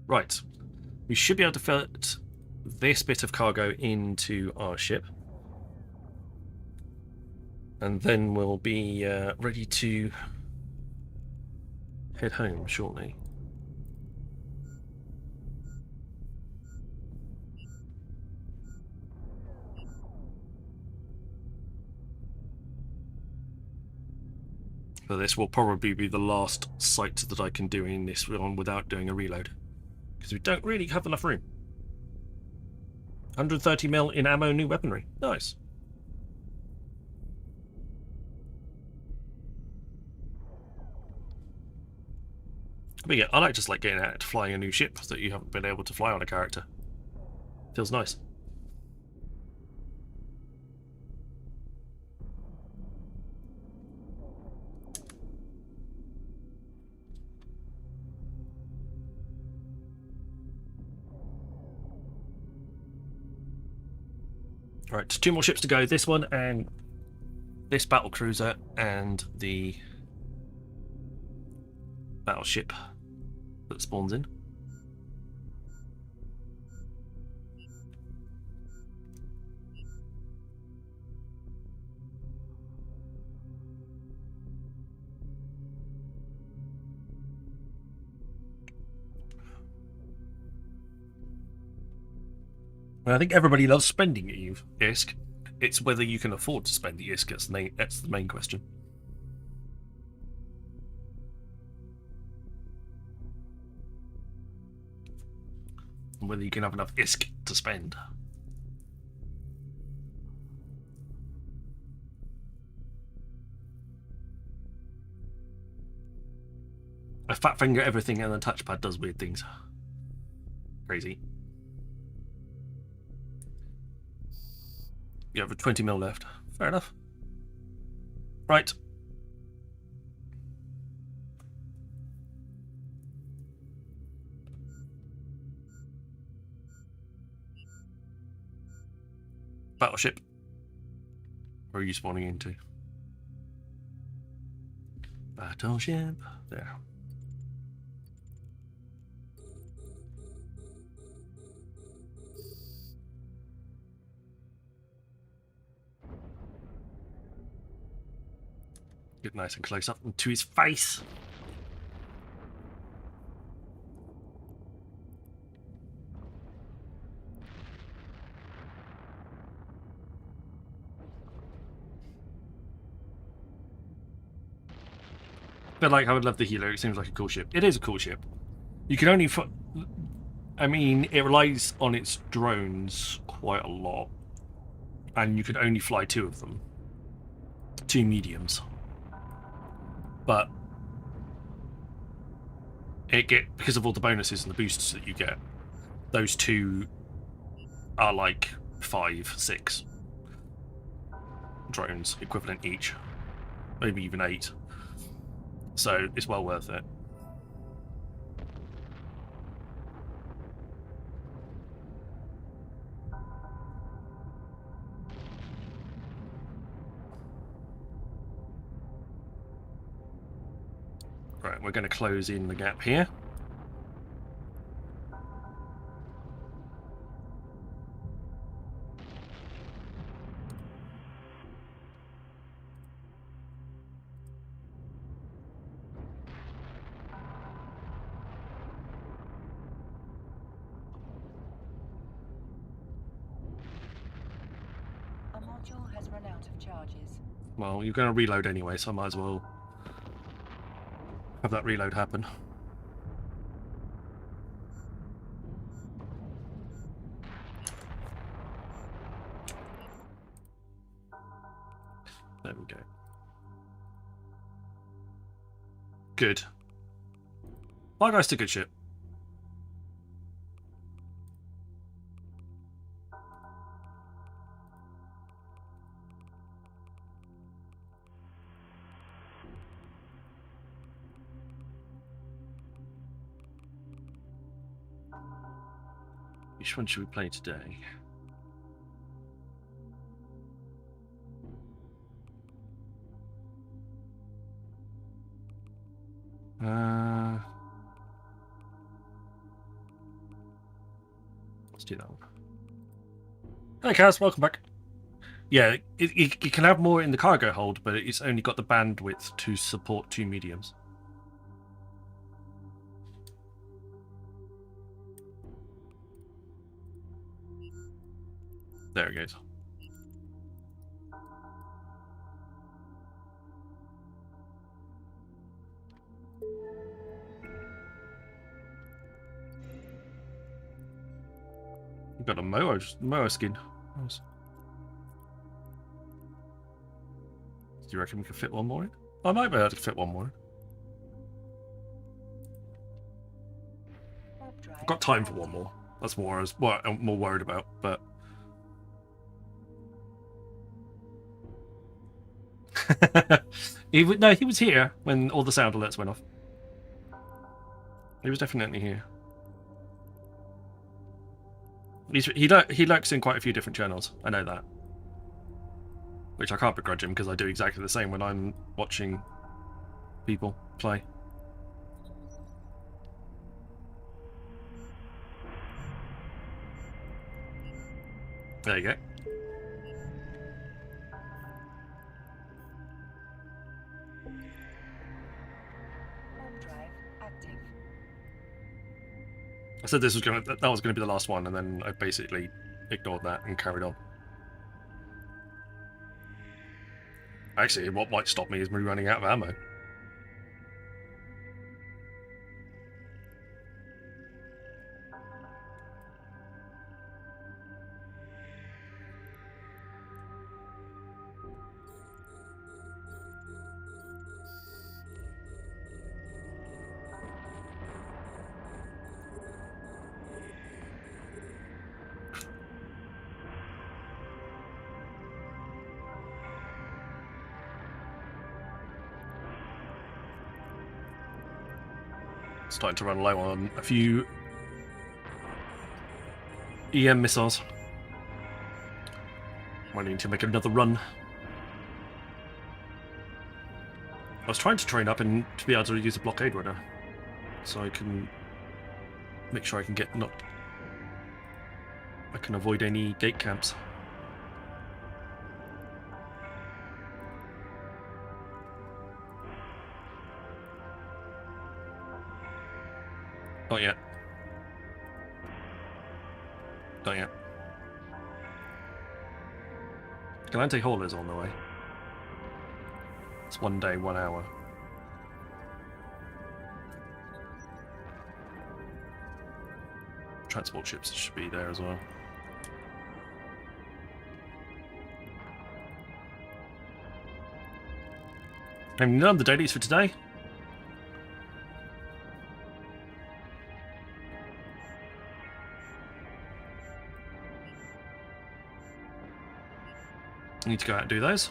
Right, we should be able to fit this bit of cargo into our ship, and then we'll be ready to head home shortly. So this will probably be the last site that I can do in this one without doing a reload, because we don't really have enough room. 130 mil in ammo, new weaponry. Nice. But yeah, I like just like getting out to flying a new ship that you haven't been able to fly on a character. Feels nice. Right, 2 more ships to go. This one and this battle cruiser and the battleship that spawns in. I think everybody loves spending ISK. It's whether you can afford to spend the ISK. That's the main question. And whether you can have enough ISK to spend. I fat finger everything and the touchpad does weird things. Crazy. You have 20 mil left. Fair enough. Right. Battleship. Where are you spawning into? Battleship. There. Get nice and close up to his face. bit like how I love the Hilo. It seems like a cool ship. It is a cool ship. You can only... I mean, it relies on its drones quite a lot. And you can only fly 2 of them. 2 mediums. But... because of all the bonuses and the boosts that you get, those 2 are like 5, 6 drones equivalent each. Maybe even 8. So it's well worth it. Right, we're going to close in the gap here. A module has run out of charges. Well, you're going to reload anyway, so I might as well have that reload happen. There we go. Good. Vargeist's a good ship. Which one should we play today? Let's do that one. Hey Kaz, welcome back. Yeah, you can have more in the cargo hold, but it's only got the bandwidth to support 2 mediums. There it goes. You've got a Moa skin. Nice. Do you reckon we could fit one more in? I might be able to fit one more in. I've got time for one more. That's what I'm more worried about, but... he was here when all the sound alerts went off. He was definitely here. He lurks in quite a few different channels. I know that, which I can't begrudge him because I do exactly the same when I'm watching people play. There you go. I said that was going to be the last one, and then I basically ignored that and carried on. Actually, what might stop me is me running out of ammo. Starting to run low on a few EM missiles. Might need to make another run. I was trying to train up and to be able to use a blockade runner, so I can make sure I can I can avoid any gate camps. Not yet. Not yet. Galante Hall is on the way. It's 1 day, 1 hour. transport ships should be there as well. And none of the dailies for today. I need to go out and do those.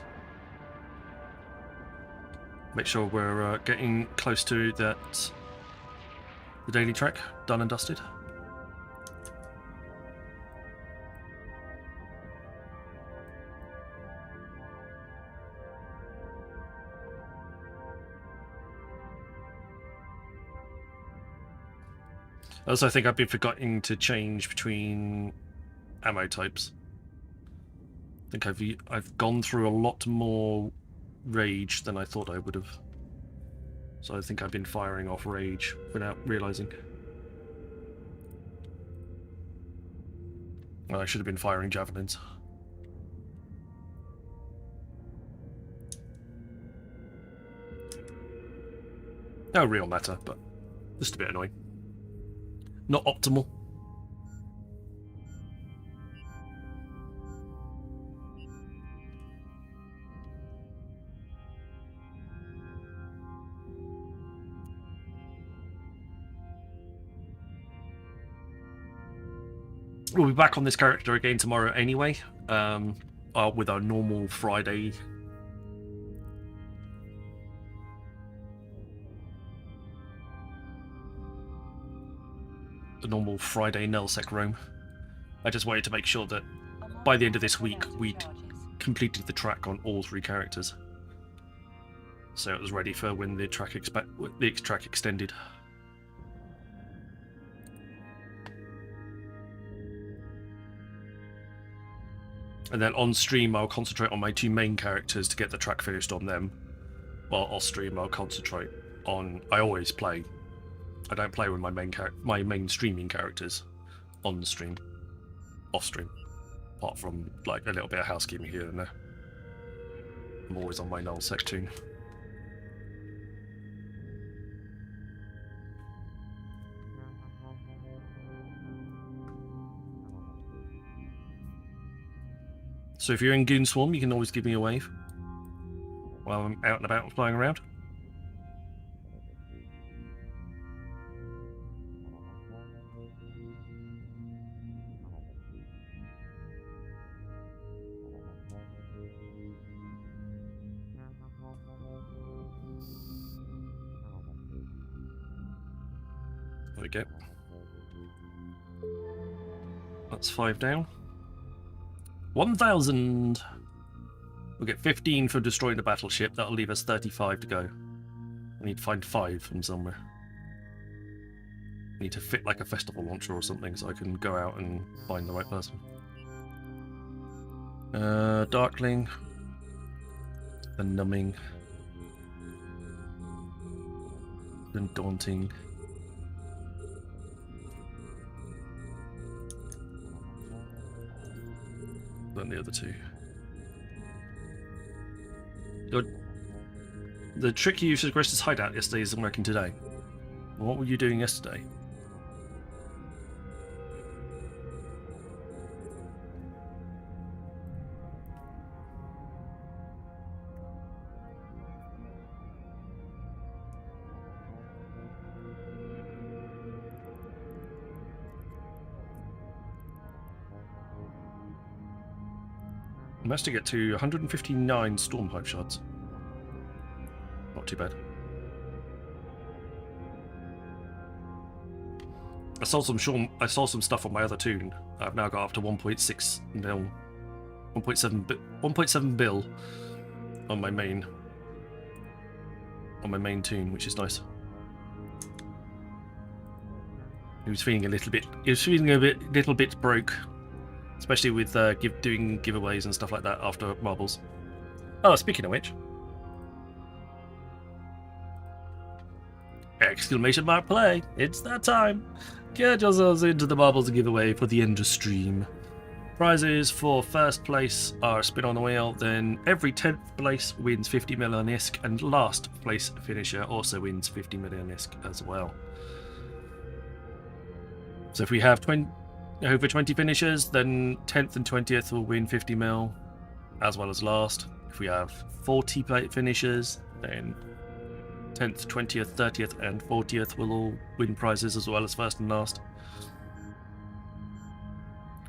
Make sure we're getting close to that. The daily track done and dusted. I also think I've been forgetting to change between ammo types. I think I've gone through a lot more rage than I thought I would have. So I think I've been firing off rage without realizing. Well, I should have been firing javelins. No real matter, but just a bit annoying. Not optimal. We'll be back on this character again tomorrow anyway, with our normal Friday. The normal Friday Nelsec roam. I just wanted to make sure that by the end of this week we'd completed the track on all 3 characters, so it was ready for when the track extended. And then on stream I'll concentrate on my 2 main characters to get the track finished on them. While off stream I'll concentrate on... I always play. I don't play with my main streaming characters on the stream. Off stream. Apart from like a little bit of housekeeping here and there. I'm always on my null sec tune. So if you're in Goon Swarm, you can always give me a wave while I'm out and about flying around. There we go. That's 5 down. 1,000! We'll get 15 for destroying the battleship. That'll leave us 35 to go. I need to find 5 from somewhere. I need to fit like a festival launcher or something so I can go out and find the right person. Darkling. Then Numbing. Then Daunting. Than the other 2. The trick you used to Aggressors hideout yesterday isn't working today. What were you doing yesterday? I managed to get to 159 storm pipe shards. Not too bad. I saw some stuff on my other tune. I've now got up to 1.6 mil, 1.7 bill on my main tune, which is nice. He was feeling a little bit broke. Especially with doing giveaways and stuff like that after marbles. Oh, speaking of which. Exclamation mark play. It's that time. Get yourselves into the marbles giveaway for the end of stream. Prizes for first place are a spin on the wheel, then every 10th place wins 50 million ISK, and last place finisher also wins 50 million ISK as well. So if we have over 20 finishers, then 10th and 20th will win 50 mil, as well as last. If we have 40 finishers, then 10th, 20th, 30th, and 40th will all win prizes as well as first and last.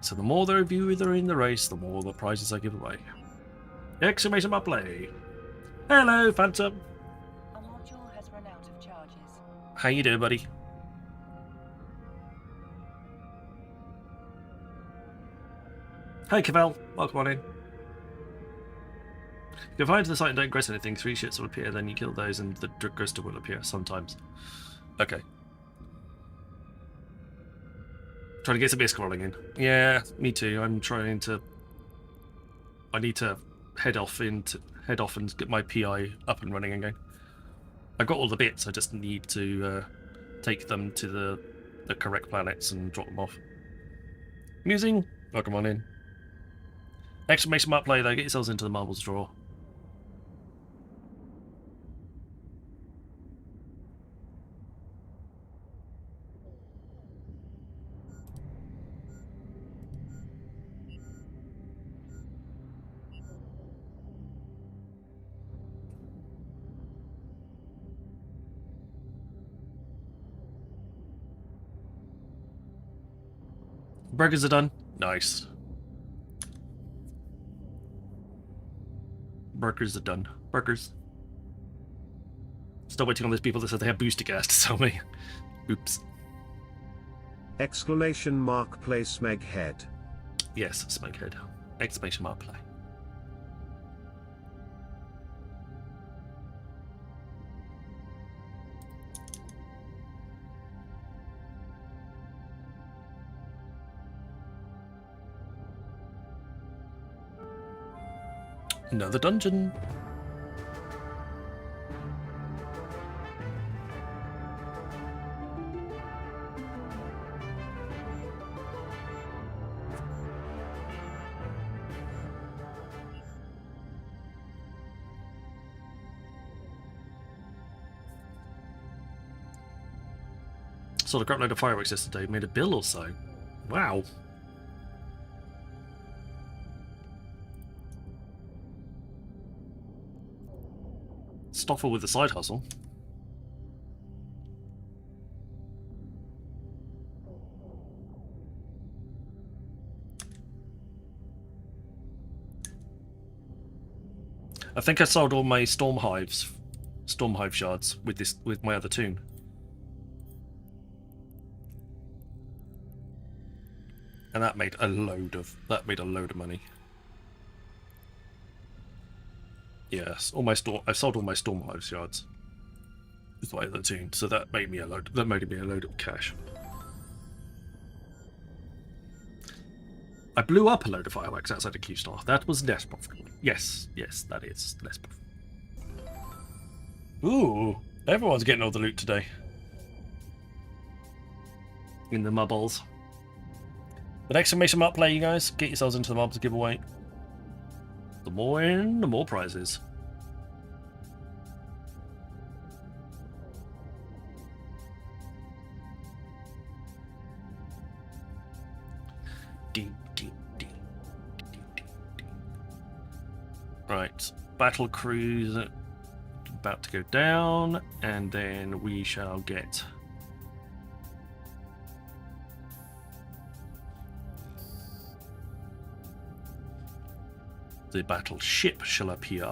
So the more there of you that are in the race, the more the prizes I give away. Exclamation mark play. Hello, Phantom. A module has run out of charges. How you doing, buddy? Hey, Cavell. Welcome on in. If you fly into the site and don't aggress anything, 3 shits will appear, then you kill those and the crystal will appear sometimes. Okay. Trying to get some bit of scrolling in. Yeah, me too. I'm trying to... I need to head off and get my PI up and running again. I've got all the bits, I just need to take them to the correct planets and drop them off. Musing, welcome on in. Exclamation mark play though, get yourselves into the marbles drawer. Burgers are done. Nice. Burgers are done. Burgers. Still waiting on those people that said they have booster gas to sell me. Oops. Exclamation mark play Smeghead. Yes, Smeghead. Exclamation mark play. Another dungeon. Sold a crap load of fireworks yesterday, made a bill or so. Wow. Stoffer with the side hustle. I think I sold all my storm hive shards with my other tune. And that made a load of money. Yes, I sold all my storm hive shards with my other tune, so that made me a load of cash. I blew up a load of fireworks outside of Q-Star. That was less profitable. Yes, that is less profitable. Ooh, everyone's getting all the loot today. In the mubbles. But exclamation mark play, you guys. Get yourselves into the mobs giveaway. The more in, the more prizes. Right, battle cruise about to go down, and then we shall get the battleship shall appear.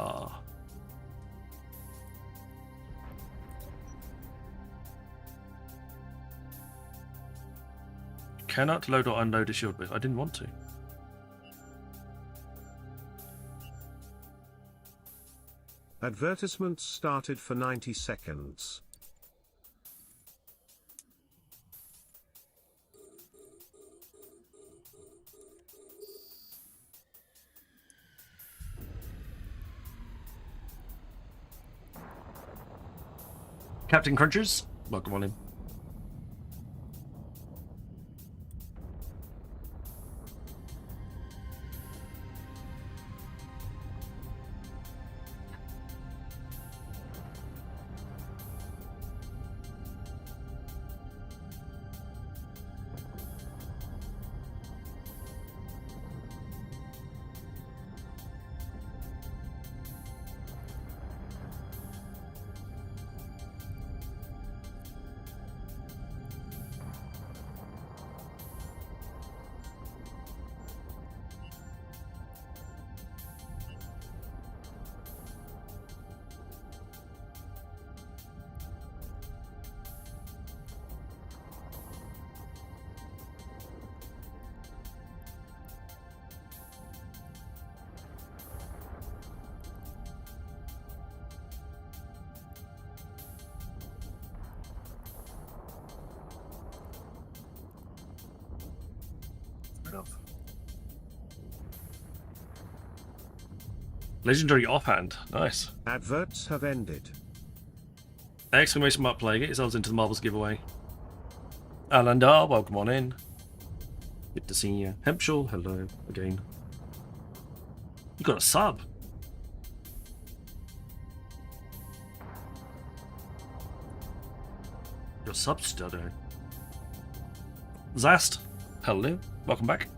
Cannot load or unload a shield with. I didn't want to. Advertisements started for 90 seconds. Captain Crunchers, welcome on in. Legendary offhand. Nice. Adverts have ended. Exclamation mark play. Get yourselves into the marbles giveaway. Alandar, welcome on in. Good to see you. Hempshall, hello again. You got a sub. Your sub stutter. Zast, hello. Welcome back.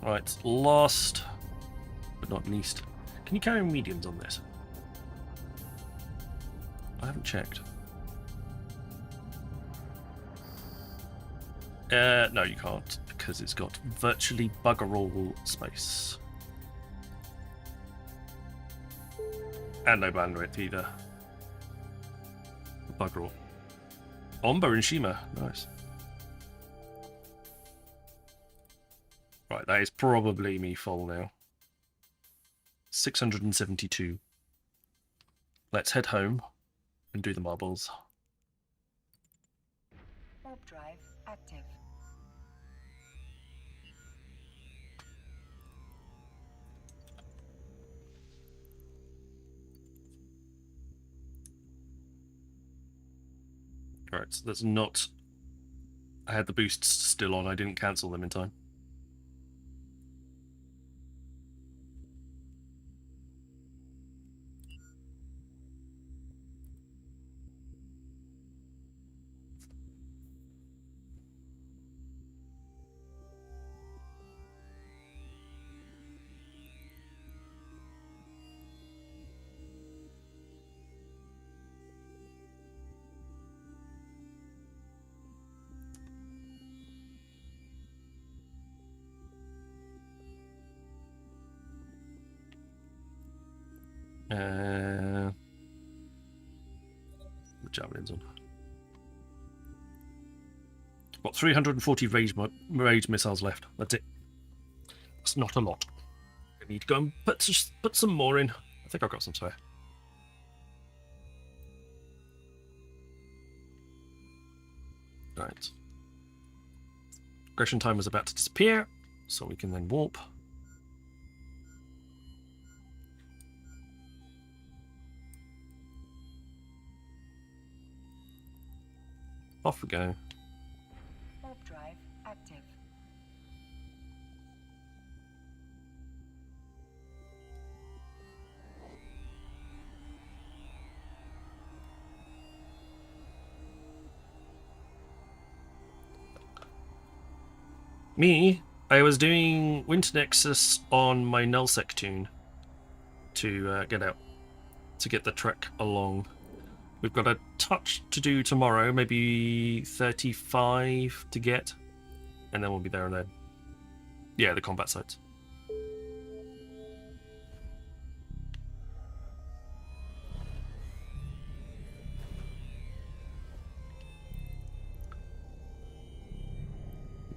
Right, last but not least. Can you carry mediums on this? I haven't checked. No, you can't, because it's got virtually bugger all space. And no bandwidth either. Bugger all. Omba and Shima, nice. Right, that is probably me full now. 672. Let's head home and do the marbles. Warp drive active. Alright, so that's not... I had the boosts still on, I didn't cancel them in time. The javelin's on. Got 340 rage missiles left. That's it. That's not a lot. I need to go and put some more in. I think I've got some spare. Right. Aggression time is about to disappear, so we can then warp. Off we go. Warp drive active. Me, I was doing Winter Nexus on my Nullsec tune to get out, to get the trek along. We've got a touch to do tomorrow, maybe 35 to get, and then we'll be there and then. Yeah, the combat sites.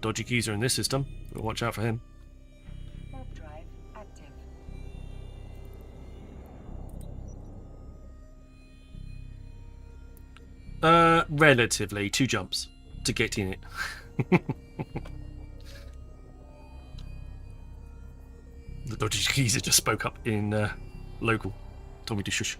Dodgy keys are in this system, but watch out for him. Warp drive active. Relatively 2 jumps to get in it. The dodgy keys just spoke up in local, told me to shush.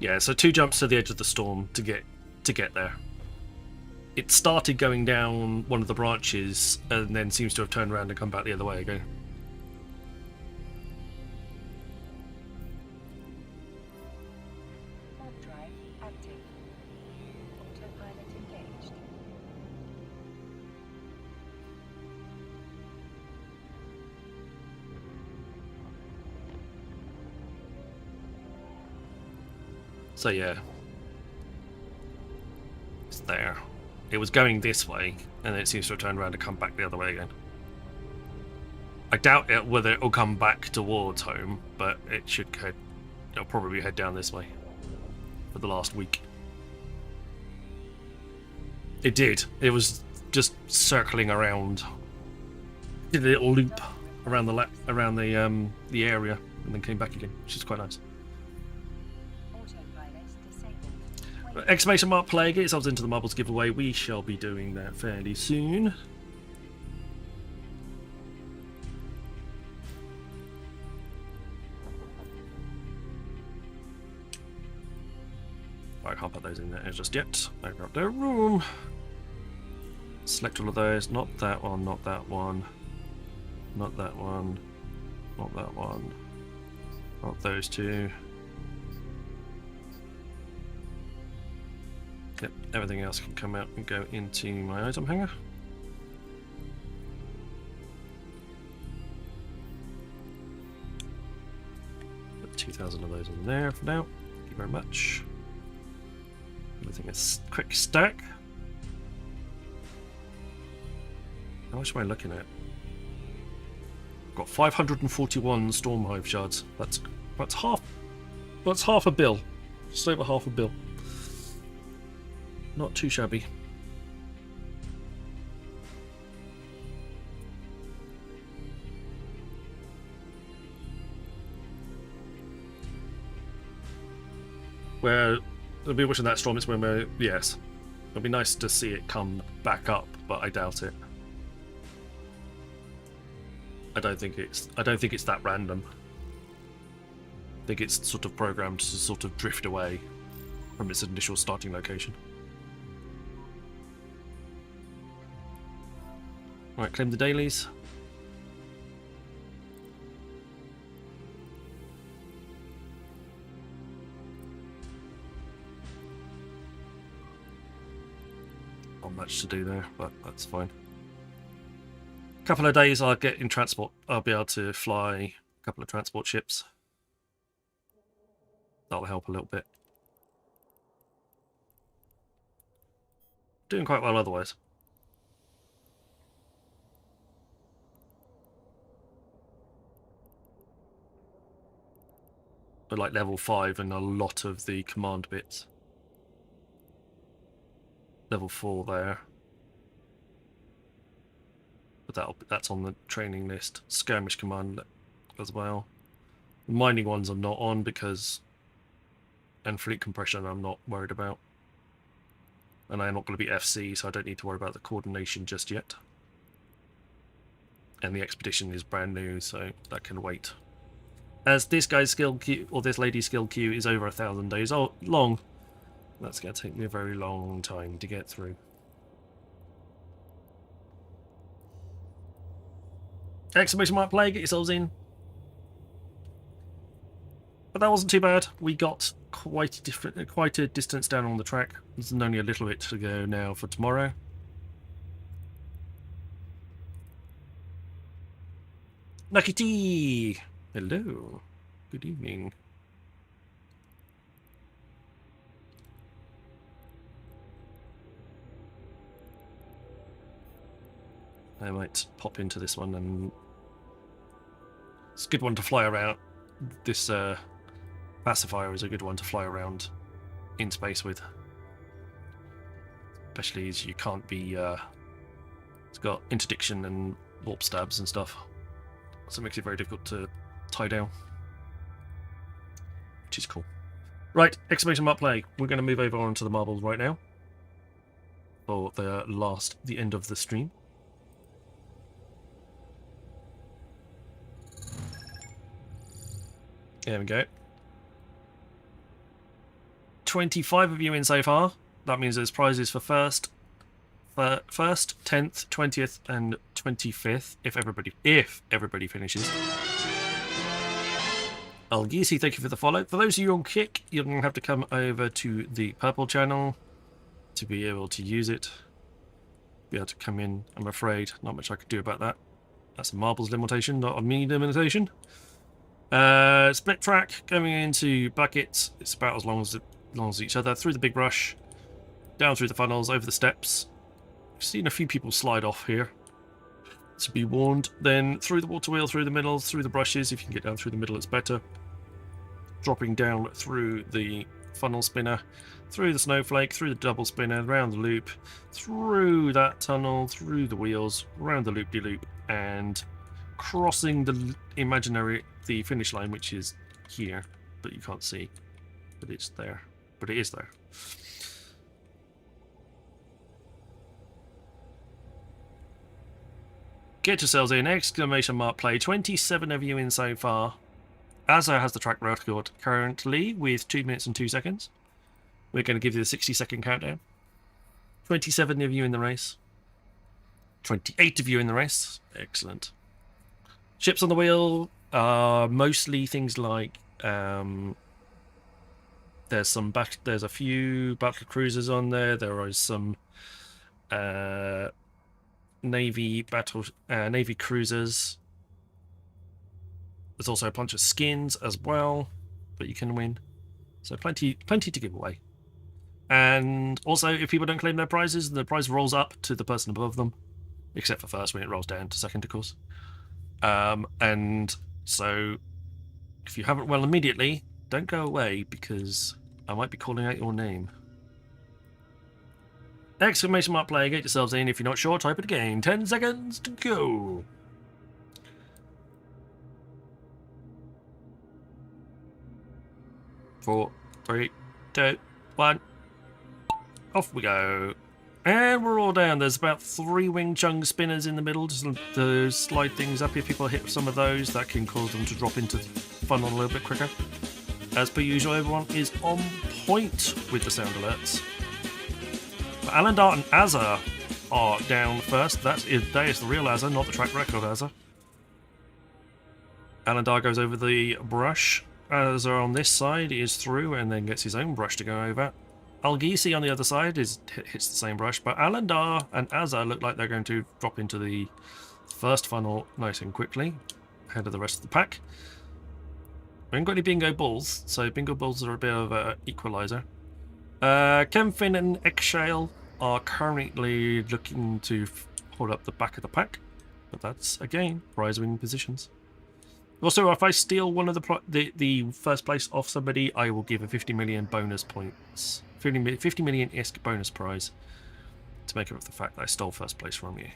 Yeah, so 2 jumps to the edge of the storm to get there. It started going down one of the branches and then seems to have turned around and come back the other way again. Warp drive active. Autopilot engaged. So yeah, it's there. It was going this way, and then it seems to have turned around to come back the other way again. I doubt whether it'll come back towards home, but it should head. It'll probably head down this way for the last week. It did. It was just circling around, did a little loop around the area, and then came back again, which is quite nice. Exclamation mark play, get yourselves into the marbles giveaway. We shall be doing that fairly soon. I can't put those in there just yet. Open up their room. Select all of those. Not that one, not that one. Not that one. Not that one. Not those two. Yep, everything else can come out and go into my item hanger. Put 2,000 of those in there for now. Thank you very much. Everything is quick stack. How much am I looking at? Got 541 Stormhive shards. That's half. That's half a bill. Just over half a bill. Not too shabby. Where I'll be watching that storm. It's when we're yes. It'll be nice to see it come back up, but I doubt it. I don't think it's that random. I think it's sort of programmed to sort of drift away from its initial starting location. Right, claim the dailies. Not much to do there, but that's fine. Couple of days I'll get in transport. I'll be able to fly a couple of transport ships. That'll help a little bit. Doing quite well otherwise. But like level 5 and a lot of the command bits. Level 4 there. But that's on the training list. Skirmish command as well. The mining ones I'm not on because... And fleet compression I'm not worried about. And I'm not going to be FC, so I don't need to worry about the coordination just yet. And the expedition is brand new, so that can wait. As this guy's skill queue, or this lady's skill queue, is over 1,000 days long, that's going to take me a very long time to get through. Exclamation mark play, get yourselves in. But that wasn't too bad. We got quite a distance down on the track. There's only a little bit to go now for tomorrow. Nakiti! Hello. Good evening. I might pop into this one, and it's a good one to fly around. This pacifier is a good one to fly around in space with, especially as you can't be. It's got interdiction and warp stabs and stuff, so it makes it very difficult to tie down, which is cool. Right, exclamation mark play. We're going to move over onto the marbles right now for the end of the stream. There we go. 25 of you in so far. That means there's prizes for first, 10th, 20th, and 25th if everybody finishes. Algisi, thank you for the follow. For those of you on Kick, you're going to have to come over to the purple channel to be able to use it. Be able to come in, I'm afraid. Not much I could do about that. That's a marbles limitation, not a me limitation. Split track going into buckets. It's about as long as each other. Through the big rush, down through the funnels, over the steps, seen a few people slide off here, to be warned. Then through the water wheel, through the middle, through the brushes. If you can get down through the middle, it's better. Dropping down through the funnel spinner, through the snowflake, through the double spinner, around the loop, through that tunnel, through the wheels, around the loop-de-loop, and crossing the finish line, which is here, but you can't see. But it's there. But it is there. Get yourselves in! Exclamation mark play. 27 of you in so far. Azza has the track record currently with 2 minutes and 2 seconds. We're going to give you the 60-second countdown. 27 of you in the race. 28 of you in the race. Excellent. Ships on the wheel are mostly things like there's a few battle cruisers on there. There is some navy cruisers. There's also a bunch of skins as well that you can win. So plenty to give away. And also, if people don't claim their prizes, the prize rolls up to the person above them, except for first when it rolls down to second, of course. And so if you haven't won immediately, don't go away, because I might be calling out your name. Exclamation mark play, get yourselves in. If you're not sure, type it again. 10 seconds to go. Four, three, two, one. Off we go. And we're all down. There's about 3 wing chung spinners in the middle to slide things up. If people hit some of those, that can cause them to drop into funnel a little bit quicker. As per usual, everyone is on point with the sound alerts. But Alandar and Azza are down first. That is the real Azza, not the track record Azza. Alandar goes over the brush. Azza on this side is through and then gets his own brush to go over. Algisi on the other side hits the same brush, but Alandar and Azza look like they're going to drop into the first funnel nice and quickly, ahead of the rest of the pack. We haven't got any bingo balls, so bingo balls are a bit of an equaliser. Kemfin and Exhale are currently looking to hold up the back of the pack, but that's, again, prize winning positions. Also, if I steal one of the first place off somebody, I will give a 50 million bonus points. 50 million ISK bonus prize to make up for the fact that I stole first place from you.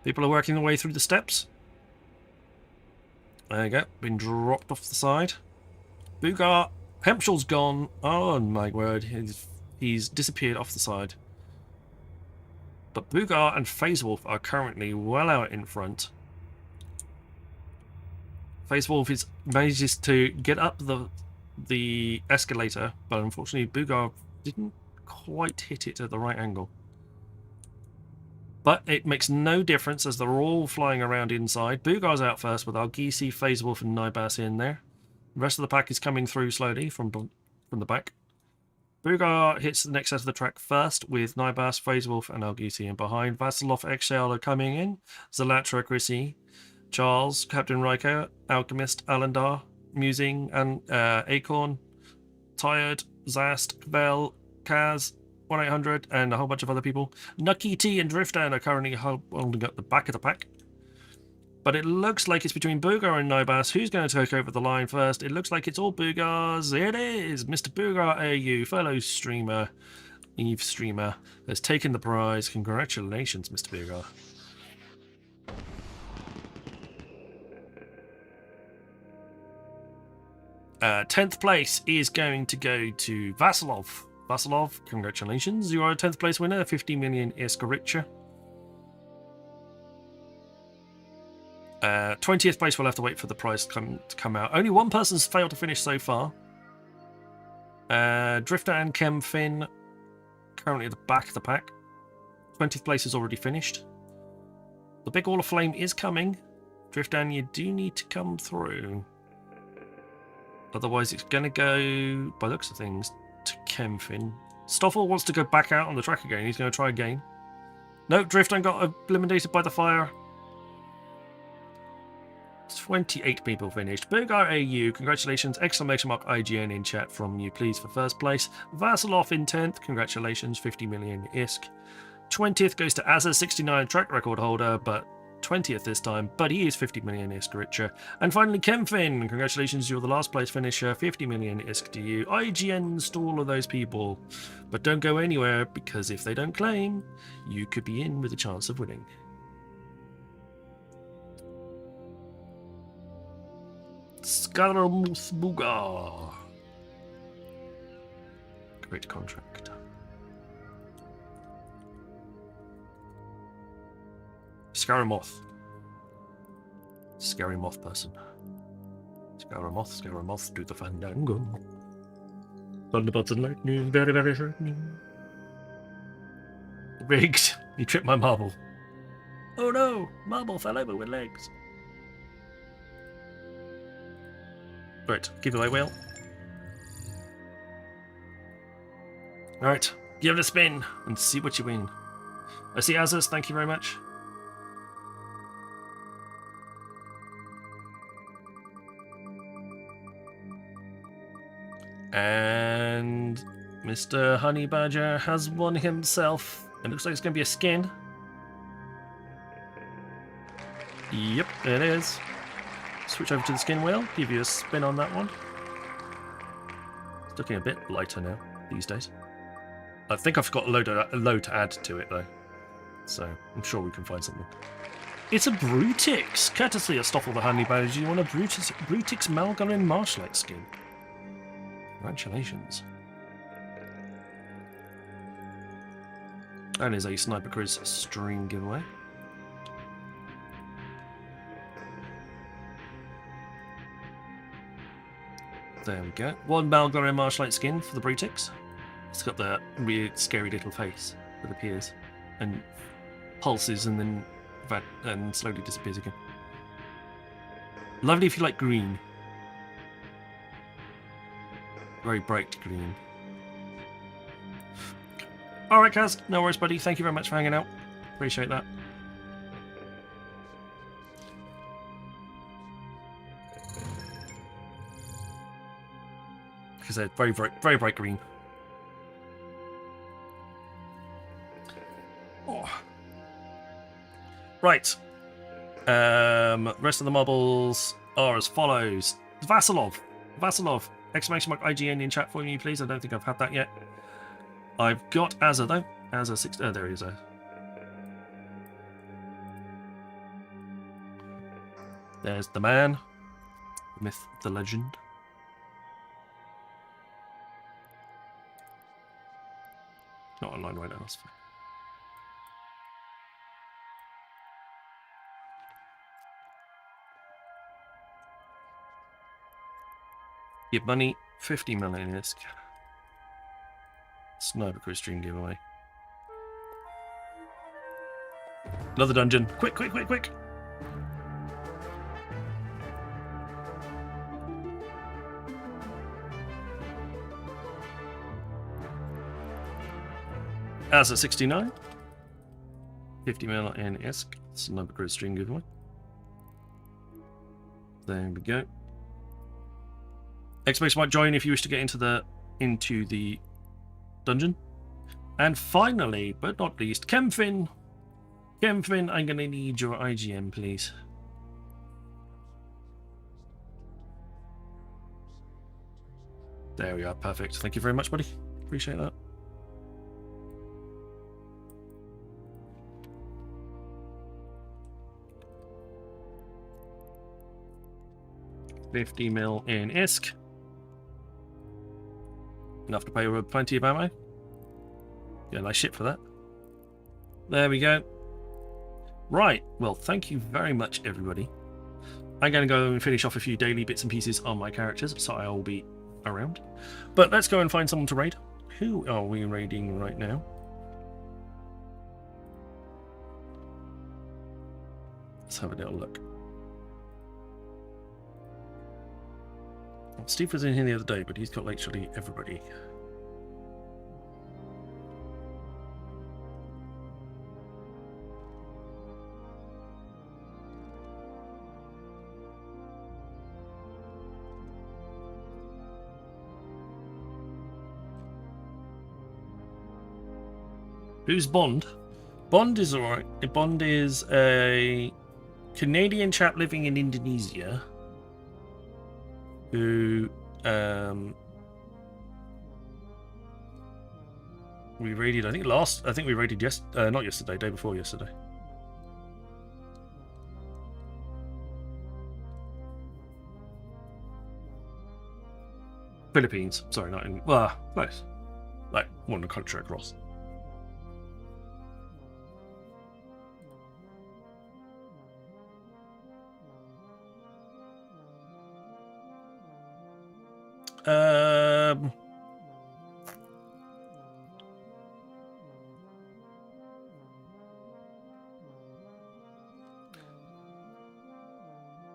People are working their way through the steps. There you go, been dropped off the side. Boogar, Hempshaw's gone. Oh my word, he's disappeared off the side. But Boogar and Phasewolf are currently well out in front. Phasewolf manages to get up the escalator, but unfortunately Boogar didn't quite hit it at the right angle. But it makes no difference as they're all flying around inside. Boogar's out first with Algisi, Phasewolf and Nibas in there. The rest of the pack is coming through slowly from the back. Boogar hits the next set of the track first with Nibas, Phasewolf and Algisi in behind. Vasilov, Exhale are coming in. Zalatra, Chrissy, Charles, Captain Riker, Alchemist, Alandar, Musing, and Acorn, Tired, Zast, Bell, Kaz, 1-800, and a whole bunch of other people. Nucky T and Driftan are currently holding up the back of the pack. But it looks like it's between Boogar and Nibas. Who's going to take over the line first? It looks like it's all Boogars. It is! Mr. Boogar AU, fellow streamer, Eve streamer, has taken the prize. Congratulations, Mr. Boogar. 10th place is going to go to Vasilov. Vasilov, congratulations. You are a 10th place winner, 50 million ISK richer. 20th place, we'll have to wait for the prize to come out. Only one person's failed to finish so far. Drifter and Kemfin, currently at the back of the pack. 20th place is already finished. The big wall of flame is coming. Drifter, you do need to come through. Otherwise, it's going to go, by the looks of things, to Kemfin. Stoffel wants to go back out on the track again. He's going to try again. No, Driftan got eliminated by the fire. 28 people finished. Boogar AU, congratulations. Exclamation mark IGN in chat from you, please, for first place. Vasilov in 10th, congratulations. 50 million ISK. 20th goes to Azza, 69 track record holder, but 20th this time, but he is 50 million ISK richer. And finally, Kemfin, congratulations, you're the last place finisher, 50 million ISK to you. IGN's to all of those people, but don't go anywhere, because if they don't claim, you could be in with a chance of winning. Scaramouche. Great contract. Scaramoth. Scary moth person. Scaramoth, do the fandango. Thunderbolts and lightning, very, very frightening. Riggs, you tripped my marble. Oh no, marble fell over with legs. Right, give away wheel. Alright, give it a spin and see what you win. I see Azaz, thank you very much. And Mr. Honey Badger has won himself. It looks like it's going to be a skin. Yep, it is. Switch over to the skin wheel, give you a spin on that one. It's looking a bit lighter now, these days. I think I've got a load to add to it, though. So, I'm sure we can find something. It's a Brutix! Courtesy of Stoffel the Honey Badger, you want a Brutix Malgarin Marshlight skin. Congratulations. That is a Sniper Grizz stream giveaway. There we go. One Malgarin Marshlight skin for the Brutix. It's got that weird, scary little face that appears and pulses and then slowly disappears again. Lovely if you like green. Very bright green. Alright, Kaz. No worries, buddy. Thank you very much for hanging out. Appreciate that. Because they're very bright green. Oh. Right. Rest of the marbles are as follows. Vasilov. Exclamation mark IGN in chat for me, please. I don't think I've had that yet. I've got Azza, though. Azza 6. Oh, there he is. There's the man. The myth, the legend. Not online right now, that's fine. Give money, 50 million ISK. Sniper Crew stream giveaway. Another dungeon. Quick! As a 69. 50 million ISK. Sniper Crew stream giveaway. There we go. Exclamation mark join if you wish to get into the dungeon. And finally, but not least, Kemfin, I'm gonna need your IGM, please. There we are, perfect. Thank you very much, buddy. Appreciate that. $50 mil in ISK. Enough to pay with plenty of ammo. Yeah, nice shit for that. There we go. Right, well, thank you very much, everybody. I'm going to go and finish off a few daily bits and pieces on my characters, so I will be around. But let's go and find someone to raid. Who are we raiding right now? Let's have a little look. Steve was in here the other day, but he's got literally everybody. Who's Bond? Bond is alright. Bond is a Canadian chap living in Indonesia who we raided. I think we raided not yesterday, day before yesterday. Philippines. Sorry, not in. Well, close. Like one of the country across.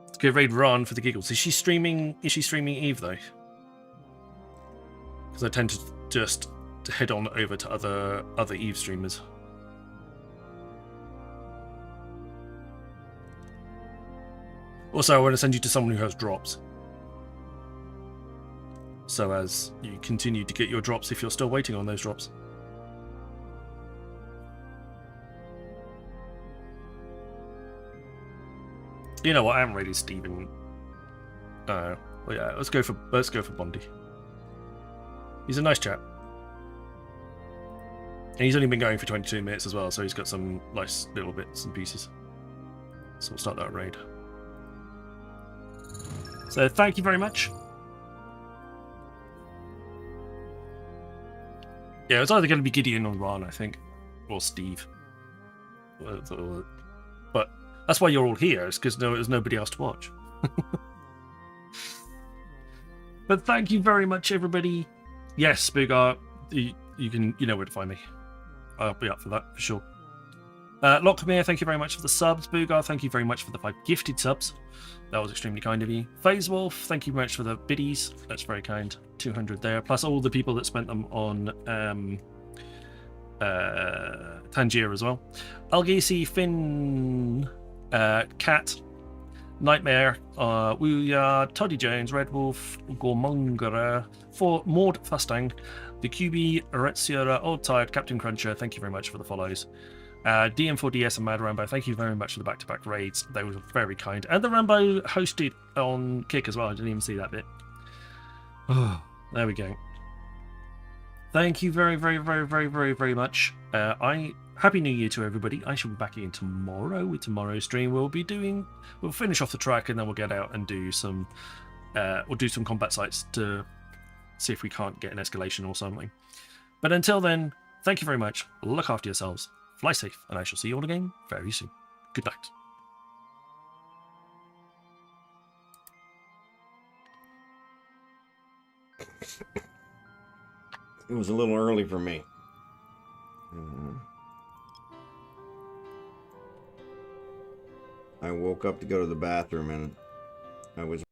Let's go raid Ron for the giggles. Is she streaming Eve though? Because I tend to just head on over to other Eve streamers. Also, I want to send you to someone who has drops. So as you continue to get your drops if you're still waiting on those drops. You know what? I haven't raided Steven. Well, yeah, let's go for Bondi. He's a nice chap. And he's only been going for 22 minutes as well, so he's got some nice little bits and pieces. So we'll start that raid. So thank you very much. Yeah, it's either going to be Gideon or Ron, I think. Or Steve. But that's why you're all here, is because there's nobody else to watch. But thank you very much, everybody. Yes, Boogar, you know where to find me. I'll be up for that, for sure. Lockmere, thank you very much for the subs. Boogar, thank you very much for the 5 gifted subs. That was extremely kind of you. FaZe Wolf, thank you very much for the biddies. That's very kind. 200 there. Plus all the people that spent them on Tangier as well. Algisi, Finn, Cat, Nightmare, Wuya, Toddy Jones, Red Wolf, Gormongerer, for Maud Fustang, the QB, Aretsiera, Old Tired, Captain Cruncher, thank you very much for the follows. DM4DS and Mad Rambo, thank you very much for the back-to-back raids. They were very kind. And the Rambo hosted on Kick as well. I didn't even see that bit. Oh, there we go. Thank you very, very, very, very, very, very much. Happy New Year to everybody. I shall be back in tomorrow with tomorrow's stream. We'll finish off the track and then we'll get out and do some combat sites to see if we can't get an escalation or something. But until then, thank you very much. Look after yourselves. Fly safe, and I shall see you all again very soon. Good night. It was a little early for me. I woke up to go to the bathroom and I was